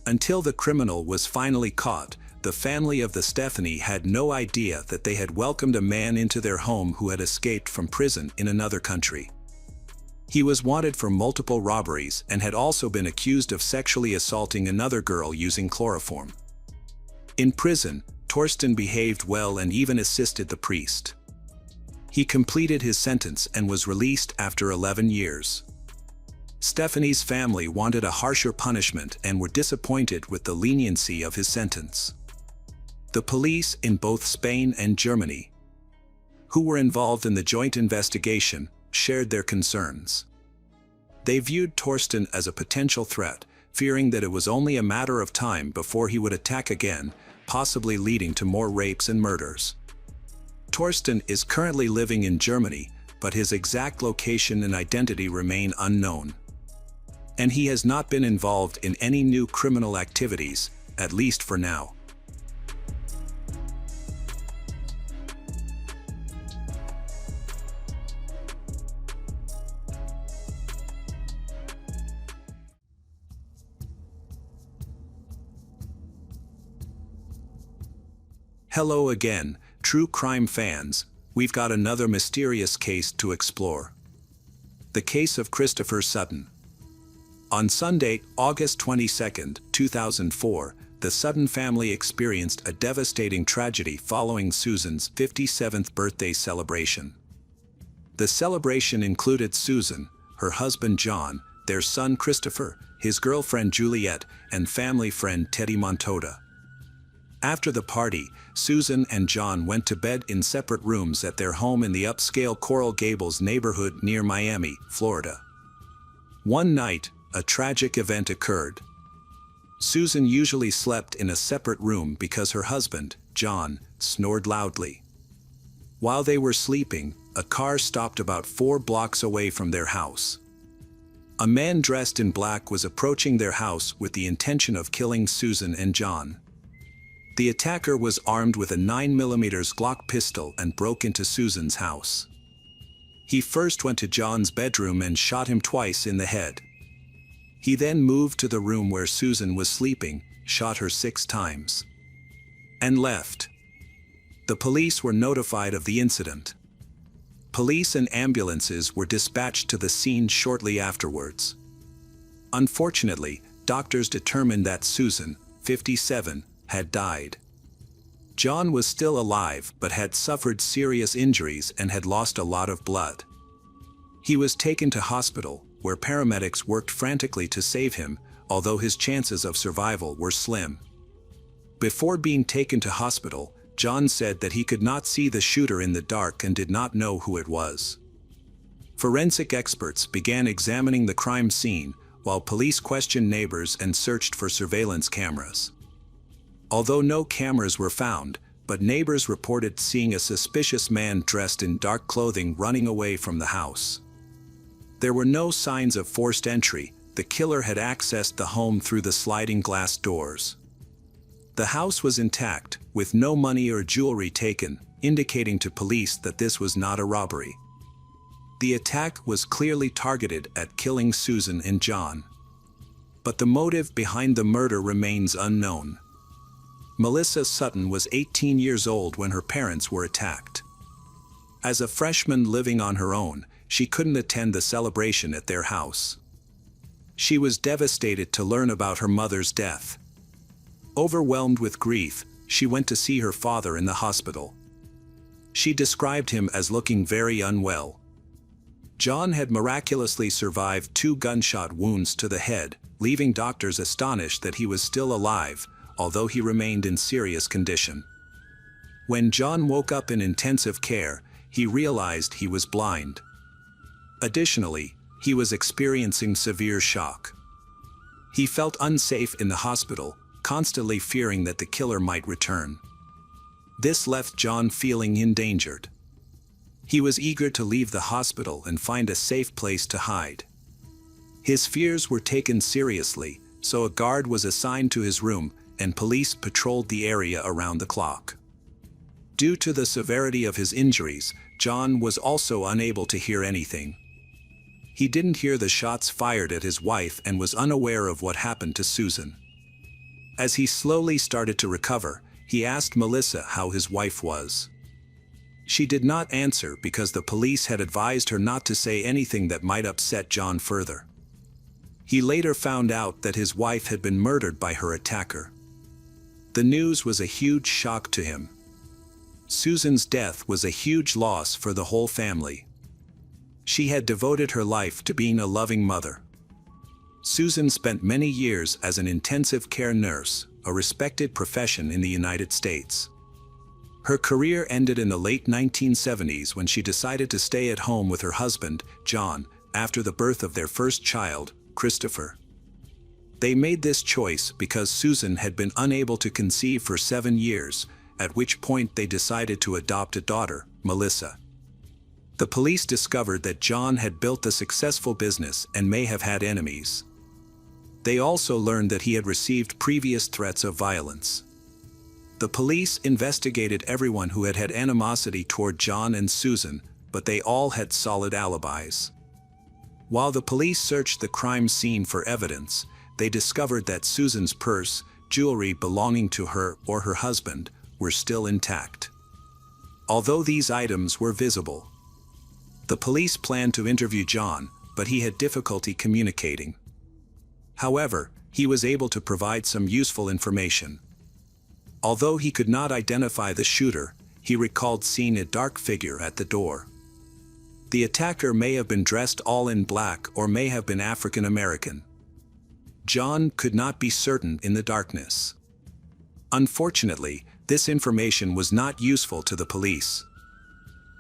Until the criminal was finally caught, the family of Stephanie had no idea that they had welcomed a man into their home who had escaped from prison in another country. He was wanted for multiple robberies and had also been accused of sexually assaulting another girl using chloroform. In prison, Torsten behaved well and even assisted the priest. He completed his sentence and was released after 11 years. Stephanie's family wanted a harsher punishment and were disappointed with the leniency of his sentence. The police in both Spain and Germany, who were involved in the joint investigation, shared their concerns. They viewed Torsten as a potential threat, fearing that it was only a matter of time before he would attack again, possibly leading to more rapes and murders. Torsten is currently living in Germany, but his exact location and identity remain unknown. And he has not been involved in any new criminal activities, at least for now. Hello again, true crime fans. We've got another mysterious case to explore. The case of Christopher Sutton. On Sunday, August 22, 2004, the Sutton family experienced a devastating tragedy following Susan's 57th birthday celebration. The celebration included Susan, her husband John, their son Christopher, his girlfriend Juliet, and family friend Teddy Montoda. After the party, Susan and John went to bed in separate rooms at their home in the upscale Coral Gables neighborhood near Miami, Florida. One night, a tragic event occurred. Susan usually slept in a separate room because her husband, John, snored loudly. While they were sleeping, a car stopped about 4 blocks away from their house. A man dressed in black was approaching their house with the intention of killing Susan and John. The attacker was armed with a 9mm Glock pistol and broke into Susan's house. He first went to John's bedroom and shot him twice in the head. He then moved to the room where Susan was sleeping, shot her 6 times, and left. The police were notified of the incident. Police and ambulances were dispatched to the scene shortly afterwards. Unfortunately, doctors determined that Susan, 57, had died. John was still alive but had suffered serious injuries and had lost a lot of blood. He was taken to hospital, where paramedics worked frantically to save him, although his chances of survival were slim. Before being taken to hospital, John said that he could not see the shooter in the dark and did not know who it was. Forensic experts began examining the crime scene, while police questioned neighbors and searched for surveillance cameras. Although no cameras were found, but neighbors reported seeing a suspicious man dressed in dark clothing running away from the house. There were no signs of forced entry. The killer had accessed the home through the sliding glass doors. The house was intact, with no money or jewelry taken, indicating to police that this was not a robbery. The attack was clearly targeted at killing Susan and John. But the motive behind the murder remains unknown. Melissa Sutton was 18 years old when her parents were attacked. As a freshman living on her own, she couldn't attend the celebration at their house. She was devastated to learn about her mother's death. Overwhelmed with grief, she went to see her father in the hospital. She described him as looking very unwell. John had miraculously survived 2 gunshot wounds to the head, leaving doctors astonished that he was still alive, although he remained in serious condition. When John woke up in intensive care, he realized he was blind. Additionally, he was experiencing severe shock. He felt unsafe in the hospital, constantly fearing that the killer might return. This left John feeling endangered. He was eager to leave the hospital and find a safe place to hide. His fears were taken seriously, so a guard was assigned to his room, and police patrolled the area around the clock. Due to the severity of his injuries, John was also unable to hear anything. He didn't hear the shots fired at his wife and was unaware of what happened to Susan. As he slowly started to recover, he asked Melissa how his wife was. She did not answer because the police had advised her not to say anything that might upset John further. He later found out that his wife had been murdered by her attacker. The news was a huge shock to him. Susan's death was a huge loss for the whole family. She had devoted her life to being a loving mother. Susan spent many years as an intensive care nurse, a respected profession in the United States. Her career ended in the late 1970s when she decided to stay at home with her husband, John, after the birth of their first child, Christopher. They made this choice because Susan had been unable to conceive for 7 years, at which point they decided to adopt a daughter, Melissa. The police discovered that John had built a successful business and may have had enemies. They also learned that he had received previous threats of violence. The police investigated everyone who had had animosity toward John and Susan, but they all had solid alibis. While the police searched the crime scene for evidence, they discovered that Susan's purse, jewelry belonging to her or her husband, were still intact. Although these items were visible, the police planned to interview John, but he had difficulty communicating. However, he was able to provide some useful information. Although he could not identify the shooter, he recalled seeing a dark figure at the door. The attacker may have been dressed all in black or may have been African American. John could not be certain in the darkness. Unfortunately, this information was not useful to the police.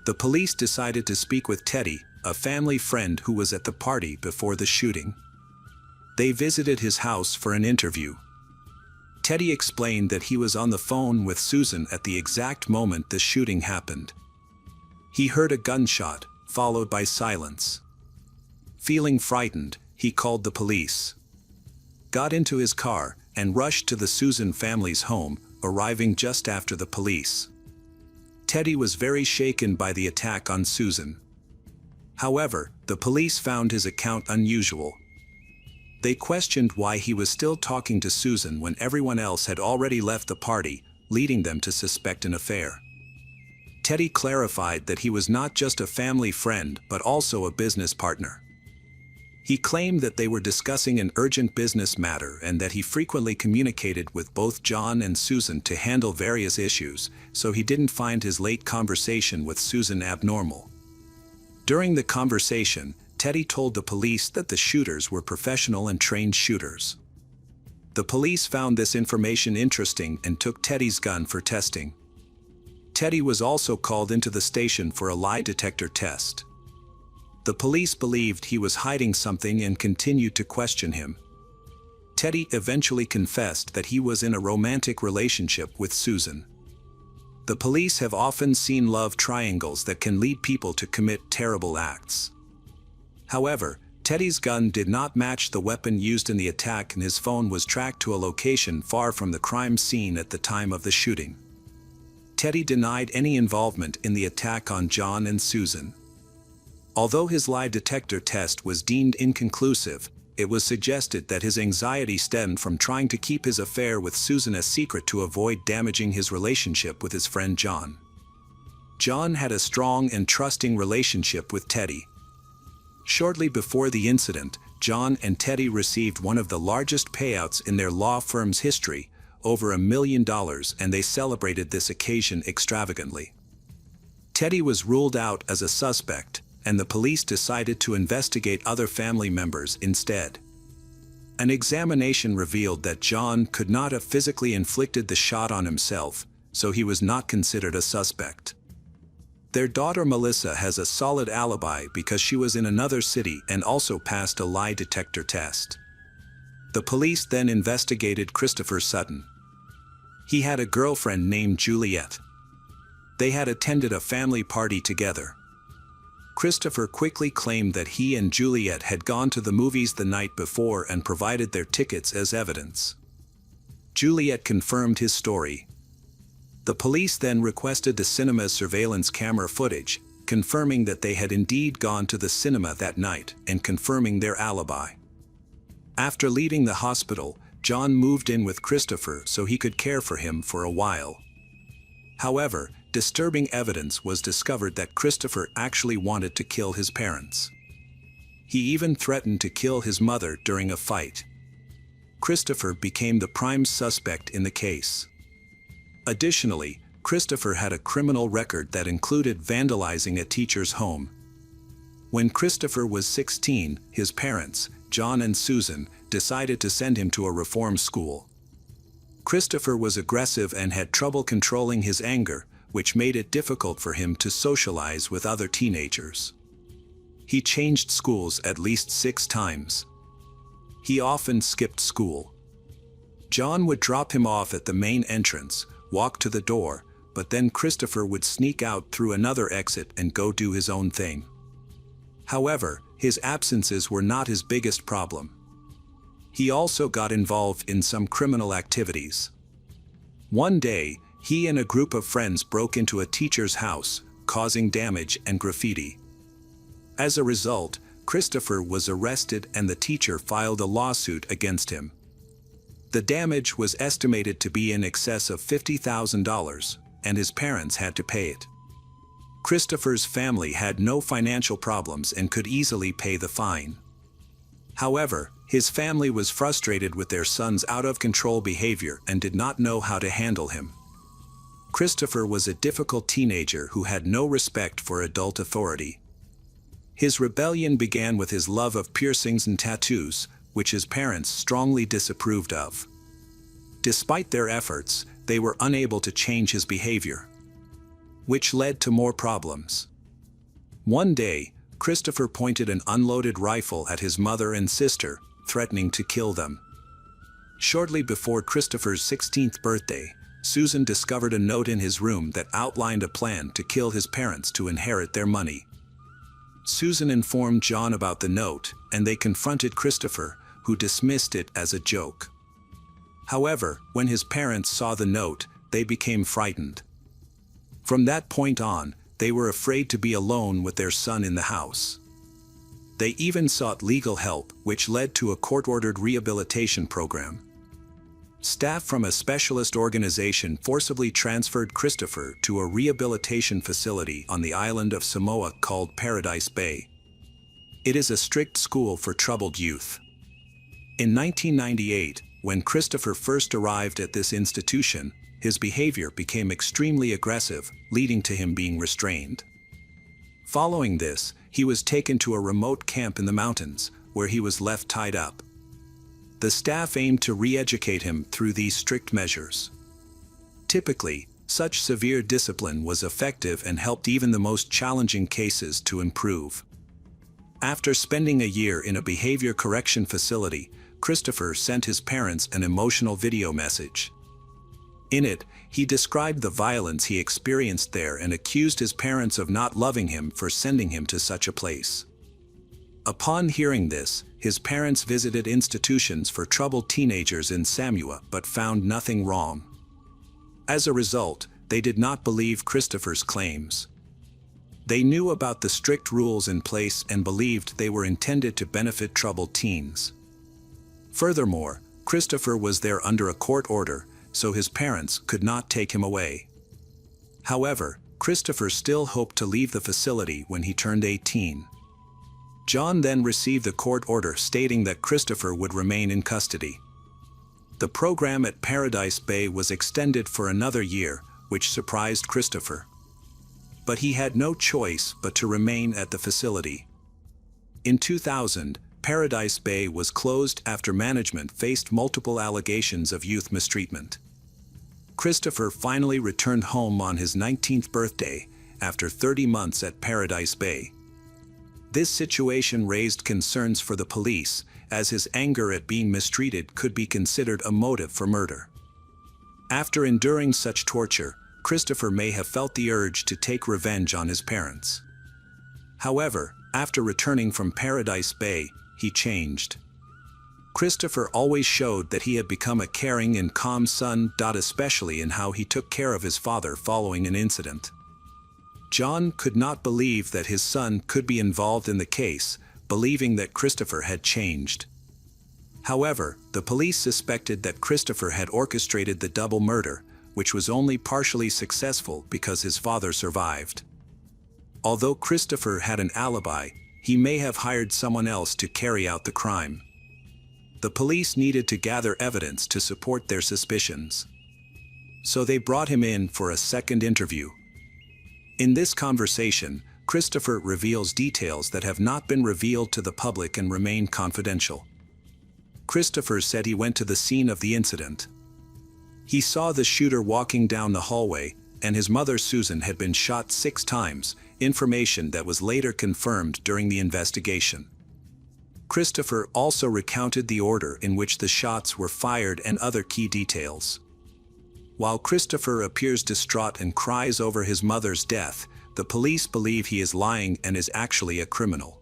The police decided to speak with Teddy, a family friend who was at the party before the shooting. They visited his house for an interview. Teddy explained that he was on the phone with Susan at the exact moment the shooting happened. He heard a gunshot, followed by silence. Feeling frightened, he called the police, got into his car, and rushed to the Susan family's home, arriving just after the police. Teddy was very shaken by the attack on Susan. However, the police found his account unusual. They questioned why he was still talking to Susan when everyone else had already left the party, leading them to suspect an affair. Teddy clarified that he was not just a family friend but also a business partner. He claimed that they were discussing an urgent business matter and that he frequently communicated with both John and Susan to handle various issues, so he didn't find his late conversation with Susan abnormal. During the conversation, Teddy told the police that the shooters were professional and trained shooters. The police found this information interesting and took Teddy's gun for testing. Teddy was also called into the station for a lie detector test. The police believed he was hiding something and continued to question him. Teddy eventually confessed that he was in a romantic relationship with Susan. The police have often seen love triangles that can lead people to commit terrible acts. However, Teddy's gun did not match the weapon used in the attack and his phone was tracked to a location far from the crime scene at the time of the shooting. Teddy denied any involvement in the attack on John and Susan. Although his lie detector test was deemed inconclusive, it was suggested that his anxiety stemmed from trying to keep his affair with Susan a secret to avoid damaging his relationship with his friend John. John had a strong and trusting relationship with Teddy. Shortly before the incident, John and Teddy received one of the largest payouts in their law firm's history, over $1 million, and they celebrated this occasion extravagantly. Teddy was ruled out as a suspect, and the police decided to investigate other family members instead. An examination revealed that John could not have physically inflicted the shot on himself, so he was not considered a suspect. Their daughter Melissa has a solid alibi because she was in another city and also passed a lie detector test. The police then investigated Christopher Sutton. He had a girlfriend named Juliet. They had attended a family party together. Christopher quickly claimed that he and Juliet had gone to the movies the night before and provided their tickets as evidence. Juliet confirmed his story. The police then requested the cinema's surveillance camera footage, confirming that they had indeed gone to the cinema that night and confirming their alibi. After leaving the hospital, John moved in with Christopher so he could care for him for a while. However, disturbing evidence was discovered that Christopher actually wanted to kill his parents. He even threatened to kill his mother during a fight. Christopher became the prime suspect in the case. Additionally, Christopher had a criminal record that included vandalizing a teacher's home. When Christopher was 16, his parents, John and Susan, decided to send him to a reform school. Christopher was aggressive and had trouble controlling his anger, which made it difficult for him to socialize with other teenagers. He changed schools at least 6 times. He often skipped school. John would drop him off at the main entrance, walk to the door, but then Christopher would sneak out through another exit and go do his own thing. However, his absences were not his biggest problem. He also got involved in some criminal activities. One day, he and a group of friends broke into a teacher's house, causing damage and graffiti. As a result, Christopher was arrested and the teacher filed a lawsuit against him. The damage was estimated to be in excess of $50,000, and his parents had to pay it. Christopher's family had no financial problems and could easily pay the fine. However, his family was frustrated with their son's out-of-control behavior and did not know how to handle him. Christopher was a difficult teenager who had no respect for adult authority. His rebellion began with his love of piercings and tattoos, which his parents strongly disapproved of. Despite their efforts, they were unable to change his behavior, which led to more problems. One day, Christopher pointed an unloaded rifle at his mother and sister, threatening to kill them. Shortly before Christopher's 16th birthday, Susan discovered a note in his room that outlined a plan to kill his parents to inherit their money. Susan informed John about the note, and they confronted Christopher, who dismissed it as a joke. However, when his parents saw the note, they became frightened. From that point on, they were afraid to be alone with their son in the house. They even sought legal help, which led to a court-ordered rehabilitation program. Staff from a specialist organization forcibly transferred Christopher to a rehabilitation facility on the island of Samoa called Paradise Bay. It is a strict school for troubled youth. In 1998, when Christopher first arrived at this institution, his behavior became extremely aggressive, leading to him being restrained. Following this, he was taken to a remote camp in the mountains, where he was left tied up. The staff aimed to re-educate him through these strict measures. Typically, such severe discipline was effective and helped even the most challenging cases to improve. After spending a year in a behavior correction facility, Christopher sent his parents an emotional video message. In it, he described the violence he experienced there and accused his parents of not loving him for sending him to such a place. Upon hearing this, his parents visited institutions for troubled teenagers in Samoa but found nothing wrong. As a result, they did not believe Christopher's claims. They knew about the strict rules in place and believed they were intended to benefit troubled teens. Furthermore, Christopher was there under a court order, so his parents could not take him away. However, Christopher still hoped to leave the facility when he turned 18. John then received a court order stating that Christopher would remain in custody. The program at Paradise Bay was extended for another year, which surprised Christopher. But he had no choice but to remain at the facility. In 2000, Paradise Bay was closed after management faced multiple allegations of youth mistreatment. Christopher finally returned home on his 19th birthday, after 30 months at Paradise Bay. This situation raised concerns for the police, as his anger at being mistreated could be considered a motive for murder. After enduring such torture, Christopher may have felt the urge to take revenge on his parents. However, after returning from Paradise Bay, he changed. Christopher always showed that he had become a caring and calm son, especially in how he took care of his father following an incident. John could not believe that his son could be involved in the case, believing that Christopher had changed. However, the police suspected that Christopher had orchestrated the double murder, which was only partially successful because his father survived. Although Christopher had an alibi, he may have hired someone else to carry out the crime. The police needed to gather evidence to support their suspicions. So they brought him in for a second interview. In this conversation, Christopher reveals details that have not been revealed to the public and remain confidential. Christopher said he went to the scene of the incident. He saw the shooter walking down the hallway, and his mother Susan had been shot 6 times, information that was later confirmed during the investigation. Christopher also recounted the order in which the shots were fired and other key details. While Christopher appears distraught and cries over his mother's death, the police believe he is lying and is actually a criminal.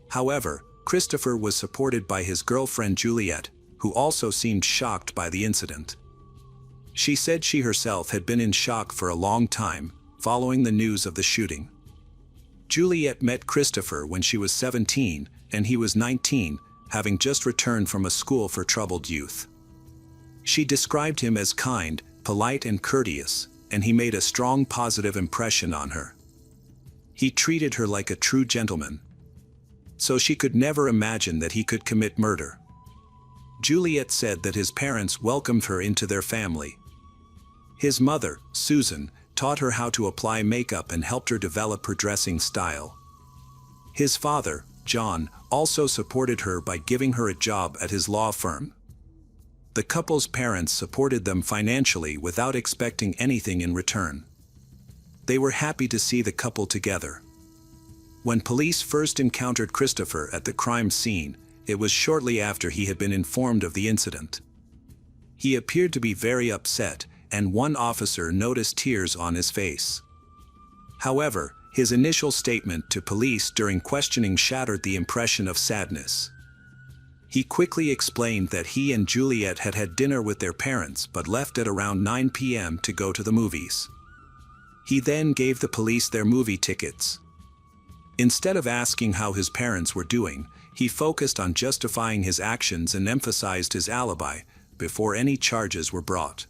However, Christopher was supported by his girlfriend Juliet, who also seemed shocked by the incident. She said she herself had been in shock for a long time, following the news of the shooting. Juliet met Christopher when she was 17, and he was 19, having just returned from a school for troubled youth. She described him as kind, polite and courteous, and he made a strong positive impression on her. He treated her like a true gentleman. So she could never imagine that he could commit murder. Juliet said that his parents welcomed her into their family. His mother, Susan, taught her how to apply makeup and helped her develop her dressing style. His father, John, also supported her by giving her a job at his law firm. The couple's parents supported them financially without expecting anything in return. They were happy to see the couple together. When police first encountered Christopher at the crime scene, it was shortly after he had been informed of the incident. He appeared to be very upset, and one officer noticed tears on his face. However, his initial statement to police during questioning shattered the impression of sadness. He quickly explained that he and Juliet had had dinner with their parents but left at around 9 p.m. to go to the movies. He then gave the police their movie tickets. Instead of asking how his parents were doing, he focused on justifying his actions and emphasized his alibi before any charges were brought.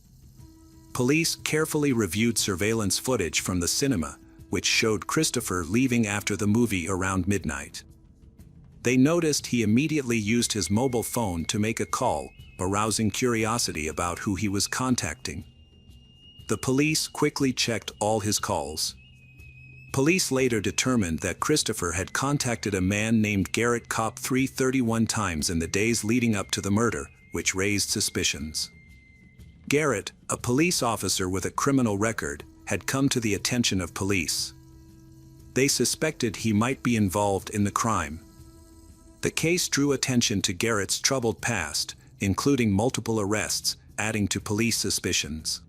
Police carefully reviewed surveillance footage from the cinema, which showed Christopher leaving after the movie around midnight. They noticed he immediately used his mobile phone to make a call, arousing curiosity about who he was contacting. The police quickly checked all his calls. Police later determined that Christopher had contacted a man named Garrett Kopp 331 times in the days leading up to the murder, which raised suspicions. Garrett, a police officer with a criminal record, had come to the attention of police. They suspected he might be involved in the crime. The case drew attention to Garrett's troubled past, including multiple arrests, adding to police suspicions.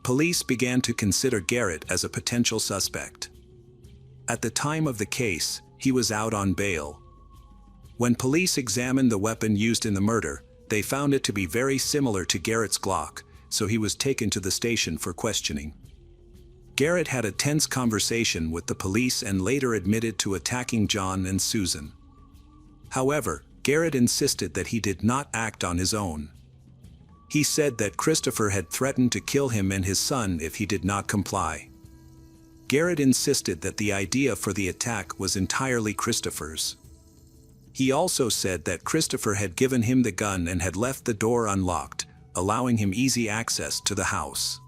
Police began to consider Garrett as a potential suspect. At the time of the case, he was out on bail. When police examined the weapon used in the murder, they found it to be very similar to Garrett's Glock, so he was taken to the station for questioning. Garrett had a tense conversation with the police and later admitted to attacking John and Susan. However, Garrett insisted that he did not act on his own. He said that Christopher had threatened to kill him and his son if he did not comply. Garrett insisted that the idea for the attack was entirely Christopher's. He also said that Christopher had given him the gun and had left the door unlocked, allowing him easy access to the house.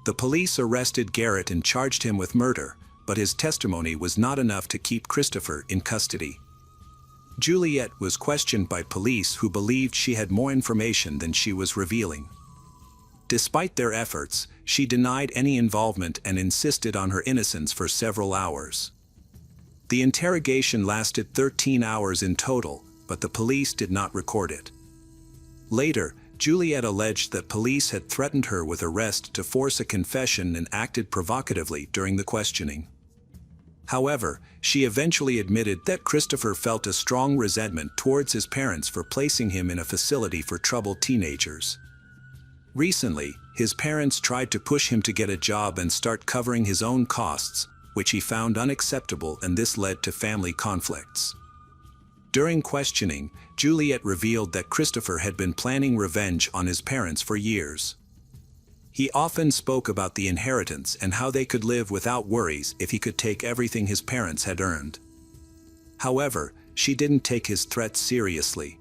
The police arrested Garrett and charged him with murder, but his testimony was not enough to keep Christopher in custody. Juliet was questioned by police who believed she had more information than she was revealing. Despite their efforts, she denied any involvement and insisted on her innocence for several hours. The interrogation lasted 13 hours in total, but the police did not record it. Later, Juliet alleged that police had threatened her with arrest to force a confession and acted provocatively during the questioning. However, she eventually admitted that Christopher felt a strong resentment towards his parents for placing him in a facility for troubled teenagers. Recently, his parents tried to push him to get a job and start covering his own costs, which he found unacceptable, and this led to family conflicts. During questioning, Juliet revealed that Christopher had been planning revenge on his parents for years. He often spoke about the inheritance and how they could live without worries if he could take everything his parents had earned. However, she didn't take his threats seriously.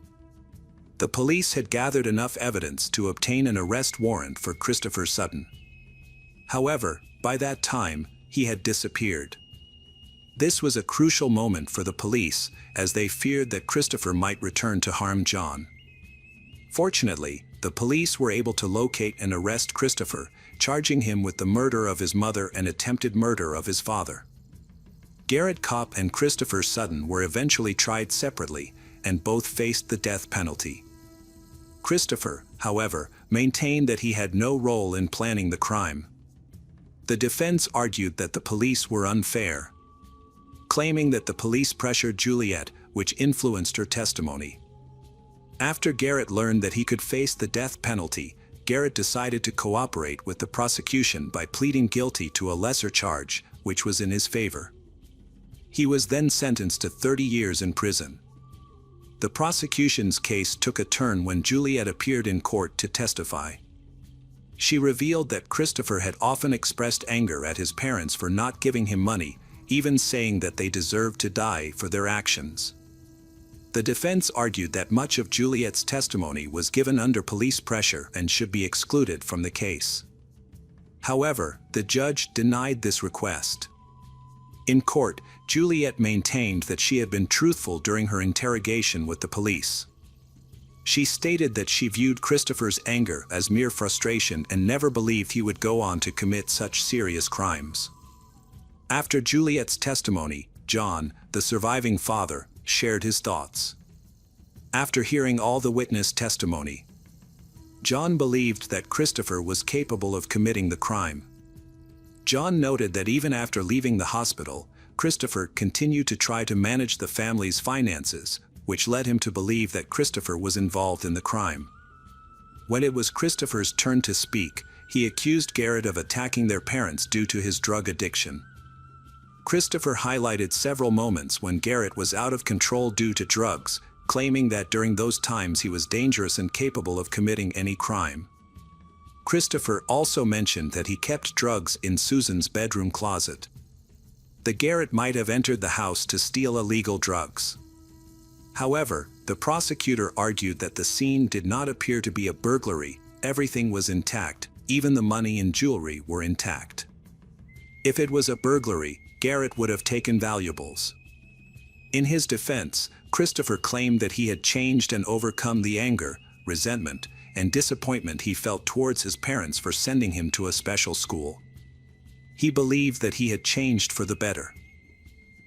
The police had gathered enough evidence to obtain an arrest warrant for Christopher Sutton. However, by that time, he had disappeared. This was a crucial moment for the police, as they feared that Christopher might return to harm John. Fortunately, the police were able to locate and arrest Christopher, charging him with the murder of his mother and attempted murder of his father. Garrett Kopp and Christopher Sutton were eventually tried separately, and both faced the death penalty. Christopher, however, maintained that he had no role in planning the crime. The defense argued that the police were unfair, claiming that the police pressured Juliet, which influenced her testimony. After Garrett learned that he could face the death penalty, Garrett decided to cooperate with the prosecution by pleading guilty to a lesser charge, which was in his favor. He was then sentenced to 30 years in prison. The prosecution's case took a turn when Juliet appeared in court to testify. She revealed that Christopher had often expressed anger at his parents for not giving him money, even saying that they deserved to die for their actions. The defense argued that much of Juliet's testimony was given under police pressure and should be excluded from the case. However, the judge denied this request. In court, Juliet maintained that she had been truthful during her interrogation with the police. She stated that she viewed Christopher's anger as mere frustration and never believed he would go on to commit such serious crimes. After Juliet's testimony, John, the surviving father, shared his thoughts. After hearing all the witness testimony, John believed that Christopher was capable of committing the crime. John noted that even after leaving the hospital, Christopher continued to try to manage the family's finances, which led him to believe that Christopher was involved in the crime. When it was Christopher's turn to speak, he accused Garrett of attacking their parents due to his drug addiction. Christopher highlighted several moments when Garrett was out of control due to drugs, claiming that during those times he was dangerous and capable of committing any crime. Christopher also mentioned that he kept drugs in Susan's bedroom closet. That Garrett might have entered the house to steal illegal drugs. However, the prosecutor argued that the scene did not appear to be a burglary, everything was intact, even the money and jewelry were intact. If it was a burglary, Garrett would have taken valuables. In his defense, Christopher claimed that he had changed and overcome the anger, resentment, and disappointment he felt towards his parents for sending him to a special school. He believed that he had changed for the better.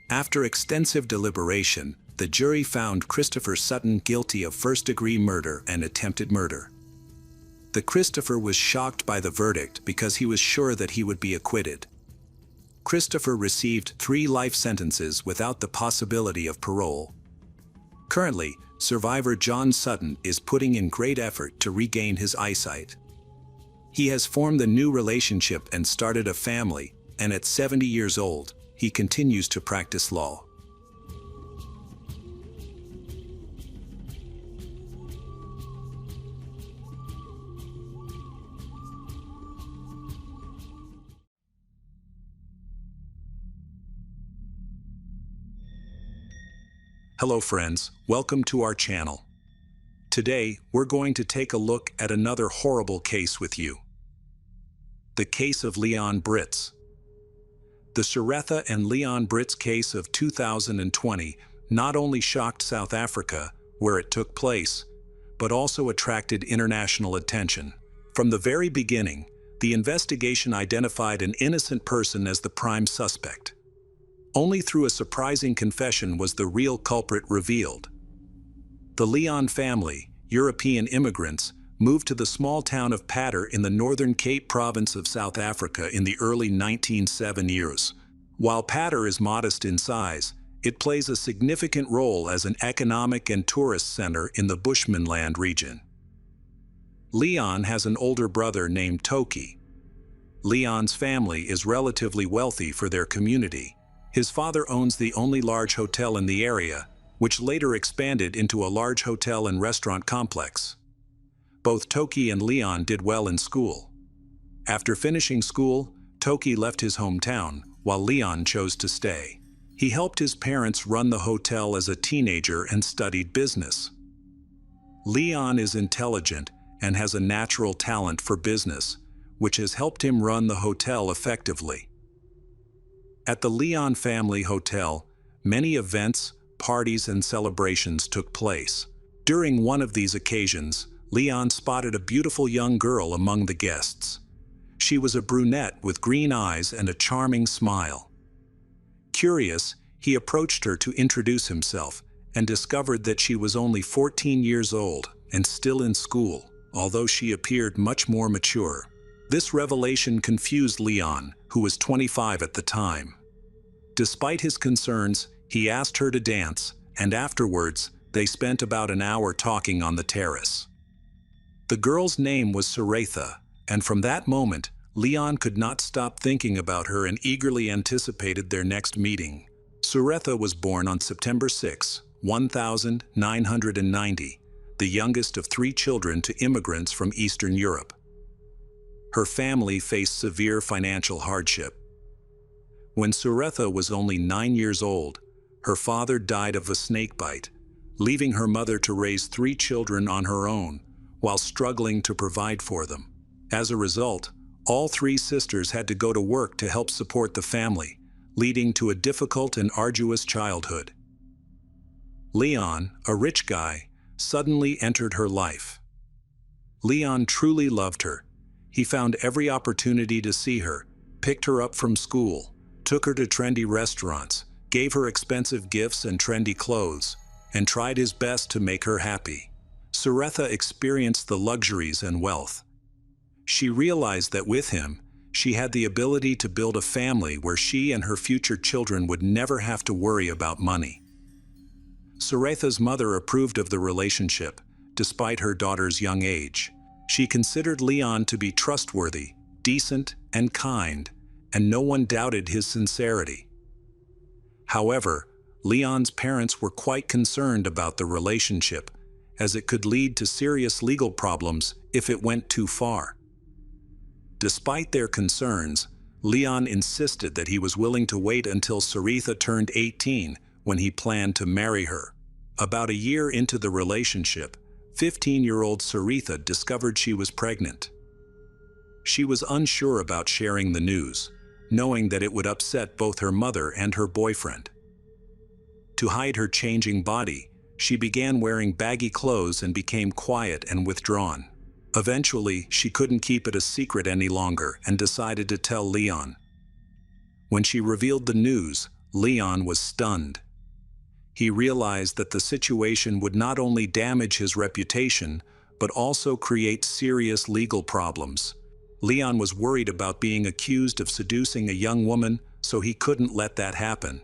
After extensive deliberation, the jury found Christopher Sutton guilty of first-degree murder and attempted murder. Christopher was shocked by the verdict because he was sure that he would be acquitted. Christopher received 3 life sentences without the possibility of parole. Currently, survivor John Sutton is putting in great effort to regain his eyesight. He has formed a new relationship and started a family, and at 70 years old, he continues to practice law. Hello friends, welcome to our channel. Today, we're going to take a look at another horrible case with you. The case of Leon Britz. The Sharetha and Leon Britz case of 2020 not only shocked South Africa, where it took place, but also attracted international attention. From the very beginning, the investigation identified an innocent person as the prime suspect. Only through a surprising confession was the real culprit revealed. The Leon family, European immigrants, moved to the small town of Patter in the Northern Cape province of South Africa in the early 1970s. While Patter is modest in size, it plays a significant role as an economic and tourist center in the Bushmanland region. Leon has an older brother named Toki. Leon's family is relatively wealthy for their community. His father owns the only large hotel in the area, which later expanded into a large hotel and restaurant complex. Both Toki and Leon did well in school. After finishing school, Toki left his hometown, while Leon chose to stay. He helped his parents run the hotel as a teenager and studied business. Leon is intelligent and has a natural talent for business, which has helped him run the hotel effectively. At the Leon family hotel, many events, parties, and celebrations took place. During one of these occasions, Leon spotted a beautiful young girl among the guests. She was a brunette with green eyes and a charming smile. Curious, he approached her to introduce himself and discovered that she was only 14 years old and still in school, although she appeared much more mature. This revelation confused Leon, who was 25 at the time. Despite his concerns, he asked her to dance, and afterwards, they spent about an hour talking on the terrace. The girl's name was Sharetha, and from that moment, Leon could not stop thinking about her and eagerly anticipated their next meeting. Sharetha was born on September 6, 1990, the youngest of 3 children to immigrants from Eastern Europe. Her family faced severe financial hardship. When Suretha was only 9 years old, her father died of a snakebite, leaving her mother to raise 3 children on her own while struggling to provide for them. As a result, all 3 sisters had to go to work to help support the family, leading to a difficult and arduous childhood. Leon, a rich guy, suddenly entered her life. Leon truly loved her. He found every opportunity to see her, picked her up from school, took her to trendy restaurants, gave her expensive gifts and trendy clothes, and tried his best to make her happy. Suretha experienced the luxuries and wealth. She realized that with him, she had the ability to build a family where she and her future children would never have to worry about money. Suretha's mother approved of the relationship, despite her daughter's young age. She considered Leon to be trustworthy, decent, and kind, and no one doubted his sincerity. However, Leon's parents were quite concerned about the relationship, as it could lead to serious legal problems if it went too far. Despite their concerns, Leon insisted that he was willing to wait until Suretha turned 18 when he planned to marry her. About a year into the relationship, 15-year-old Suretha discovered she was pregnant. She was unsure about sharing the news, knowing that it would upset both her mother and her boyfriend. To hide her changing body, she began wearing baggy clothes and became quiet and withdrawn. Eventually, she couldn't keep it a secret any longer and decided to tell Leon. When she revealed the news, Leon was stunned. He realized that the situation would not only damage his reputation, but also create serious legal problems. Leon was worried about being accused of seducing a young woman, so he couldn't let that happen.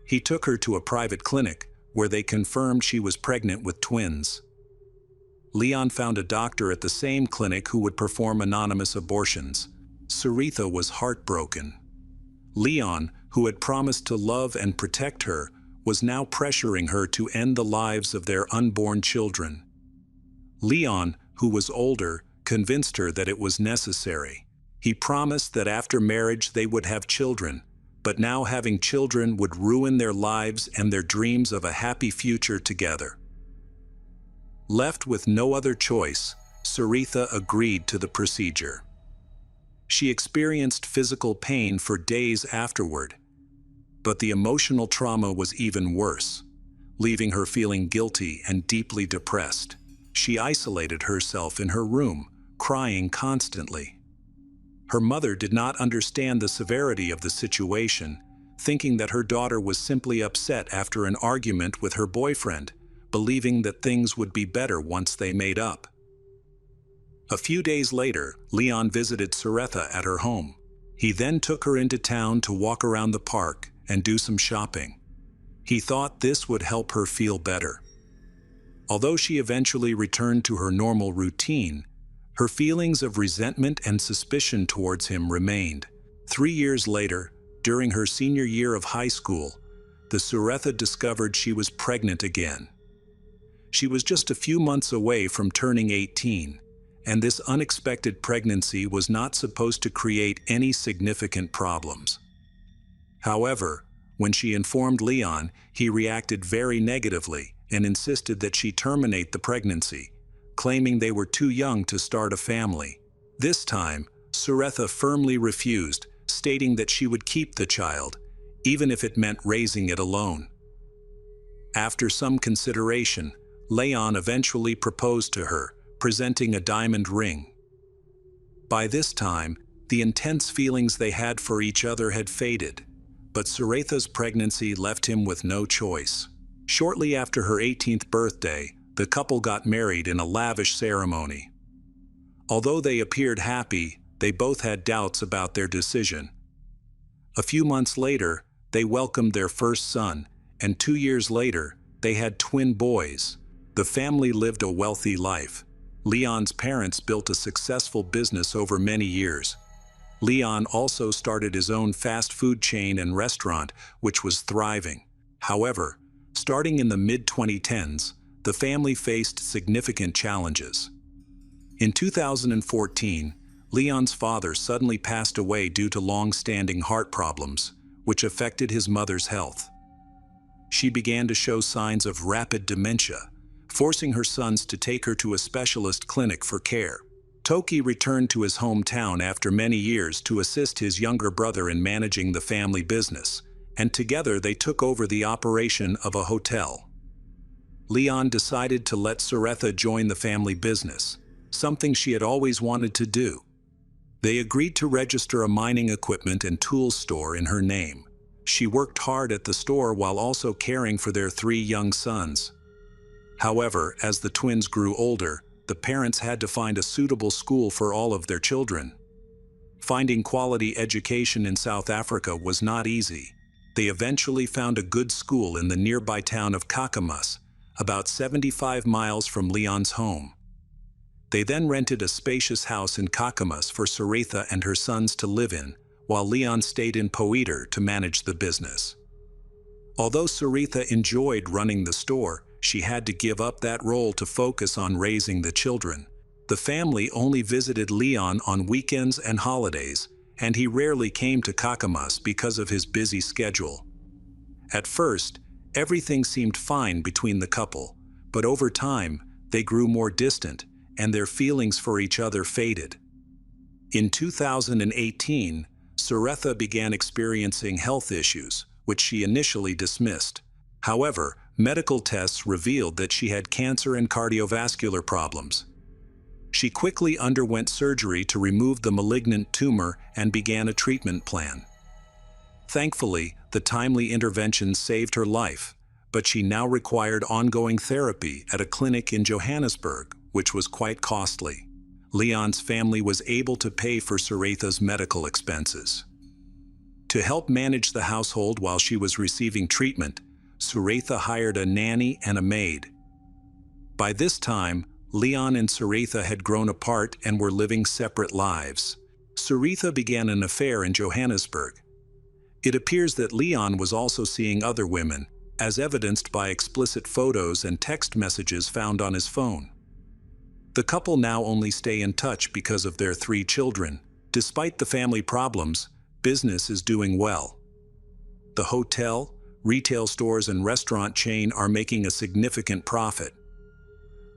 He took her to a private clinic, where they confirmed she was pregnant with twins. Leon found a doctor at the same clinic who would perform anonymous abortions. Suretha was heartbroken. Leon, who had promised to love and protect her, was now pressuring her to end the lives of their unborn children. Leon, who was older, convinced her that it was necessary. He promised that after marriage they would have children, but now having children would ruin their lives and their dreams of a happy future together. Left with no other choice, Suretha agreed to the procedure. She experienced physical pain for days afterward, but the emotional trauma was even worse, leaving her feeling guilty and deeply depressed. She isolated herself in her room, crying constantly. Her mother did not understand the severity of the situation, thinking that her daughter was simply upset after an argument with her boyfriend, believing that things would be better once they made up. A few days later, Leon visited Suretha at her home. He then took her into town to walk around the park and do some shopping. He thought this would help her feel better. Although she eventually returned to her normal routine, her feelings of resentment and suspicion towards him remained. 3 years later, during her senior year of high school, the Suretha discovered she was pregnant again. She was just a few months away from turning 18, and this unexpected pregnancy was not supposed to create any significant problems. However, when she informed Leon, he reacted very negatively and insisted that she terminate the pregnancy, claiming they were too young to start a family. This time, Suretha firmly refused, stating that she would keep the child, even if it meant raising it alone. After some consideration, Leon eventually proposed to her, presenting a diamond ring. By this time, the intense feelings they had for each other had faded, but Suretha's pregnancy left him with no choice. Shortly after her 18th birthday, the couple got married in a lavish ceremony. Although they appeared happy, they both had doubts about their decision. A few months later, they welcomed their first son, and 2 years later, they had twin boys. The family lived a wealthy life. Leon's parents built a successful business over many years. Leon also started his own fast food chain and restaurant, which was thriving. However, starting in the mid-2010s, the family faced significant challenges. In 2014, Leon's father suddenly passed away due to long-standing heart problems, which affected his mother's health. She began to show signs of rapid dementia, forcing her sons to take her to a specialist clinic for care. Toki returned to his hometown after many years to assist his younger brother in managing the family business, and together they took over the operation of a hotel. Leon decided to let Suretha join the family business, something she had always wanted to do. They agreed to register a mining equipment and tools store in her name. She worked hard at the store while also caring for their 3 young sons. However, as the twins grew older, the parents had to find a suitable school for all of their children. Finding quality education in South Africa was not easy. They eventually found a good school in the nearby town of Kakamas, about 75 miles from Leon's home. They then rented a spacious house in Kakamas for Suretha and her sons to live in, while Leon stayed in Poeter to manage the business. Although Suretha enjoyed running the store, she had to give up that role to focus on raising the children. The family only visited Leon on weekends and holidays, and he rarely came to Kakamas because of his busy schedule. At first, everything seemed fine between the couple, but over time, they grew more distant, and their feelings for each other faded. In 2018, Suretha began experiencing health issues, which she initially dismissed. However, medical tests revealed that she had cancer and cardiovascular problems. She quickly underwent surgery to remove the malignant tumor and began a treatment plan. Thankfully, the timely intervention saved her life, but she now required ongoing therapy at a clinic in Johannesburg, which was quite costly. Leon's family was able to pay for Suretha's medical expenses. To help manage the household while she was receiving treatment, Suretha hired a nanny and a maid. By this time, Leon and Suretha had grown apart and were living separate lives. Suretha began an affair in Johannesburg. It appears that Leon was also seeing other women, as evidenced by explicit photos and text messages found on his phone. The couple now only stay in touch because of their 3 children. Despite the family problems, business is doing well. The hotel, retail stores, and restaurant chain are making a significant profit.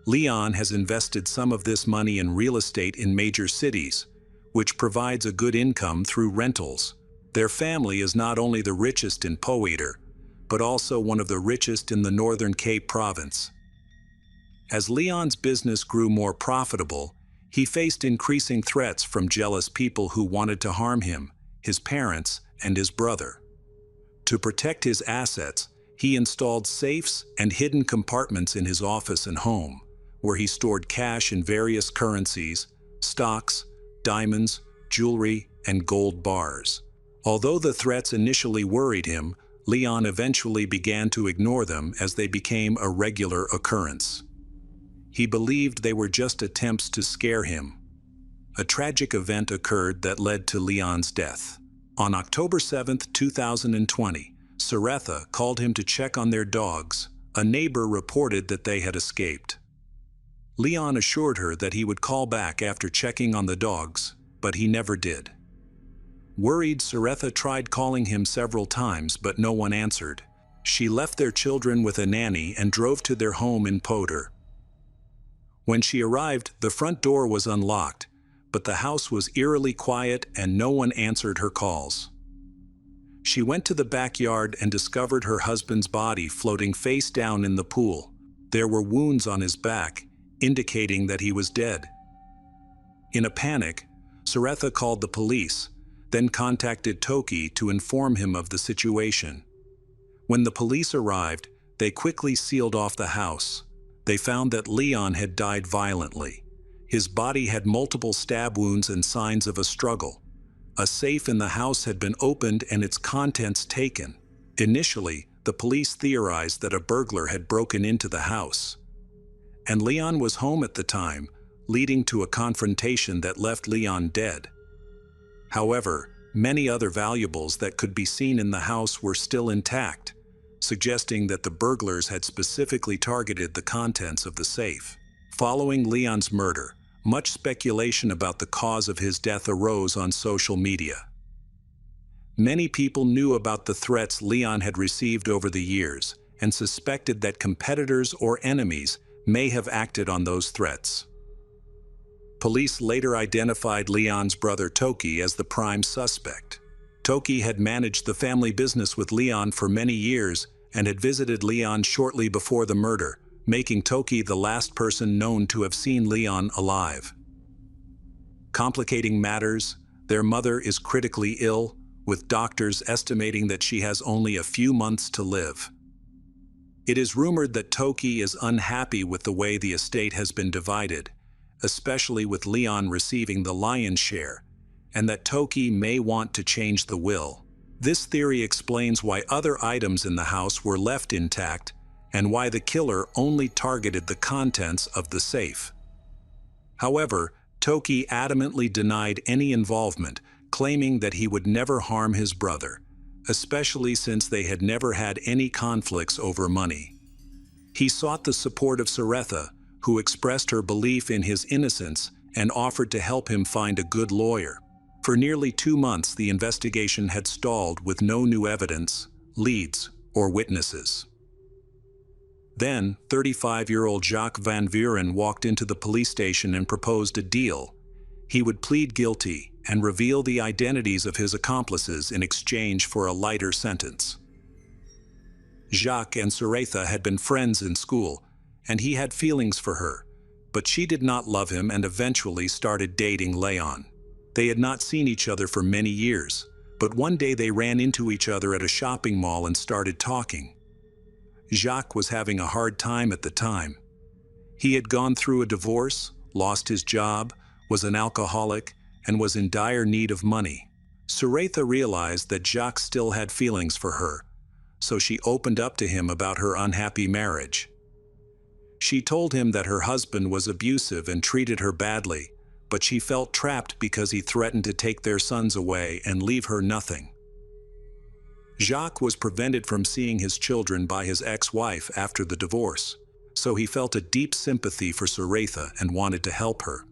Leon has invested some of this money in real estate in major cities, which provides a good income through rentals. Their family is not only the richest in Poeter, but also one of the richest in the Northern Cape province. As Leon's business grew more profitable, he faced increasing threats from jealous people who wanted to harm him, his parents, and his brother. To protect his assets, he installed safes and hidden compartments in his office and home, where he stored cash in various currencies, stocks, diamonds, jewelry, and gold bars. Although the threats initially worried him, Leon eventually began to ignore them as they became a regular occurrence. He believed they were just attempts to scare him. A tragic event occurred that led to Leon's death. On October 7, 2020, Suretha called him to check on their dogs. A neighbor reported that they had escaped. Leon assured her that he would call back after checking on the dogs, but he never did. Worried, Suretha tried calling him several times, but no one answered. She left their children with a nanny and drove to their home in Poeter. When she arrived, the front door was unlocked, but the house was eerily quiet and no one answered her calls. She went to the backyard and discovered her husband's body floating face down in the pool. There were wounds on his back, indicating that he was dead. In a panic, Suretha called the police, then contacted Toki to inform him of the situation. When the police arrived, they quickly sealed off the house. They found that Leon had died violently. His body had multiple stab wounds and signs of a struggle. A safe in the house had been opened and its contents taken. Initially, the police theorized that a burglar had broken into the house. And Leon was home at the time, leading to a confrontation that left Leon dead. However, many other valuables that could be seen in the house were still intact, suggesting that the burglars had specifically targeted the contents of the safe. Following Leon's murder, Much speculation about the cause of his death arose on social media. Many people knew about the threats Leon had received over the years and suspected that competitors or enemies may have acted on those threats. Police later identified Leon's brother Toki as the prime suspect. Toki had managed the family business with Leon for many years and had visited Leon shortly before the murder, making Toki the last person known to have seen Leon alive. Complicating matters, their mother is critically ill, with doctors estimating that she has only a few months to live. It is rumored that Toki is unhappy with the way the estate has been divided, especially with Leon receiving the lion's share, and that Toki may want to change the will. This theory explains why other items in the house were left intact and why the killer only targeted the contents of the safe. However, Toki adamantly denied any involvement, claiming that he would never harm his brother, especially since they had never had any conflicts over money. He sought the support of Suretha, who expressed her belief in his innocence and offered to help him find a good lawyer. For nearly 2 months, the investigation had stalled with no new evidence, leads, or witnesses. Then, 35-year-old Jacques Van Vuren walked into the police station and proposed a deal. He would plead guilty and reveal the identities of his accomplices in exchange for a lighter sentence. Jacques and Suretha had been friends in school, and he had feelings for her, but she did not love him and eventually started dating Leon. They had not seen each other for many years, but one day they ran into each other at a shopping mall and started talking. Jacques was having a hard time at the time. He had gone through a divorce, lost his job, was an alcoholic, and was in dire need of money. Suretha realized that Jacques still had feelings for her, so she opened up to him about her unhappy marriage. She told him that her husband was abusive and treated her badly, but she felt trapped because he threatened to take their sons away and leave her nothing. Jacques was prevented from seeing his children by his ex-wife after the divorce, so he felt a deep sympathy for Suretha and wanted to help her.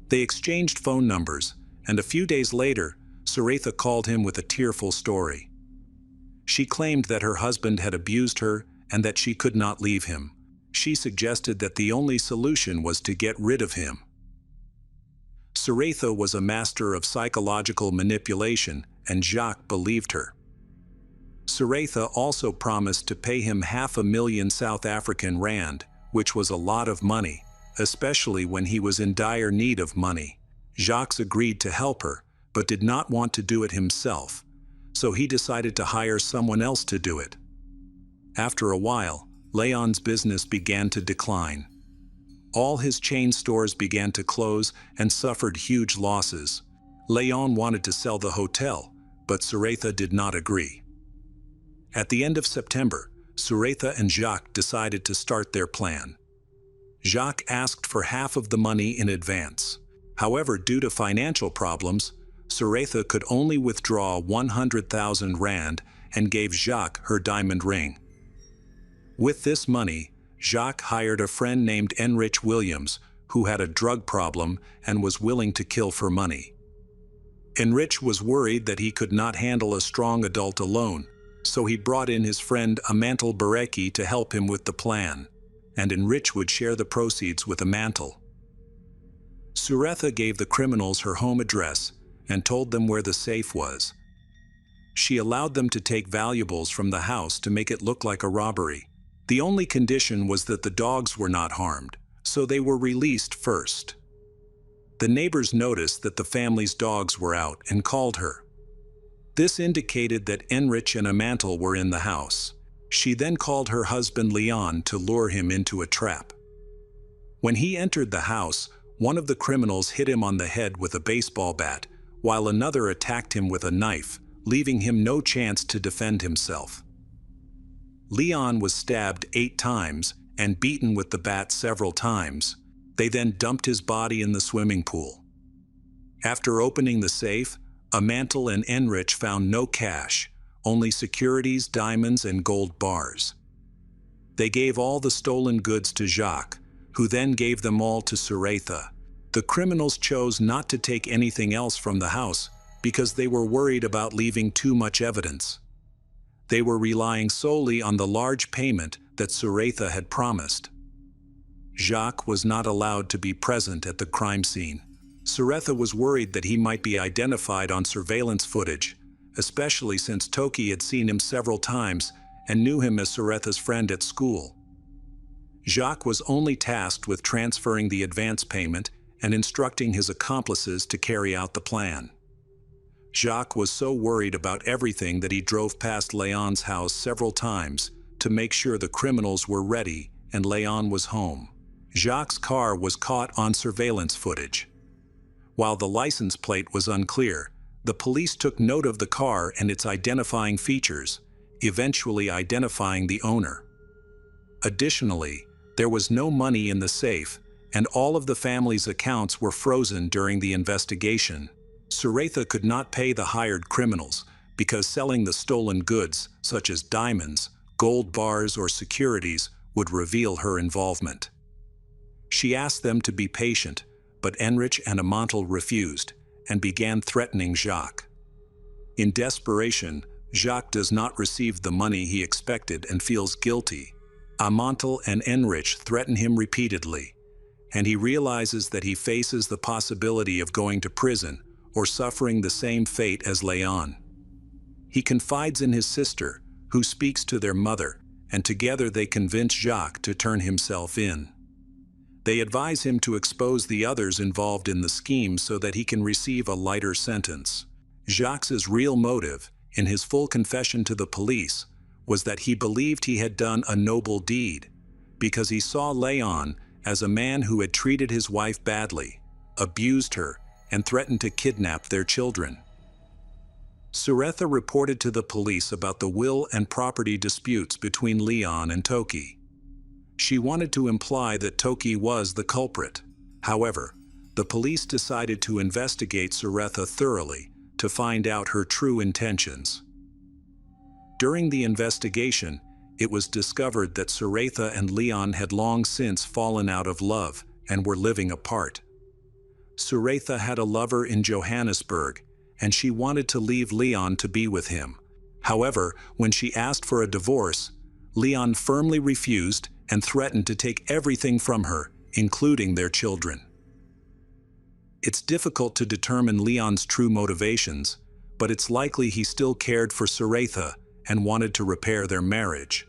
They exchanged phone numbers, and a few days later, Suretha called him with a tearful story. She claimed that her husband had abused her and that she could not leave him. She suggested that the only solution was to get rid of him. Suretha was a master of psychological manipulation, and Jacques believed her. Suretha also promised to pay him 500,000 South African rand, which was a lot of money, especially when he was in dire need of money. Jacques agreed to help her, but did not want to do it himself, so he decided to hire someone else to do it. After a while, Leon's business began to decline. All his chain stores began to close and suffered huge losses. Leon wanted to sell the hotel, but Suretha did not agree. At the end of September, Suretha and Jacques decided to start their plan. Jacques asked for half of the money in advance. However, due to financial problems, Suretha could only withdraw 100,000 rand and gave Jacques her diamond ring. With this money, Jacques hired a friend named Enrich Williams, who had a drug problem and was willing to kill for money. Enrich was worried that he could not handle a strong adult alone, so he brought in his friend Amantel Bareki to help him with the plan, and Enrich would share the proceeds with Amantel. Suretha gave the criminals her home address and told them where the safe was. She allowed them to take valuables from the house to make it look like a robbery. The only condition was that the dogs were not harmed, so they were released first. The neighbors noticed that the family's dogs were out and called her. This indicated that Enrich and Amantel were in the house. She then called her husband Leon to lure him into a trap. When he entered the house, one of the criminals hit him on the head with a baseball bat, while another attacked him with a knife, leaving him no chance to defend himself. Leon was stabbed 8 times and beaten with the bat several times. They then dumped his body in the swimming pool. After opening the safe, Amantel and Enrich found no cash, only securities, diamonds, and gold bars. They gave all the stolen goods to Jacques, who then gave them all to Suretha. The criminals chose not to take anything else from the house because they were worried about leaving too much evidence. They were relying solely on the large payment that Suretha had promised. Jacques was not allowed to be present at the crime scene. Suretha was worried that he might be identified on surveillance footage, especially since Toki had seen him several times and knew him as Suretha's friend at school. Jacques was only tasked with transferring the advance payment and instructing his accomplices to carry out the plan. Jacques was so worried about everything that he drove past Léon's house several times to make sure the criminals were ready and Léon was home. Jacques' car was caught on surveillance footage. While the license plate was unclear, the police took note of the car and its identifying features, eventually identifying the owner. Additionally, there was no money in the safe, and all of the family's accounts were frozen during the investigation. Suretha could not pay the hired criminals because selling the stolen goods, such as diamonds, gold bars, or securities, would reveal her involvement. She asked them to be patient, but Enrich and Amantel refused and began threatening Jacques. In desperation, Jacques does not receive the money he expected and feels guilty. Amantel and Enrich threaten him repeatedly, and he realizes that he faces the possibility of going to prison or suffering the same fate as Léon. He confides in his sister, who speaks to their mother, and together they convince Jacques to turn himself in. They advise him to expose the others involved in the scheme so that he can receive a lighter sentence. Jacques' real motive, in his full confession to the police, was that he believed he had done a noble deed, because he saw Léon as a man who had treated his wife badly, abused her, and threatened to kidnap their children. Suretha reported to the police about the will and property disputes between Léon and Toki. She wanted to imply that Toki was the culprit. However, the police decided to investigate Suretha thoroughly to find out her true intentions. During the investigation, it was discovered that Suretha and Léon had long since fallen out of love and were living apart. Suretha had a lover in Johannesburg, and she wanted to leave Léon to be with him. However, when she asked for a divorce, Léon firmly refused and threatened to take everything from her, including their children. It's difficult to determine Léon's true motivations, but it's likely he still cared for Suretha and wanted to repair their marriage.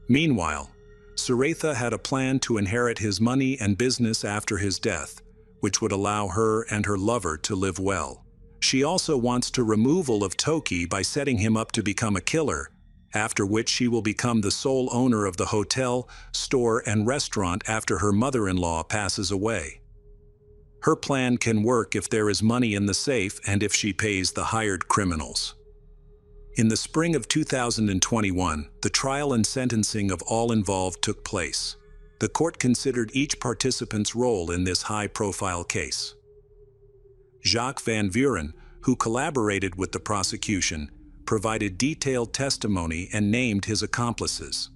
Meanwhile, Suretha had a plan to inherit his money and business after his death, which would allow her and her lover to live well. She also wants the removal of Toki by setting him up to become a killer, after which she will become the sole owner of the hotel, store, and restaurant after her mother-in-law passes away. Her plan can work if there is money in the safe and if she pays the hired criminals. In the spring of 2021, the trial and sentencing of all involved took place. The court considered each participant's role in this high-profile case. Jacques Van Vuren, who collaborated with the prosecution, provided detailed testimony and named his accomplices.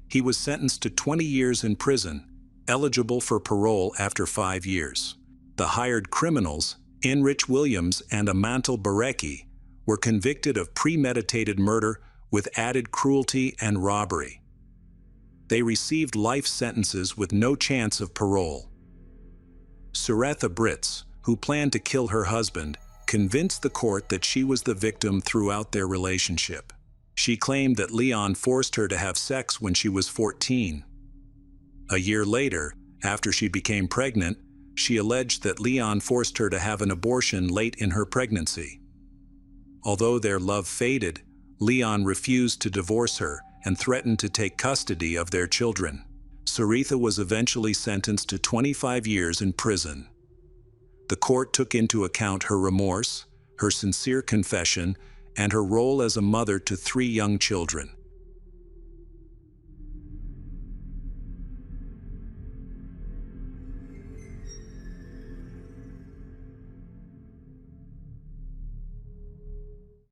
He was sentenced to 20 years in prison, eligible for parole after 5 years. The hired criminals, Enrich Williams and Amantel Barecki, were convicted of premeditated murder with added cruelty and robbery. They received life sentences with no chance of parole. Suretha Britz, who planned to kill her husband, convinced the court that she was the victim throughout their relationship. She claimed that Léon forced her to have sex when she was 14. A year later, after she became pregnant, she alleged that Léon forced her to have an abortion late in her pregnancy. Although their love faded, Léon refused to divorce her and threatened to take custody of their children. Suretha was eventually sentenced to 25 years in prison. The court took into account her remorse, her sincere confession, and her role as a mother to 3 young children.